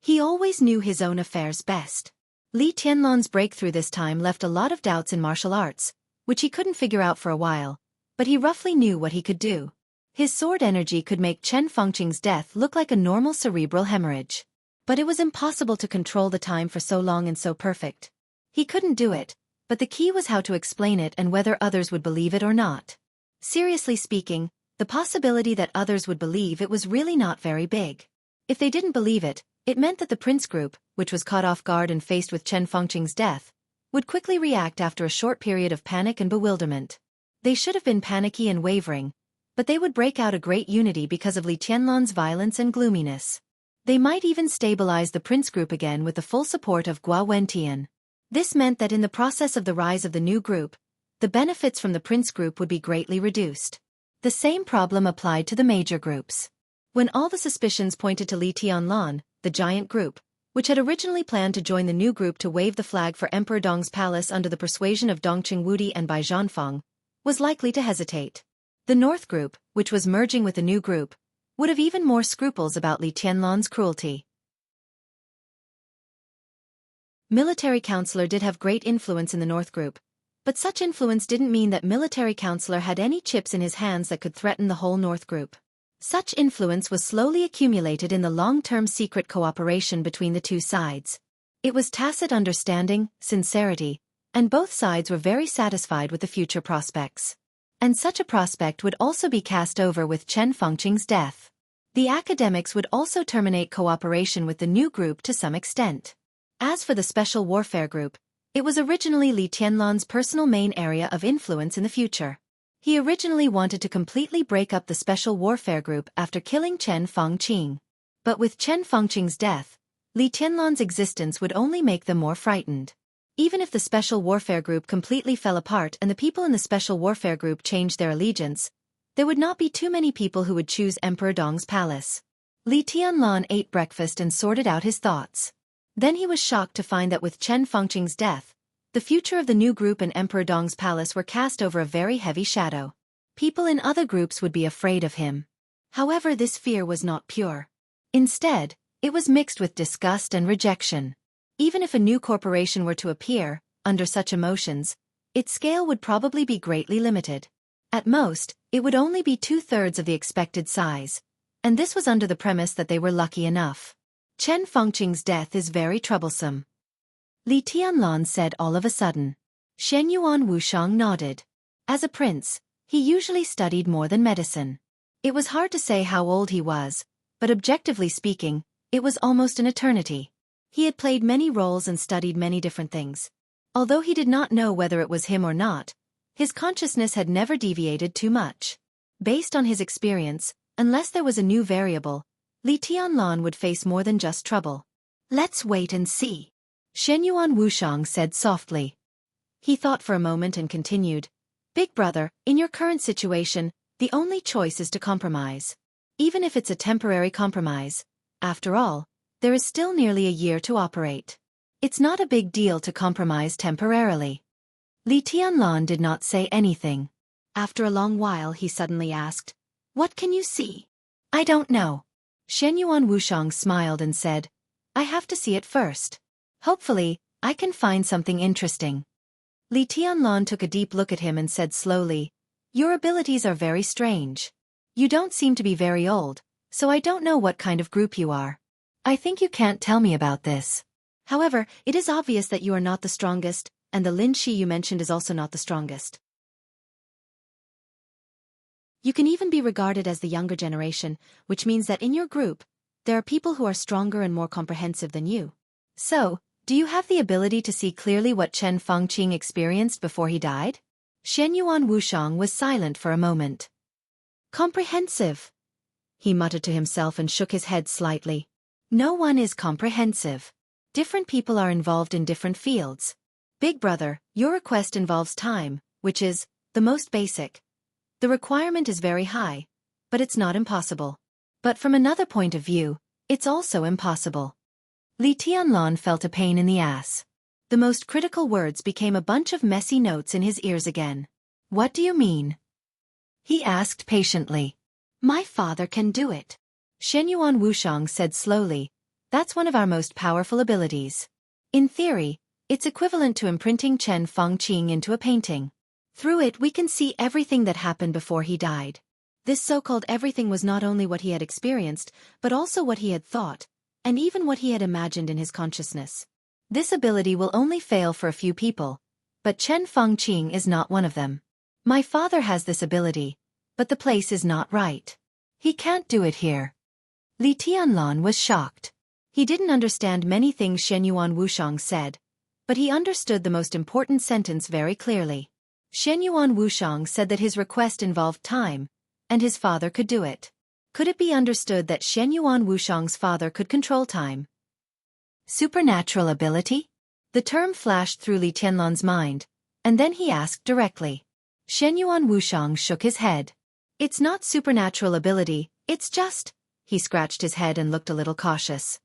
He always knew his own affairs best. Li Tianlan's breakthrough this time left a lot of doubts in martial arts, which he couldn't figure out for a while, but he roughly knew what he could do. His sword energy could make Chen Fengqing's death look like a normal cerebral hemorrhage. But it was impossible to control the time for so long and so perfect. He couldn't do it, but the key was how to explain it and whether others would believe it or not. Seriously speaking, the possibility that others would believe it was really not very big. If they didn't believe it, it meant that the prince group, which was caught off guard and faced with Chen Fengqing's death, would quickly react after a short period of panic and bewilderment. They should have been panicky and wavering, but they would break out a great unity because of Li Tianlan's violence and gloominess. They might even stabilize the prince group again with the full support of Gua Wentian. This meant that in the process of the rise of the new group, the benefits from the prince group would be greatly reduced. The same problem applied to the major groups. When all the suspicions pointed to Li Tianlan, the giant group, which had originally planned to join the new group to wave the flag for Emperor Dong's palace under the persuasion of Dongqing Wudi and Bai Zhanfeng, was likely to hesitate. The North group, which was merging with the new group, would have even more scruples about Li Tianlan's cruelty. Military Counselor did have great influence in the North group, but such influence didn't mean that Military Counselor had any chips in his hands that could threaten the whole North group. Such influence was slowly accumulated in the long-term secret cooperation between the two sides. It was tacit understanding, sincerity, and both sides were very satisfied with the future prospects. And such a prospect would also be cast over with Chen Fengqing's death. The academics would also terminate cooperation with the new group to some extent. As for the Special Warfare Group, it was originally Li Tianlan's personal main area of influence in the future. He originally wanted to completely break up the Special Warfare Group after killing Chen Fengqing. But with Chen Fengqing's death, Li Tianlan's existence would only make them more frightened. Even if the Special Warfare Group completely fell apart and the people in the Special Warfare Group changed their allegiance, there would not be too many people who would choose Emperor Dong's palace. Li Tianlan ate breakfast and sorted out his thoughts. Then he was shocked to find that with Chen Fengqing's death, the future of the new group and Emperor Dong's palace were cast over a very heavy shadow. People in other groups would be afraid of him. However, this fear was not pure. Instead, it was mixed with disgust and rejection. Even if a new corporation were to appear, under such emotions, its scale would probably be greatly limited. At most, it would only be 2/3 of the expected size, and this was under the premise that they were lucky enough. Chen Fengqing's death is very troublesome, Li Tianlan said all of a sudden. Shenyuan Wuxiang nodded. As a prince, he usually studied more than medicine. It was hard to say how old he was, but objectively speaking, it was almost an eternity. He had played many roles and studied many different things. Although he did not know whether it was him or not, his consciousness had never deviated too much. Based on his experience, unless there was a new variable, Li Tianlan would face more than just trouble. Let's wait and see, Shenyuan Wuxiang said softly. He thought for a moment and continued, Big brother, in your current situation, The only choice is to compromise. Even if it's a temporary compromise, after all, there is still nearly a year to operate. It's not a big deal to compromise temporarily. Li Tianlan did not say anything. After a long while he suddenly asked, "What can you see?" "I don't know." Shenyuan Wushang smiled and said, "I have to see it first. Hopefully, I can find something interesting." Li Tianlan took a deep look at him and said slowly, "Your abilities are very strange. You don't seem to be very old, so I don't know what kind of group you are. I think you can't tell me about this. However, it is obvious that you are not the strongest, and the Lin Shi you mentioned is also not the strongest. You can even be regarded as the younger generation, which means that in your group, there are people who are stronger and more comprehensive than you. So, do you have the ability to see clearly what Chen Fengqing experienced before he died?" Shenyuan Wushang was silent for a moment. "Comprehensive," he muttered to himself and shook his head slightly. "No one is comprehensive. Different people are involved in different fields. Big brother, your request involves time, which is the most basic. The requirement is very high, but it's not impossible. But from another point of view, it's also impossible." Li Tianlan felt a pain in the ass. The most critical words became a bunch of messy notes in his ears again. "What do you mean?" he asked patiently. "My father can do it," Shenyuan Wushang said slowly. "That's one of our most powerful abilities. In theory, it's equivalent to imprinting Chen Fengqing into a painting. Through it we can see everything that happened before he died. This so-called everything was not only what he had experienced, but also what he had thought, and even what he had imagined in his consciousness. This ability will only fail for a few people, but Chen Fengqing is not one of them. My father has this ability, but the place is not right. He can't do it here." Li Tianlan was shocked. He didn't understand many things Shenyuan Wushang said, but he understood the most important sentence very clearly. Shenyuan Wushang said that his request involved time, and his father could do it. Could it be understood that Shenyuan Wushang's father could control time? Supernatural ability? The term flashed through Li Tianlan's mind, and then he asked directly. Shenyuan Wushang shook his head. "It's not supernatural ability, it's just..." He scratched his head and looked a little cautious.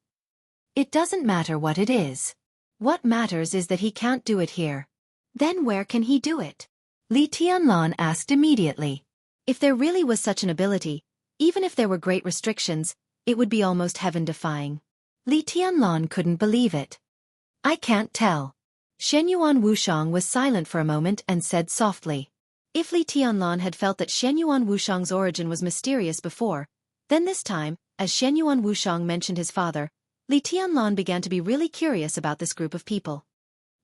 "It doesn't matter what it is. What matters is that he can't do it here." "Then where can he do it?" Li Tianlan asked immediately. If there really was such an ability, even if there were great restrictions, it would be almost heaven-defying. Li Tianlan couldn't believe it. "I can't tell." Shenyuan Wushang was silent for a moment and said softly. If Li Tianlan had felt that Shenyuan Wushang's origin was mysterious before, then this time, as Shenyuan Wushang mentioned his father, Li Tianlan began to be really curious about this group of people.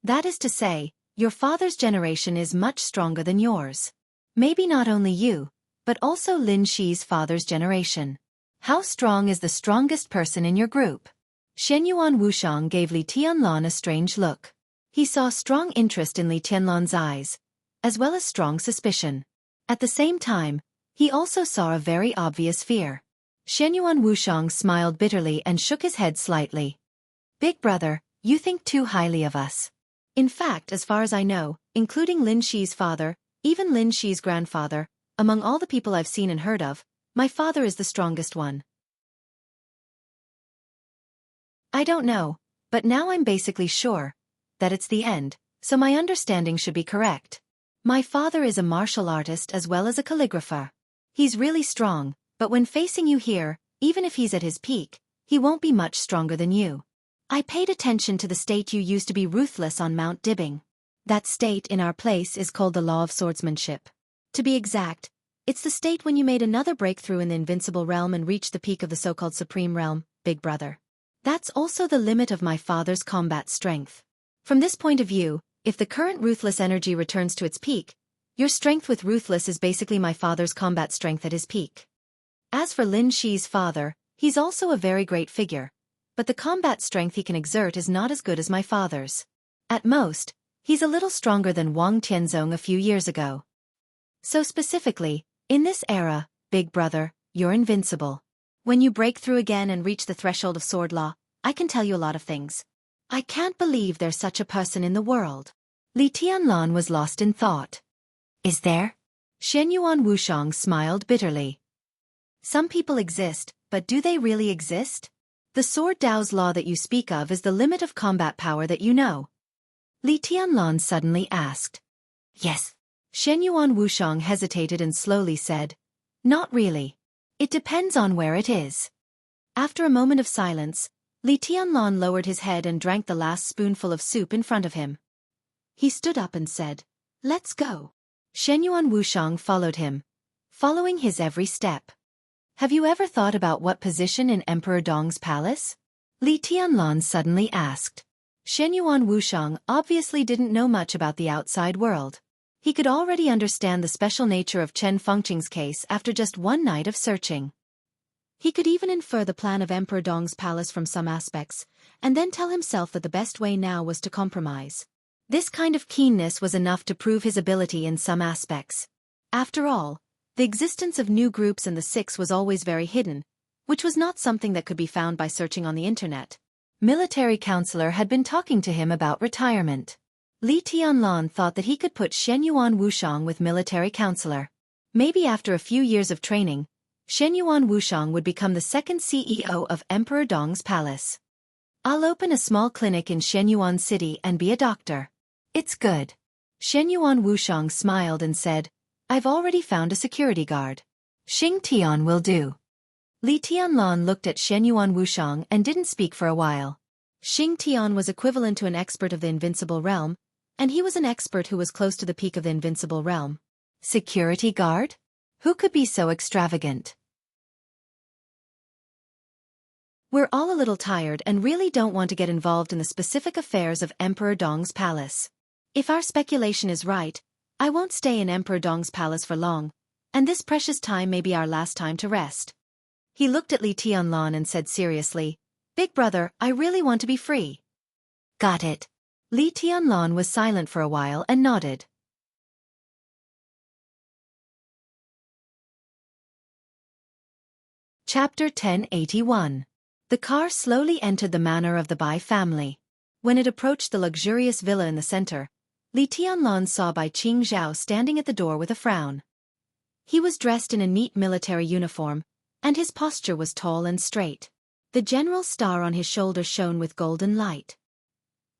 "That is to say, your father's generation is much stronger than yours. Maybe not only you, but also Lin Shi's father's generation. How strong is the strongest person in your group?" Shenyuan Wushang gave Li Tianlan a strange look. He saw strong interest in Li Tianlan's eyes, as well as strong suspicion. At the same time, he also saw a very obvious fear. Shenyuan Wushang smiled bitterly and shook his head slightly. "Big brother, you think too highly of us. In fact, as far as I know, including Lin Shi's father, even Lin Shi's grandfather, among all the people I've seen and heard of, my father is the strongest one. I don't know, but now I'm basically sure that it's the end, so my understanding should be correct. My father is a martial artist as well as a calligrapher. He's really strong, but when facing you here, even if he's at his peak, he won't be much stronger than you. I paid attention to the state you used to be ruthless on Mount Dibbing. That state in our place is called the law of swordsmanship. To be exact, it's the state when you made another breakthrough in the invincible realm and reached the peak of the so-called supreme realm, big brother. That's also the limit of my father's combat strength. From this point of view, if the current ruthless energy returns to its peak, your strength with ruthless is basically my father's combat strength at his peak. As for Lin Shi's father, he's also a very great figure, but the combat strength he can exert is not as good as my father's. At most, he's a little stronger than Wang Tianzong a few years ago. So specifically, in this era, big brother, you're invincible. When you break through again and reach the threshold of sword law, I can tell you a lot of things. I can't believe there's such a person in the world. Li Tianlan was lost in thought. Is there? Shenyuan Wushang smiled bitterly. Some people exist, but do they really exist? The sword Dao's law that you speak of is the limit of combat power that you know. Li Tianlan suddenly asked. Yes. Shenyuan Wushang hesitated and slowly said, not really. It depends on where it is. After a moment of silence, Li Tianlan lowered his head and drank the last spoonful of soup in front of him. He stood up and said, let's go. Shenyuan Wushang followed him, following his every step. Have you ever thought about what position in Emperor Dong's palace? Li Tianlan suddenly asked. Shenyuan Wushang obviously didn't know much about the outside world. He could already understand the special nature of Chen Fengqing's case after just one night of searching. He could even infer the plan of Emperor Dong's palace from some aspects, and then tell himself that the best way now was to compromise. This kind of keenness was enough to prove his ability in some aspects. After all, the existence of new groups in the Six was always very hidden, which was not something that could be found by searching on the internet. Military counselor had been talking to him about retirement. Li Tianlan thought that he could put Shenyuan Wushang with military counselor. Maybe after a few years of training, Shenyuan Wushang would become the second CEO of Emperor Dong's palace. I'll open a small clinic in Shenyuan City and be a doctor. It's good. Shenyuan Wushang smiled and said, I've already found a security guard. Xing Tian will do. Li Tianlan looked at Shenyuan Wushang and didn't speak for a while. Xing Tian was equivalent to an expert of the invincible realm, and he was an expert who was close to the peak of the invincible realm. Security guard? Who could be so extravagant? We're all a little tired and really don't want to get involved in the specific affairs of Emperor Dong's palace. If our speculation is right, I won't stay in Emperor Dong's palace for long, and this precious time may be our last time to rest. He looked at Li Tianlan and said seriously, Big brother, I really want to be free. Got it. Li Tianlan was silent for a while and nodded. Chapter 1081. The car slowly entered the manor of the Bai family. When it approached the luxurious villa in the center, Li Tianlan saw Bai Qingzhao standing at the door with a frown. He was dressed in a neat military uniform, and his posture was tall and straight. The general star on his shoulder shone with golden light.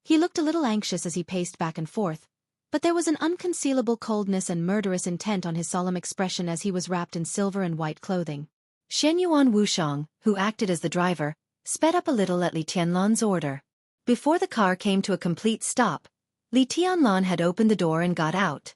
He looked a little anxious as he paced back and forth, but there was an unconcealable coldness and murderous intent on his solemn expression as he was wrapped in silver and white clothing. Shenyuan Wushang, who acted as the driver, sped up a little at Li Tianlan's order. Before the car came to a complete stop, Li Tianlan had opened the door and got out.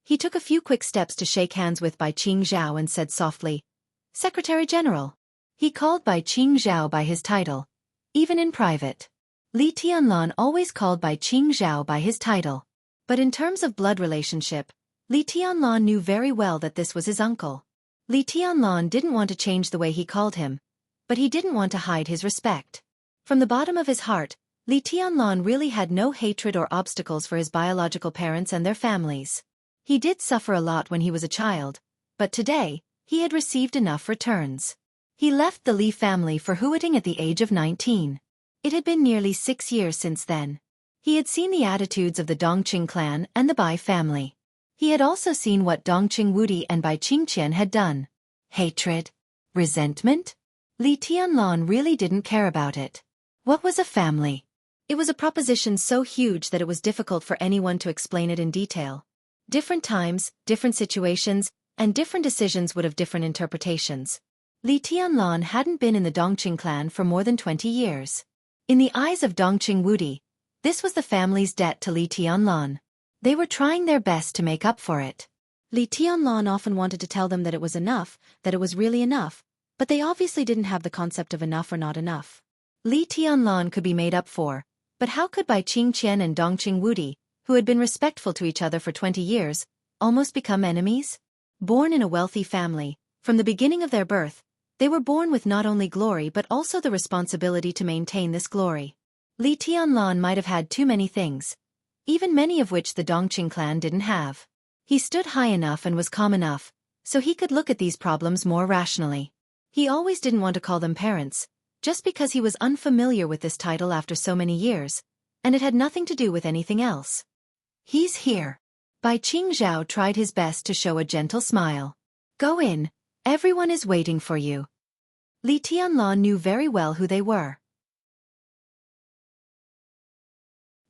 He took a few quick steps to shake hands with Bai Qingzhao and said softly, Secretary General. He called Bai Qingzhao by his title, even in private. Li Tianlan always called Bai Qingzhao by his title. But in terms of blood relationship, Li Tianlan knew very well that this was his uncle. Li Tianlan didn't want to change the way he called him, but he didn't want to hide his respect. From the bottom of his heart, Li Tianlan really had no hatred or obstacles for his biological parents and their families. He did suffer a lot when he was a child, but today, he had received enough returns. He left the Li family for Huiting at the age of 19. It had been nearly 6 years since then. He had seen the attitudes of the Dongqing clan and the Bai family. He had also seen what Dongqing Wudi and Bai Qingqian had done. Hatred? Resentment? Li Tianlan really didn't care about it. What was a family? It was a proposition so huge that it was difficult for anyone to explain it in detail. Different times, different situations, and different decisions would have different interpretations. Li Tianlan hadn't been in the Dongqing clan for more than 20 years. In the eyes of Dongqing Wudi, this was the family's debt to Li Tianlan. They were trying their best to make up for it. Li Tianlan often wanted to tell them that it was enough, that it was really enough, but they obviously didn't have the concept of enough or not enough. Li Tianlan could be made up for, but how could Bai Qingqian and Dongqing Wudi, who had been respectful to each other for 20 years, almost become enemies? Born in a wealthy family, from the beginning of their birth, they were born with not only glory but also the responsibility to maintain this glory. Li Tianlan might have had too many things, even many of which the Dongqing clan didn't have. He stood high enough and was calm enough, so he could look at these problems more rationally. He always didn't want to call them parents, just because he was unfamiliar with this title after so many years, and it had nothing to do with anything else. He's here. Bai Qingzhao tried his best to show a gentle smile. Go in, everyone is waiting for you. Li Tianlan knew very well who they were.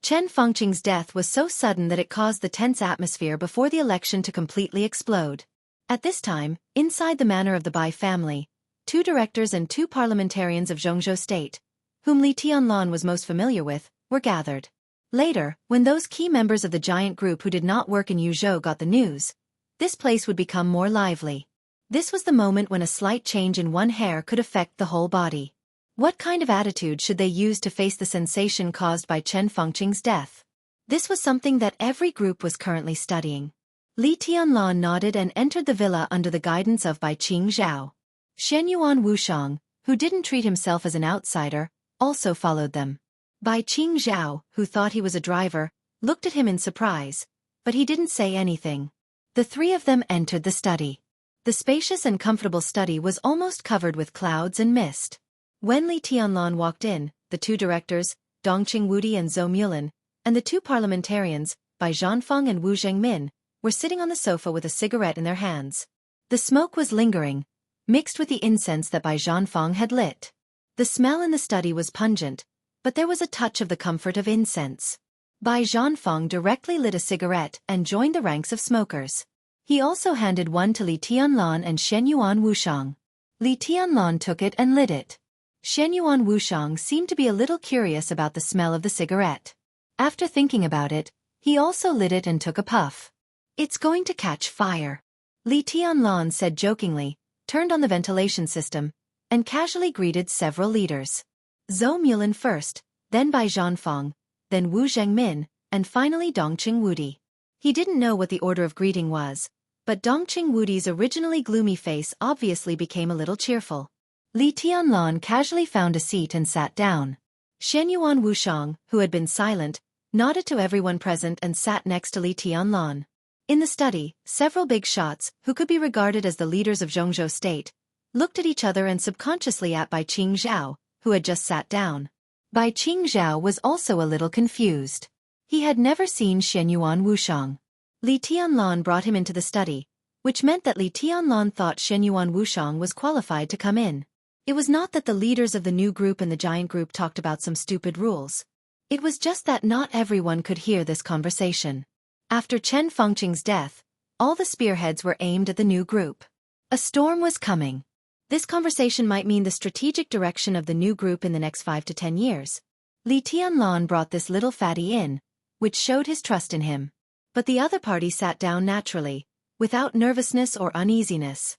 Chen Fengqing's death was so sudden that it caused the tense atmosphere before the election to completely explode. At this time, inside the manor of the Bai family, 2 directors and 2 parliamentarians of Jianghu state, whom Li Tianlan was most familiar with, were gathered. Later, when those key members of the giant group who did not work in Yuzhou got the news, this place would become more lively. This was the moment when a slight change in one hair could affect the whole body. What kind of attitude should they use to face the sensation caused by Chen Fengqing's death? This was something that every group was currently studying. Li Tianlan nodded and entered the villa under the guidance of Bai Qingzhao. Shenyuan Wuxiang, who didn't treat himself as an outsider, also followed them. Bai Qingzhao, who thought he was a driver, looked at him in surprise, but he didn't say anything. The 3 of them entered the study. The spacious and comfortable study was almost covered with clouds and mist. When Li Tianlan walked in, the 2 directors, Dongqing Wudi and Zhou Mulan, and the 2 parliamentarians, Bai Zhanfeng and Wu Zhengmin, were sitting on the sofa with a cigarette in their hands. The smoke was lingering, mixed with the incense that Bai Zhanfeng had lit. The smell in the study was pungent, but there was a touch of the comfort of incense. Bai Zhanfeng directly lit a cigarette and joined the ranks of smokers. He also handed one to Li Tianlan and Shenyuan Wuxiang. Li Tianlan took it and lit it. Shenyuan Wuxiang seemed to be a little curious about the smell of the cigarette. After thinking about it, he also lit it and took a puff. It's going to catch fire. Li Tianlan said jokingly, turned on the ventilation system, and casually greeted several leaders. Zhou Mulan first, then Bai Zhanfeng, then Wu Zhengmin, and finally Dongqing Wudi. He didn't know what the order of greeting was, but Dongqing Wudi's originally gloomy face obviously became a little cheerful. Li Tianlan casually found a seat and sat down. Shenyuan Wuxiang, who had been silent, nodded to everyone present and sat next to Li Tianlan. In the study, several big shots, who could be regarded as the leaders of Jianghu state, looked at each other and subconsciously at Bai Qingzhao, who had just sat down. Bai Qingzhao was also a little confused. He had never seen Shenyuan Wuxiang. Li Tianlan brought him into the study, which meant that Li Tianlan thought Shenyuan Wuxiang was qualified to come in. It was not that the leaders of the new group and the giant group talked about some stupid rules. It was just that not everyone could hear this conversation. After Chen Fengqing's death, all the spearheads were aimed at the new group. A storm was coming. This conversation might mean the strategic direction of the new group in the next 5 to 10 years. Li Tianlan brought this little fatty in, which showed his trust in him. But the other party sat down naturally, without nervousness or uneasiness.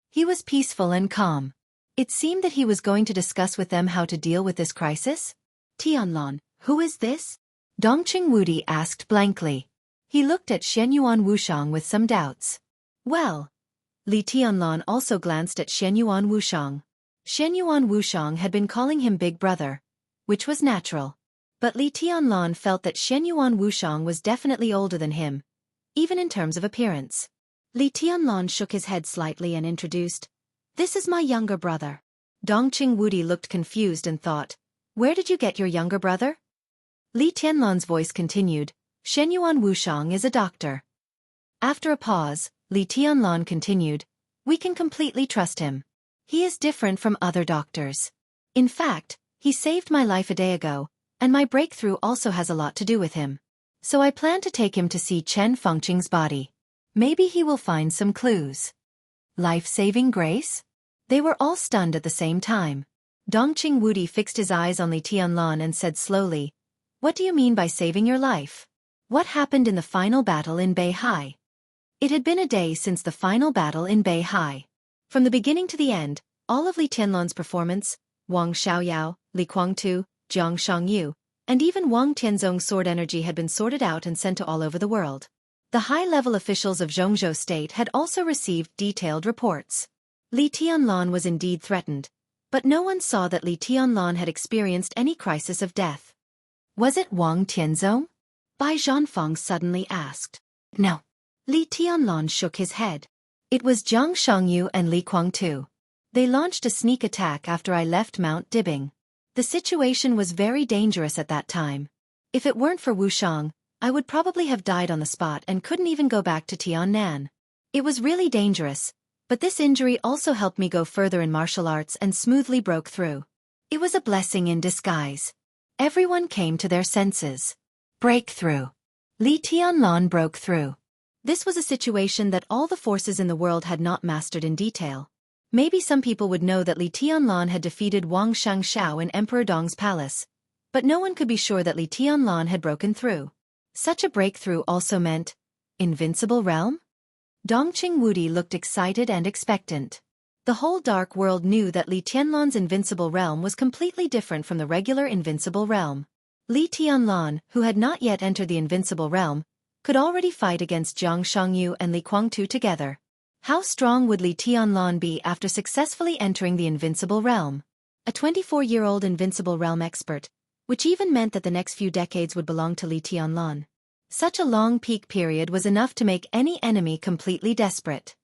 He was peaceful and calm. It seemed that he was going to discuss with them how to deal with this crisis. Tianlan, who is this? Dongqing Wudi asked blankly. He looked at Shenyuan Wuxiang with some doubts. Well, Li Tianlan also glanced at Shenyuan Wuxiang. Shenyuan Wuxiang had been calling him Big Brother, which was natural. But Li Tianlan felt that Shenyuan Wuxiang was definitely older than him, even in terms of appearance. Li Tianlan shook his head slightly and introduced, "This is my younger brother." Dongqing Wudi looked confused and thought, "Where did you get your younger brother?" Li Tianlan's voice continued, "Shenyuan Wuxiang is a doctor." After a pause, Li Tianlan continued, "We can completely trust him. He is different from other doctors. In fact, he saved my life a day ago, and my breakthrough also has a lot to do with him. So I plan to take him to see Chen Fengqing's body. Maybe he will find some clues." Life-saving grace? They were all stunned at the same time. Dongqing Wudi fixed his eyes on Li Tianlan and said slowly, "What do you mean by saving your life? What happened in the final battle in Beihai?" It had been a day since the final battle in Beihai. From the beginning to the end, all of Li Tianlan's performance, Wang Xiaoyao, Li Guangtu, Jiang Shangyu, and even Wang Tianzong's sword energy had been sorted out and sent to all over the world. The high-level officials of Jianghu state had also received detailed reports. Li Tianlan was indeed threatened, but no one saw that Li Tianlan had experienced any crisis of death. Was it Wang Tianzong? Bai Zhanfeng suddenly asked. No. Li Tianlan shook his head. It was Jiang Shangyu and Li Guangtu. They launched a sneak attack after I left Mount Dibing. The situation was very dangerous at that time. If it weren't for Wuxiang, I would probably have died on the spot and couldn't even go back to Tiannan. It was really dangerous, but this injury also helped me go further in martial arts and smoothly broke through. It was a blessing in disguise. Everyone came to their senses. Breakthrough. Li Tianlan broke through. This was a situation that all the forces in the world had not mastered in detail. Maybe some people would know that Li Tianlan had defeated Wang Xianxia in Emperor Dong's palace, but no one could be sure that Li Tianlan had broken through. Such a breakthrough also meant invincible realm? Dongqing Wudi looked excited and expectant. The whole dark world knew that Li Tianlan's invincible realm was completely different from the regular invincible realm. Li Tianlan, who had not yet entered the invincible realm, could already fight against Jiang Shangyu and Li Guangtu together. How strong would Li Tianlan be after successfully entering the invincible realm? A 24-year-old invincible realm expert, which even meant that the next few decades would belong to Li Tianlan. Such a long peak period was enough to make any enemy completely desperate.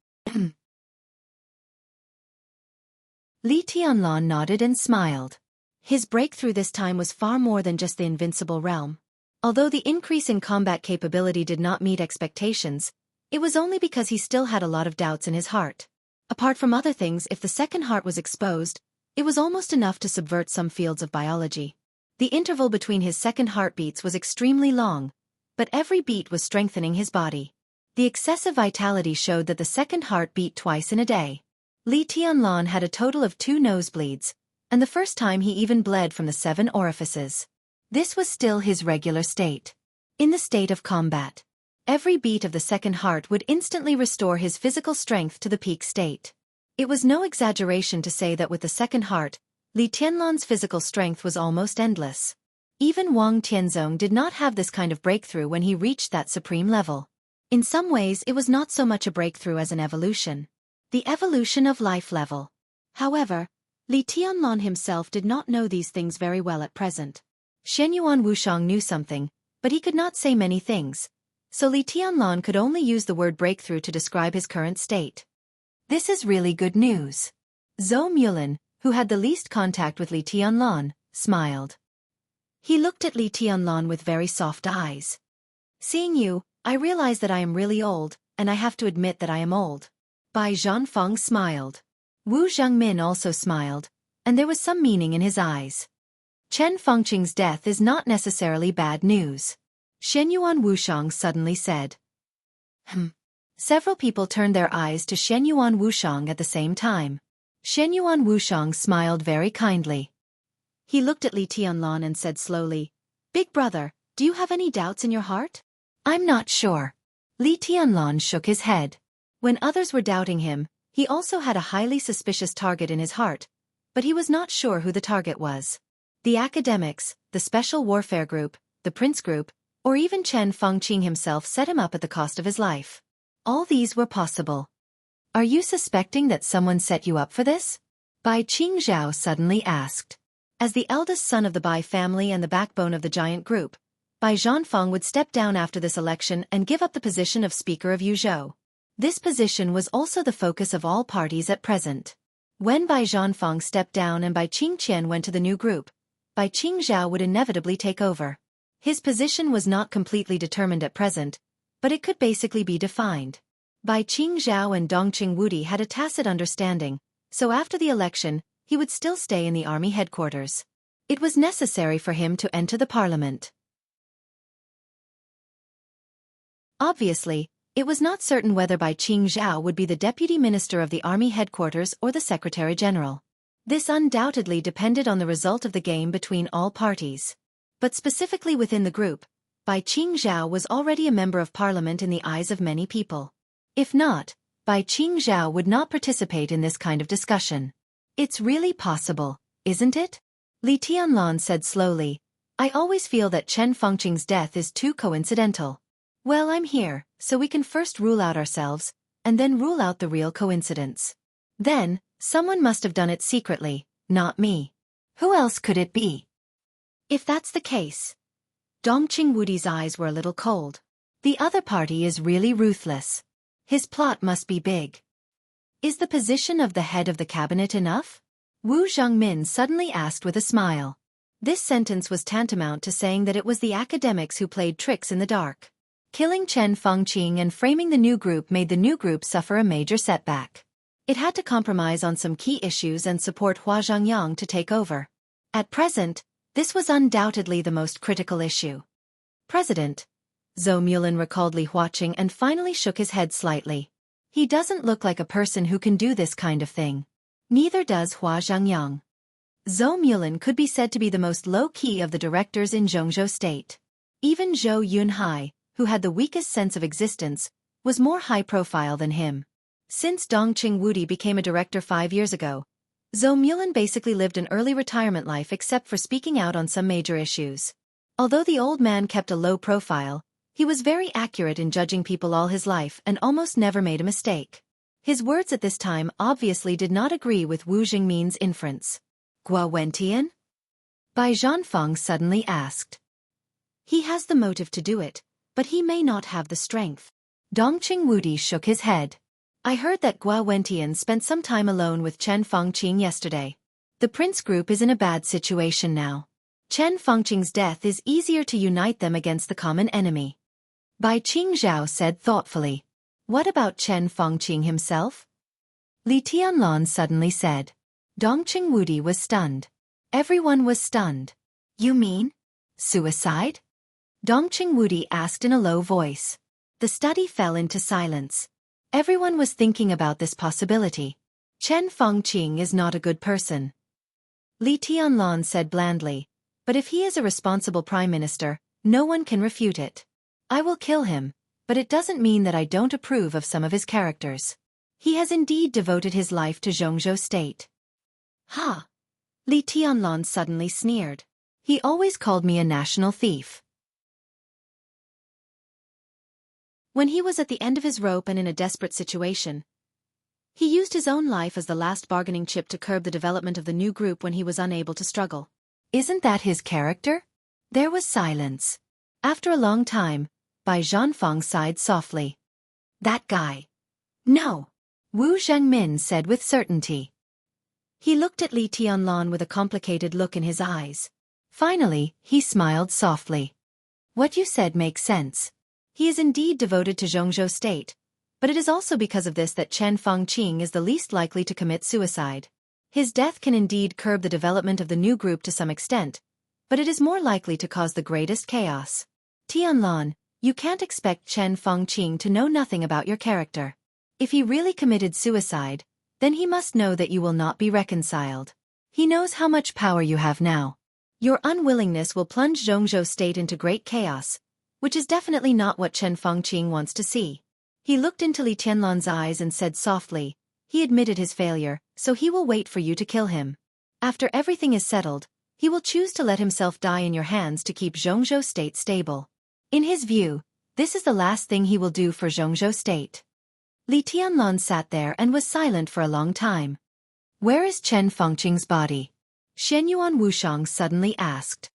Li Tianlan nodded and smiled. His breakthrough this time was far more than just the invincible realm. Although the increase in combat capability did not meet expectations, it was only because he still had a lot of doubts in his heart. Apart from other things, if the second heart was exposed, it was almost enough to subvert some fields of biology. The interval between his second heartbeats was extremely long, but every beat was strengthening his body. The excessive vitality showed that the second heart beat twice in a day. Li Tianlan had a total of 2 nosebleeds, and the first time he even bled from the 7 orifices. This was still his regular state. In the state of combat, every beat of the second heart would instantly restore his physical strength to the peak state. It was no exaggeration to say that with the second heart, Li Tianlan's physical strength was almost endless. Even Wang Tianzong did not have this kind of breakthrough when he reached that supreme level. In some ways, it was not so much a breakthrough as an evolution. The evolution of life level. However, Li Tianlan himself did not know these things very well at present. Shenyuan Wuxiang knew something, but he could not say many things, so Li Tianlan could only use the word breakthrough to describe his current state. This is really good news. Zhou Mulin, who had the least contact with Li Tianlan, smiled. He looked at Li Tianlan with very soft eyes. Seeing you, I realize that I am really old, and I have to admit that I am old. Bai Zhanfeng smiled. Wu Zhangmin also smiled, and there was some meaning in his eyes. Chen Fengqing's death is not necessarily bad news. Shenyuan Wuxiang suddenly said. Several people turned their eyes to Shenyuan Wuxiang at the same time. Shenyuan Wuxiang smiled very kindly. He looked at Li Tianlan and said slowly, "Big brother, do you have any doubts in your heart?" "I'm not sure." Li Tianlan shook his head. When others were doubting him, he also had a highly suspicious target in his heart, but he was not sure who the target was. The academics, the special warfare group, the prince group, or even Chen Fengqing himself set him up at the cost of his life. All these were possible. "Are you suspecting that someone set you up for this?" Bai Qingzhao suddenly asked. As the eldest son of the Bai family and the backbone of the giant group, Bai Zhanfeng would step down after this election and give up the position of Speaker of Yuzhou. This position was also the focus of all parties at present. When Bai Zhanfeng stepped down and Bai Qingqian went to the new group, Bai Qingzhao would inevitably take over. His position was not completely determined at present, but it could basically be defined. Bai Qingzhao and Dongqing Wudi had a tacit understanding, so after the election, he would still stay in the army headquarters. It was necessary for him to enter the parliament. Obviously, it was not certain whether Bai Qingzhao would be the deputy minister of the army headquarters or the secretary general. This undoubtedly depended on the result of the game between all parties. But specifically within the group, Bai Qingzhao was already a member of parliament in the eyes of many people. If not, Bai Qingzhao would not participate in this kind of discussion. "It's really possible, isn't it?" Li Tianlan said slowly. "I always feel that Chen Fengqing's death is too coincidental. Well, I'm here, so we can first rule out ourselves, and then rule out the real coincidence. Then, someone must have done it secretly, not me. Who else could it be?" If that's the case. Dongqing Wudi's eyes were a little cold. The other party is really ruthless. His plot must be big. Is the position of the head of the cabinet enough? Wu Zhangmin suddenly asked with a smile. This sentence was tantamount to saying that it was the academics who played tricks in the dark. Killing Chen Fengqing and framing the new group made the new group suffer a major setback. It had to compromise on some key issues and support Hua Zhangyang to take over. At present, this was undoubtedly the most critical issue. President. Zhou Mulin recalled Li Huaqing and finally shook his head slightly. He doesn't look like a person who can do this kind of thing. Neither does Hua Zhangyang. Zhou Mulin could be said to be the most low-key of the directors in Jianghu State. Even Zhou Yunhai, who had the weakest sense of existence, was more high-profile than him. Since Dongqing Wudi became a director 5 years ago, Zhou Mulin basically lived an early retirement life except for speaking out on some major issues. Although the old man kept a low profile, he was very accurate in judging people all his life and almost never made a mistake. His words at this time obviously did not agree with Wu Jingmin's inference. Gua Wentian? Bai Zhanfeng suddenly asked. He has the motive to do it, but he may not have the strength. Dongqing Wudi shook his head. I heard that Gua Wentian spent some time alone with Chen Fengqing yesterday. The prince group is in a bad situation now. Chen Fengqing's death is easier to unite them against the common enemy. Bai Qingzhao said thoughtfully. What about Chen Fengqing himself? Li Tianlan suddenly said. Dongqing Wudi was stunned. Everyone was stunned. You mean? Suicide? Dongqing Wudi asked in a low voice. The study fell into silence. Everyone was thinking about this possibility. Chen Fengqing is not a good person. Li Tianlan said blandly. But if he is a responsible prime minister, no one can refute it. I will kill him, but it doesn't mean that I don't approve of some of his characters. He has indeed devoted his life to Jianghu State. Ha! Li Tianlan suddenly sneered. He always called me a national thief. When he was at the end of his rope and in a desperate situation, he used his own life as the last bargaining chip to curb the development of the new group when he was unable to struggle. Isn't that his character? There was silence. After a long time, Bai Zhanfeng sighed softly. That guy. No. Wu Zhengmin said with certainty. He looked at Li Tianlan with a complicated look in his eyes. Finally, he smiled softly. What you said makes sense. He is indeed devoted to Jianghu State, but it is also because of this that Chen Fengqing is the least likely to commit suicide. His death can indeed curb the development of the new group to some extent, but it is more likely to cause the greatest chaos. Tianlan, you can't expect Chen Fengqing to know nothing about your character. If he really committed suicide, then he must know that you will not be reconciled. He knows how much power you have now. Your unwillingness will plunge Jianghu State into great chaos, which is definitely not what Chen Fengqing wants to see. He looked into Li Tianlan's eyes and said softly, he admitted his failure, so he will wait for you to kill him. After everything is settled, he will choose to let himself die in your hands to keep Jianghu State stable. In his view, this is the last thing he will do for Jianghu State. Li Tianlan sat there and was silent for a long time. Where is Chen Fengqing's body? Shenyuan Wushang suddenly asked.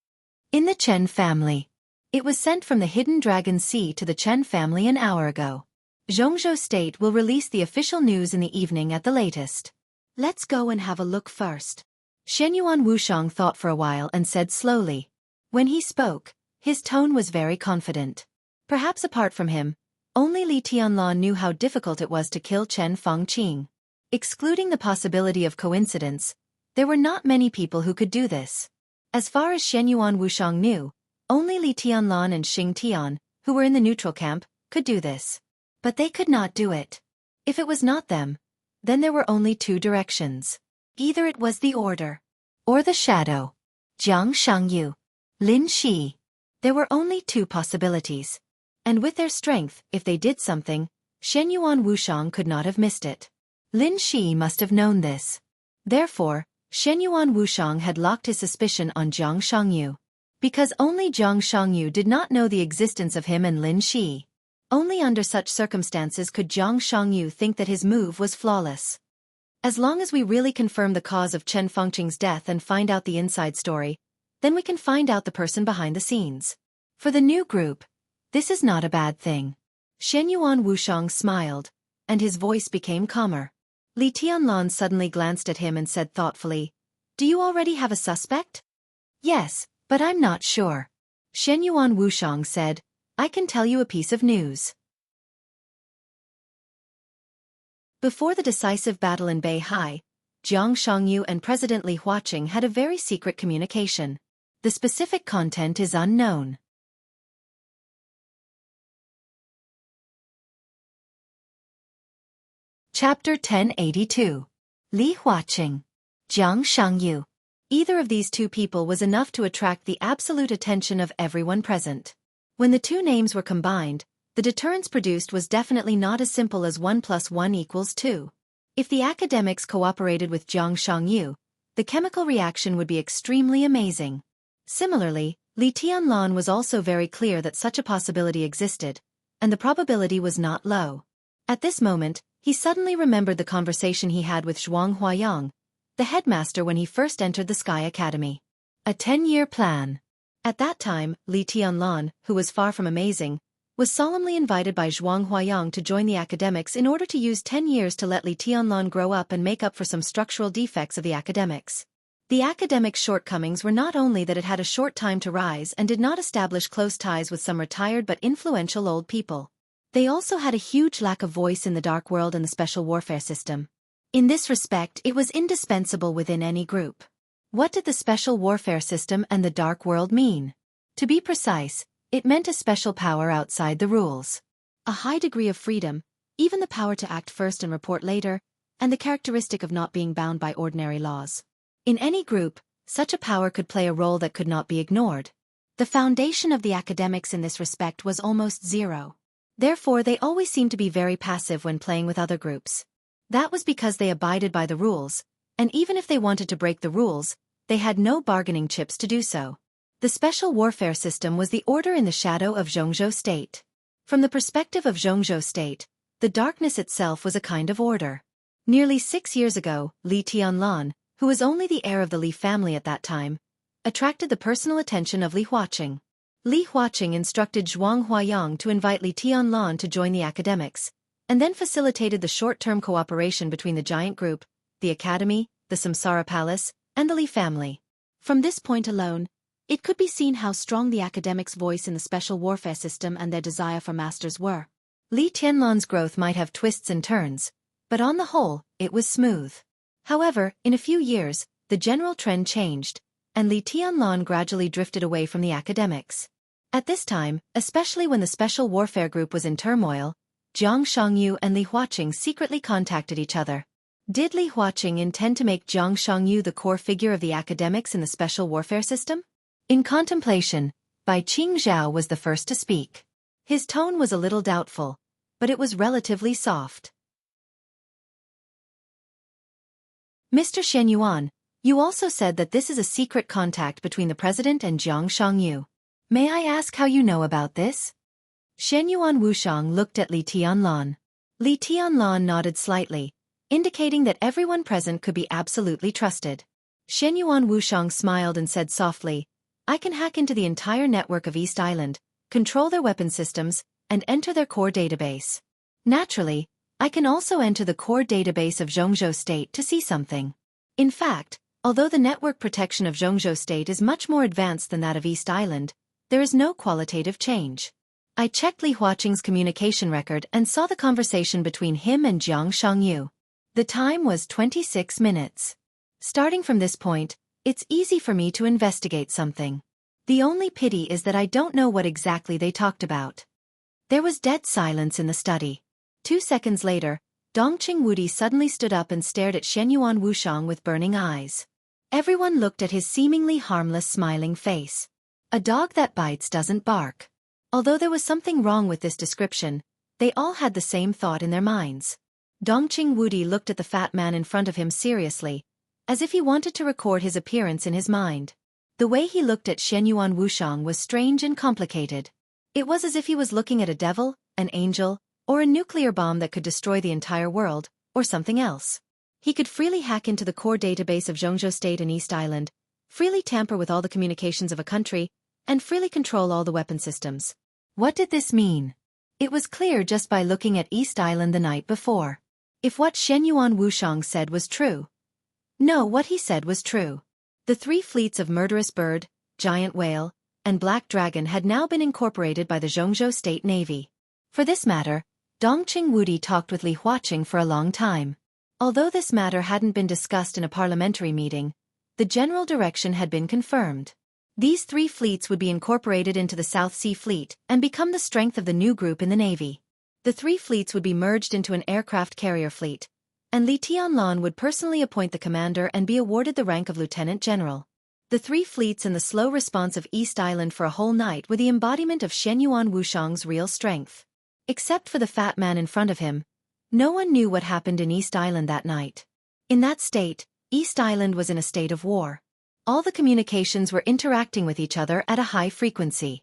In the Chen family. It was sent from the Hidden Dragon Sea to the Chen family an hour ago. Jianghu State will release the official news in the evening at the latest. Let's go and have a look first. Shenyuan Wushang thought for a while and said slowly. When he spoke, his tone was very confident. Perhaps apart from him, only Li Tianlan knew how difficult it was to kill Chen Fengqing. Excluding the possibility of coincidence, there were not many people who could do this. As far as Shenyuan Wushang knew, only Li Tianlan and Xing Tian, who were in the neutral camp, could do this. But they could not do it. If it was not them, then there were only two directions. Either it was the order, or the shadow. Jiang Shangyu, Lin Shi. There were only two possibilities. And with their strength, if they did something, Shenyuan Wushang could not have missed it. Lin Shi must have known this. Therefore, Shenyuan Wushang had locked his suspicion on Jiang Shangyu. Because only Jiang Shangyu did not know the existence of him and Lin Shi. Only under such circumstances could Jiang Shangyu think that his move was flawless. As long as we really confirm the cause of Chen Fengqing's death and find out the inside story, then we can find out the person behind the scenes. For the new group, this is not a bad thing. Shenyuan Wushang smiled, and his voice became calmer. Li Tianlan suddenly glanced at him and said thoughtfully, Do you already have a suspect? Yes, but I'm not sure. Shenyuan Wuxiang said, I can tell you a piece of news. Before the decisive battle in Beihai, Jiang Shangyu and President Li Huaqing had a very secret communication. The specific content is unknown. Chapter 1082. Li Huaqing. Jiang Shangyu. Either of these two people was enough to attract the absolute attention of everyone present. When the two names were combined, the deterrence produced was definitely not as simple as 1 + 1 = 2. If the academics cooperated with Jiang Shangyu, the chemical reaction would be extremely amazing. Similarly, Li Tianlan was also very clear that such a possibility existed, and the probability was not low. At this moment, he suddenly remembered the conversation he had with Zhuang Huayang, the headmaster when he first entered the Sky Academy. A 10-year plan. At that time, Li Tianlan, who was far from amazing, was solemnly invited by Zhuang Huayang to join the academics in order to use 10 years to let Li Tianlan grow up and make up for some structural defects of the academics. The academic's shortcomings were not only that it had a short time to rise and did not establish close ties with some retired but influential old people. They also had a huge lack of voice in the dark world and the special warfare system. In this respect, it was indispensable within any group. What did the special warfare system and the dark world mean? To be precise, it meant a special power outside the rules. A high degree of freedom, even the power to act first and report later, and the characteristic of not being bound by ordinary laws. In any group, such a power could play a role that could not be ignored. The foundation of the academics in this respect was almost zero. Therefore, they always seemed to be very passive when playing with other groups. That was because they abided by the rules, and even if they wanted to break the rules, they had no bargaining chips to do so. The special warfare system was the order in the shadow of Jianghu State. From the perspective of Jianghu State, the darkness itself was a kind of order. Nearly 6 years ago, Li Tianlan, who was only the heir of the Li family at that time, attracted the personal attention of Li Huaqing. Li Huaqing instructed Zhuang Huayang to invite Li Tianlan to join the academics, and then facilitated the short-term cooperation between the giant group, the academy, the Samsara Palace, and the Li family. From this point alone, it could be seen how strong the academics' voice in the special warfare system and their desire for masters were. Li Tianlan's growth might have twists and turns, but on the whole, it was smooth. However, in a few years, the general trend changed, and Li Tianlan gradually drifted away from the academics. At this time, especially when the special warfare group was in turmoil, Jiang Shangyu and Li Huaqing secretly contacted each other. Did Li Huaqing intend to make Jiang Shangyu the core figure of the academics in the special warfare system? In contemplation, Bai Qingzhao was the first to speak. His tone was a little doubtful, but it was relatively soft. Mr. Shenyuan, you also said that this is a secret contact between the president and Jiang Shangyu. May I ask how you know about this? Shenyuan Wuxiang looked at Li Tianlan. Li Tianlan nodded slightly, indicating that everyone present could be absolutely trusted. Shenyuan Wuxiang smiled and said softly, I can hack into the entire network of East Island, control their weapon systems, and enter their core database. Naturally, I can also enter the core database of Jianghu State to see something. In fact, although the network protection of Jianghu State is much more advanced than that of East Island, there is no qualitative change. I checked Li Huaqing's communication record and saw the conversation between him and Jiang Shangyu. The time was 26 minutes. Starting from this point, it's easy for me to investigate something. The only pity is that I don't know what exactly they talked about. There was dead silence in the study. 2 seconds later, Dongqing Wudi suddenly stood up and stared at Shenyuan Wuxiang with burning eyes. Everyone looked at his seemingly harmless smiling face. A dog that bites doesn't bark. Although there was something wrong with this description, they all had the same thought in their minds. Dongqing Wudi looked at the fat man in front of him seriously, as if he wanted to record his appearance in his mind. The way he looked at Shenyuan Wuxiang was strange and complicated. It was as if he was looking at a devil, an angel, or a nuclear bomb that could destroy the entire world, or something else. He could freely hack into the core database of Jianghu State and East Island, freely tamper with all the communications of a country, and freely control all the weapon systems. What did this mean? It was clear just by looking at East Island the night before. If what Shenyuan Wuxiang said was true. No, what he said was true. The 3 fleets of Murderous Bird, Giant Whale, and Black Dragon had now been incorporated by the Jianghu State Navy. For this matter, Dongqing Wudi talked with Li Huaqing for a long time. Although this matter hadn't been discussed in a parliamentary meeting, the general direction had been confirmed. These 3 fleets would be incorporated into the South Sea Fleet and become the strength of the new group in the Navy. The 3 fleets would be merged into an aircraft carrier fleet, and Li Tianlan would personally appoint the commander and be awarded the rank of lieutenant general. The 3 fleets and the slow response of East Island for a whole night were the embodiment of Shenyuan Wuxiang's real strength. Except for the fat man in front of him, no one knew what happened in East Island that night. In that state, East Island was in a state of war. All the communications were interacting with each other at a high frequency.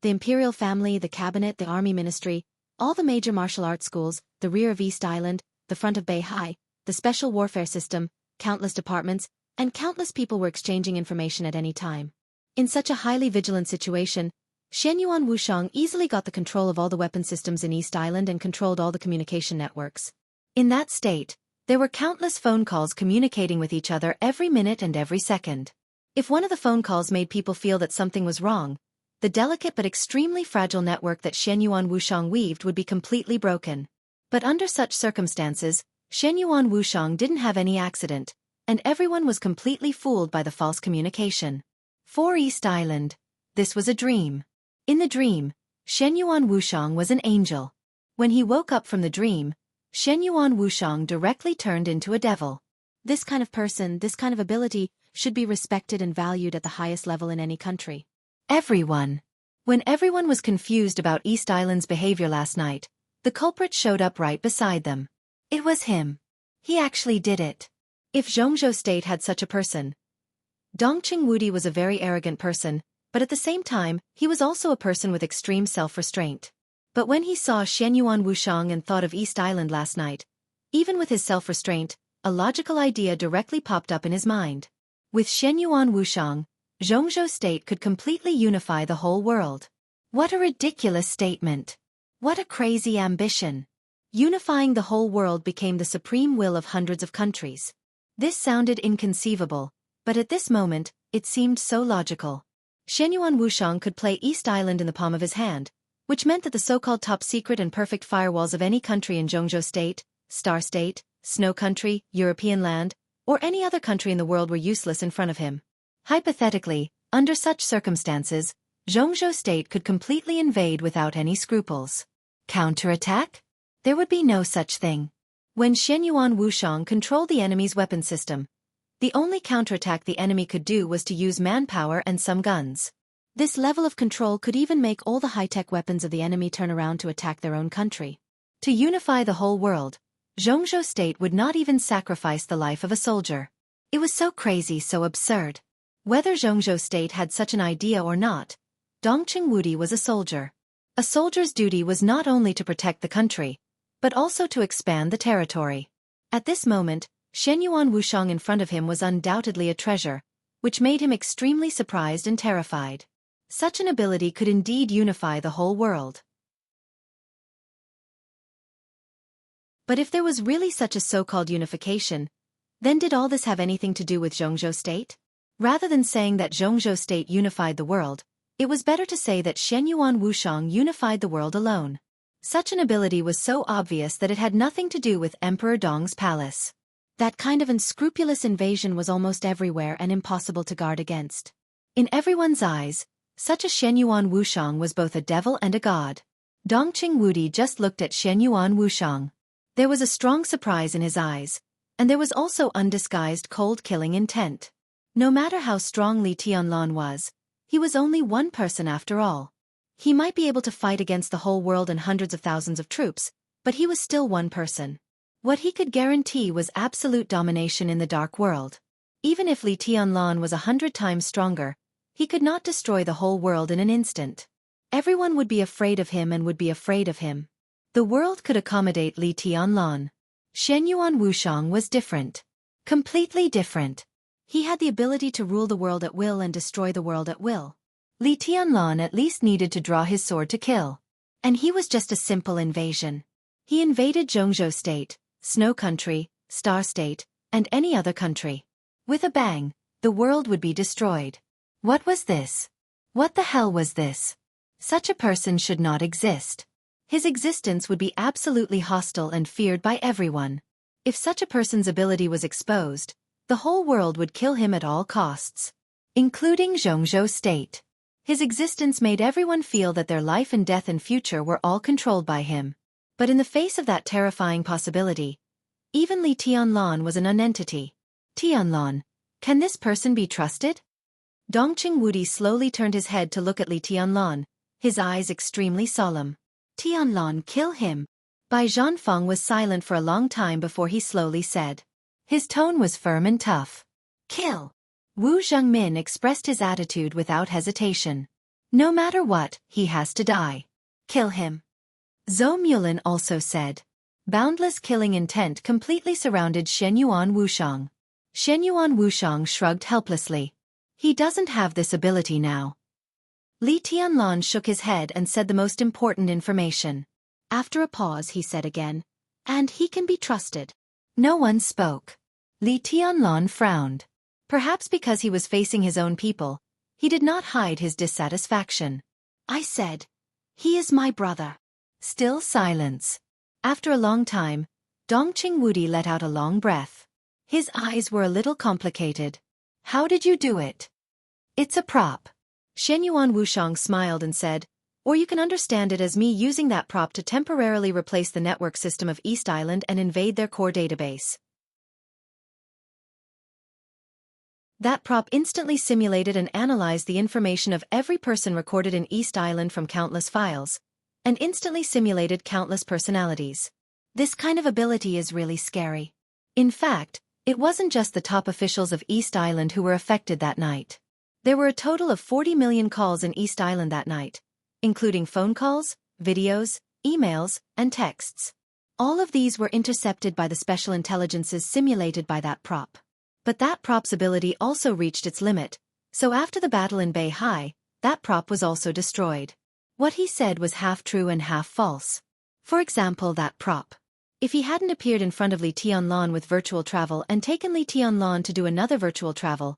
The imperial family, the cabinet, the army ministry, all the major martial arts schools, the rear of East Island, the front of Beihai, the special warfare system, countless departments, and countless people were exchanging information at any time. In such a highly vigilant situation, Shenyuan Wuxiang easily got the control of all the weapon systems in East Island and controlled all the communication networks. In that state, there were countless phone calls communicating with each other every minute and every second. If one of the phone calls made people feel that something was wrong, the delicate but extremely fragile network that Shenyuan Wuxiang weaved would be completely broken. But under such circumstances, Shenyuan Wuxiang didn't have any accident, and everyone was completely fooled by the false communication. For East Island, this was a dream. In the dream, Shenyuan Wuxiang was an angel. When he woke up from the dream, Shenyuan Wuxiang directly turned into a devil. This kind of person, this kind of ability, should be respected and valued at the highest level in any country. Everyone. When everyone was confused about East Island's behavior last night, the culprit showed up right beside them. It was him. He actually did it. If Jianghu State had such a person. Dongqing Wudi was a very arrogant person, but at the same time, he was also a person with extreme self-restraint. But when he saw Shenyuan Wuxiang and thought of East Island last night, even with his self-restraint, a logical idea directly popped up in his mind. With Shenyuan Wuxiang, Jianghu State could completely unify the whole world. What a ridiculous statement. What a crazy ambition. Unifying the whole world became the supreme will of hundreds of countries. This sounded inconceivable, but at this moment, it seemed so logical. Shenyuan Wuxiang could play East Island in the palm of his hand, which meant that the so-called top-secret and perfect firewalls of any country in Jianghu State, Star State, Snow Country, European land, or any other country in the world were useless in front of him. Hypothetically, under such circumstances, Jianghu State could completely invade without any scruples. Counterattack? There would be no such thing. When Shenyuan Wuxiang controlled the enemy's weapon system, the only counterattack the enemy could do was to use manpower and some guns. This level of control could even make all the high-tech weapons of the enemy turn around to attack their own country. To unify the whole world, Jianghu State would not even sacrifice the life of a soldier. It was so crazy, so absurd. Whether Jianghu State had such an idea or not, Dongqing Wudi was a soldier. A soldier's duty was not only to protect the country, but also to expand the territory. At this moment, Shenyuan Wuxiang in front of him was undoubtedly a treasure, which made him extremely surprised and terrified. Such an ability could indeed unify the whole world. But if there was really such a so-called unification, then did all this have anything to do with Jianghu State? Rather than saying that Jianghu State unified the world, it was better to say that Shenyuan Wuxiang unified the world alone. Such an ability was so obvious that it had nothing to do with Emperor Dong's palace. That kind of unscrupulous invasion was almost everywhere and impossible to guard against. In everyone's eyes, such a Shenyuan Wuxiang was both a devil and a god. Dongqing Wudi just looked at Shenyuan Wuxiang. There was a strong surprise in his eyes, and there was also undisguised cold-killing intent. No matter how strong Li Tianlan was, he was only one person after all. He might be able to fight against the whole world and hundreds of thousands of troops, but he was still one person. What he could guarantee was absolute domination in the dark world. Even if Li Tianlan was 100 times stronger, he could not destroy the whole world in an instant. Everyone would be afraid of him and would be afraid of him. The world could accommodate Li Tianlan. Shenyuan Wuxiang was different. Completely different. He had the ability to rule the world at will and destroy the world at will. Li Tianlan at least needed to draw his sword to kill. And he was just a simple invasion. He invaded Jianghu State, Snow Country, Star State, and any other country. With a bang, the world would be destroyed. What was this? What the hell was this? Such a person should not exist. His existence would be absolutely hostile and feared by everyone. If such a person's ability was exposed, the whole world would kill him at all costs, including Jianghu state. His existence made everyone feel that their life and death and future were all controlled by him. But in the face of that terrifying possibility, even Li Tianlan was a nonentity. Tianlan, can this person be trusted? Dongqing Wudi slowly turned his head to look at Li Tianlan, his eyes extremely solemn. Tianlan, kill him. Bai Zhanfeng was silent for a long time before he slowly said. His tone was firm and tough. Kill. Wu Zhengmin expressed his attitude without hesitation. No matter what, he has to die. Kill him. Zhou Mulin also said. Boundless killing intent completely surrounded Shenyuan Wushang. Shenyuan Wushang shrugged helplessly. He doesn't have this ability now. Li Tianlan shook his head and said the most important information. After a pause he said again, and he can be trusted. No one spoke. Li Tianlan frowned. Perhaps because he was facing his own people, he did not hide his dissatisfaction. I said, he is my brother. Still silence. After a long time, Dongqing Wudi let out a long breath. His eyes were a little complicated. How did you do it? It's a prop. Shenyuan Wushang smiled and said, or you can understand it as me using that prop to temporarily replace the network system of East Island and invade their core database. That prop instantly simulated and analyzed the information of every person recorded in East Island from countless files, and instantly simulated countless personalities. This kind of ability is really scary. In fact, it wasn't just the top officials of East Island who were affected that night. There were a total of 40 million calls in East Island that night, including phone calls, videos, emails, and texts. All of these were intercepted by the special intelligences simulated by that prop. But that prop's ability also reached its limit, so after the battle in Beihai, that prop was also destroyed. What he said was half true and half false. For example, that prop. If he hadn't appeared in front of Li Tianlan with virtual travel and taken Li Tianlan to do another virtual travel,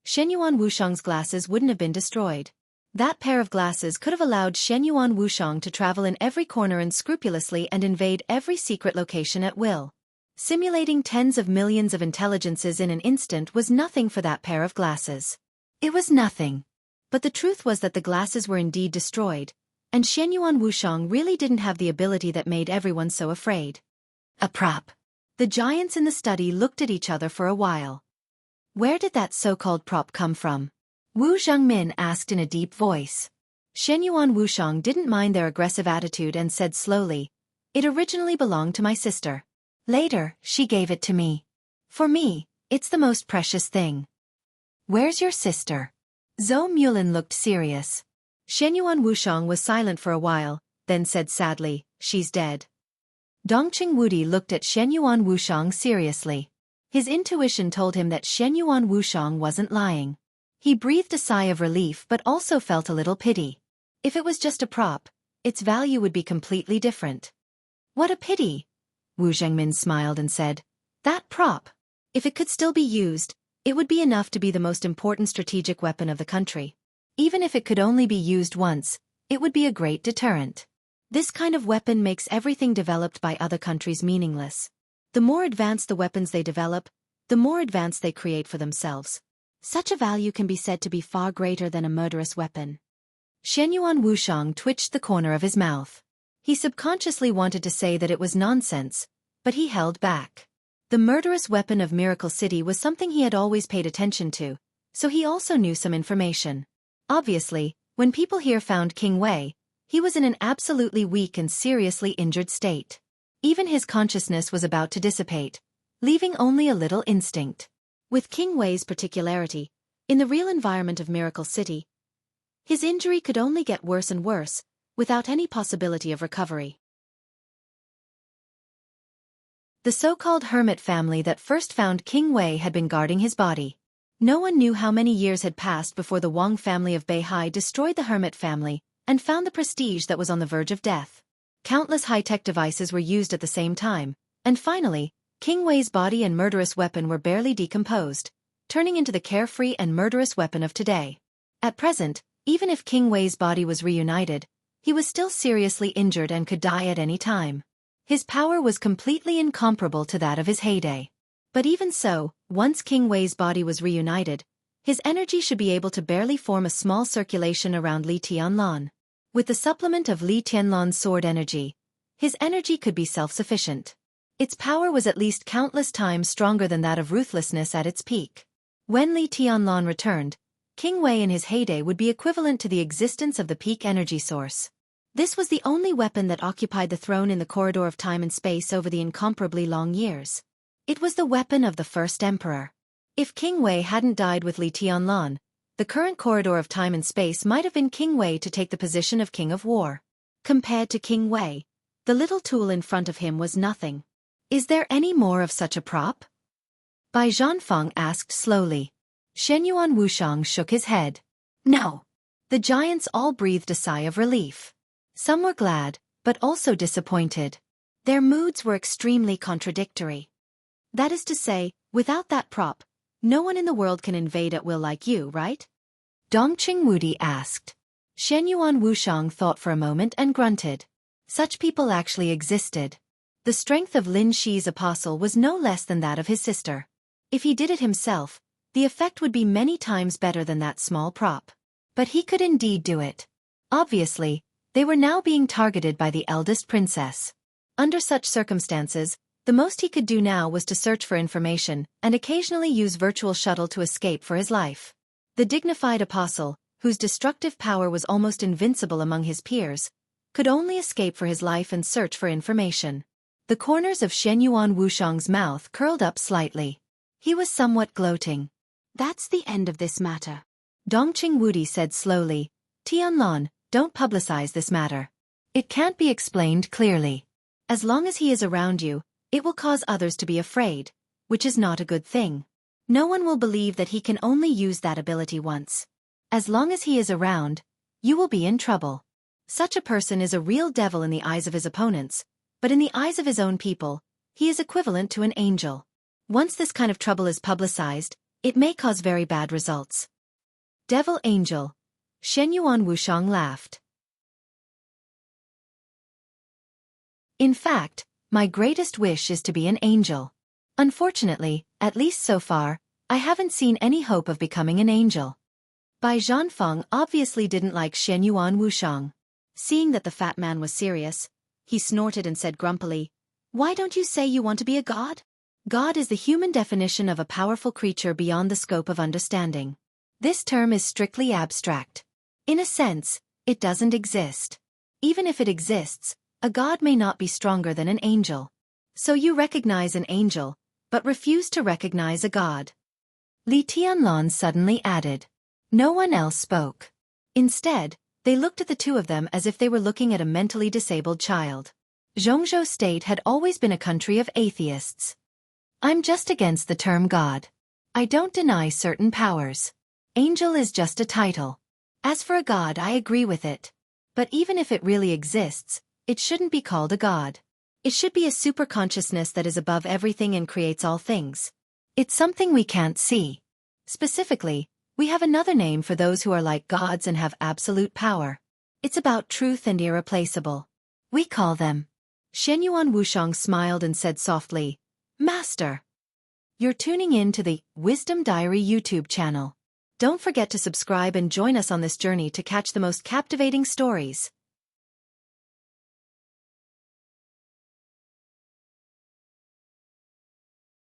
Shenyuan Wushang's glasses wouldn't have been destroyed. That pair of glasses could have allowed Shenyuan Wushang to travel in every corner unscrupulously and invade every secret location at will. Simulating tens of millions of intelligences in an instant was nothing for that pair of glasses. It was nothing. But the truth was that the glasses were indeed destroyed, and Shenyuan Wushang really didn't have the ability that made everyone so afraid. A prop. The giants in the study looked at each other for a while. Where did that so-called prop come from? Wu Zhengmin asked in a deep voice. Shenyuan Wushang didn't mind their aggressive attitude and said slowly, it originally belonged to my sister. Later, she gave it to me. For me, it's the most precious thing. Where's your sister? Zhou Mulin looked serious. Shenyuan Wushang was silent for a while, then said sadly, she's dead. Dongqing Wudi looked at Shenyuan Wushang seriously. His intuition told him that Shenyuan Wushang wasn't lying. He breathed a sigh of relief but also felt a little pity. If it was just a prop, its value would be completely different. What a pity! Wu Zhengmin smiled and said, that prop. If it could still be used, it would be enough to be the most important strategic weapon of the country. Even if it could only be used once, it would be a great deterrent. This kind of weapon makes everything developed by other countries meaningless. The more advanced the weapons they develop, the more advanced they create for themselves. Such a value can be said to be far greater than a murderous weapon. Shenyuan Wushang twitched the corner of his mouth. He subconsciously wanted to say that it was nonsense, but he held back. The murderous weapon of Miracle City was something he had always paid attention to, so he also knew some information. Obviously, when people here found King Wei, he was in an absolutely weak and seriously injured state. Even his consciousness was about to dissipate, leaving only a little instinct. With King Wei's particularity, in the real environment of Miracle City, his injury could only get worse and worse, without any possibility of recovery. The so-called hermit family that first found King Wei had been guarding his body. No one knew how many years had passed before the Wang family of Beihai destroyed the hermit family and found the prestige that was on the verge of death. Countless high-tech devices were used at the same time, and finally, King Wei's body and murderous weapon were barely decomposed, turning into the carefree and murderous weapon of today. At present, even if King Wei's body was reunited, he was still seriously injured and could die at any time. His power was completely incomparable to that of his heyday. But even so, once King Wei's body was reunited, his energy should be able to barely form a small circulation around Li Tianlan. With the supplement of Li Tianlan's sword energy, his energy could be self-sufficient. Its power was at least countless times stronger than that of ruthlessness at its peak. When Li Tianlan returned, King Wei in his heyday would be equivalent to the existence of the peak energy source. This was the only weapon that occupied the throne in the corridor of time and space over the incomparably long years. It was the weapon of the first emperor. If King Wei hadn't died with Li Tianlan, the current corridor of time and space might have been King Wei to take the position of King of War. Compared to King Wei, the little tool in front of him was nothing. Is there any more of such a prop? Bai Zhanfeng asked slowly. Shenyuan Wuxiang shook his head. No. The giants all breathed a sigh of relief. Some were glad, but also disappointed. Their moods were extremely contradictory. That is to say, without that prop, no one in the world can invade at will like you, right? Dongqing Wudi asked. Shenyuan Wuxiang thought for a moment and grunted. Such people actually existed. The strength of Lin Shi's apostle was no less than that of his sister. If he did it himself, the effect would be many times better than that small prop. But he could indeed do it. Obviously, they were now being targeted by the eldest princess. Under such circumstances, the most he could do now was to search for information and occasionally use virtual shuttle to escape for his life. The dignified apostle, whose destructive power was almost invincible among his peers, could only escape for his life and search for information. The corners of Shenyuan Wuxiang's mouth curled up slightly. He was somewhat gloating. That's the end of this matter. Dongqing Wudi said slowly, Tianlan, don't publicize this matter. It can't be explained clearly. As long as he is around you, it will cause others to be afraid, which is not a good thing. No one will believe that he can only use that ability once. As long as he is around, you will be in trouble. Such a person is a real devil in the eyes of his opponents, but in the eyes of his own people, he is equivalent to an angel. Once this kind of trouble is publicized, it may cause very bad results. Devil angel. Shenyuan Wuxiang laughed. In fact, my greatest wish is to be an angel. Unfortunately, at least so far, I haven't seen any hope of becoming an angel. Bai Zhanfeng obviously didn't like Shenyuan Wuxiang. Seeing that the fat man was serious, he snorted and said grumpily, Why don't you say you want to be a god? God is the human definition of a powerful creature beyond the scope of understanding. This term is strictly abstract. In a sense, it doesn't exist. Even if it exists, a god may not be stronger than an angel. So you recognize an angel, but refuse to recognize a god. Li Tianlan suddenly added. No one else spoke. Instead, they looked at the two of them as if they were looking at a mentally disabled child. Zhongzhou State had always been a country of atheists. I'm just against the term god. I don't deny certain powers. Angel is just a title. As for a god, I agree with it. But even if it really exists, it shouldn't be called a god. It should be a superconsciousness that is above everything and creates all things. It's something we can't see. Specifically, we have another name for those who are like gods and have absolute power. It's about truth and irreplaceable. We call them. Shenyuan Wuxiang smiled and said softly, Master. You're tuning in to the Wisdom Diary YouTube channel. Don't forget to subscribe and join us on this journey to catch the most captivating stories.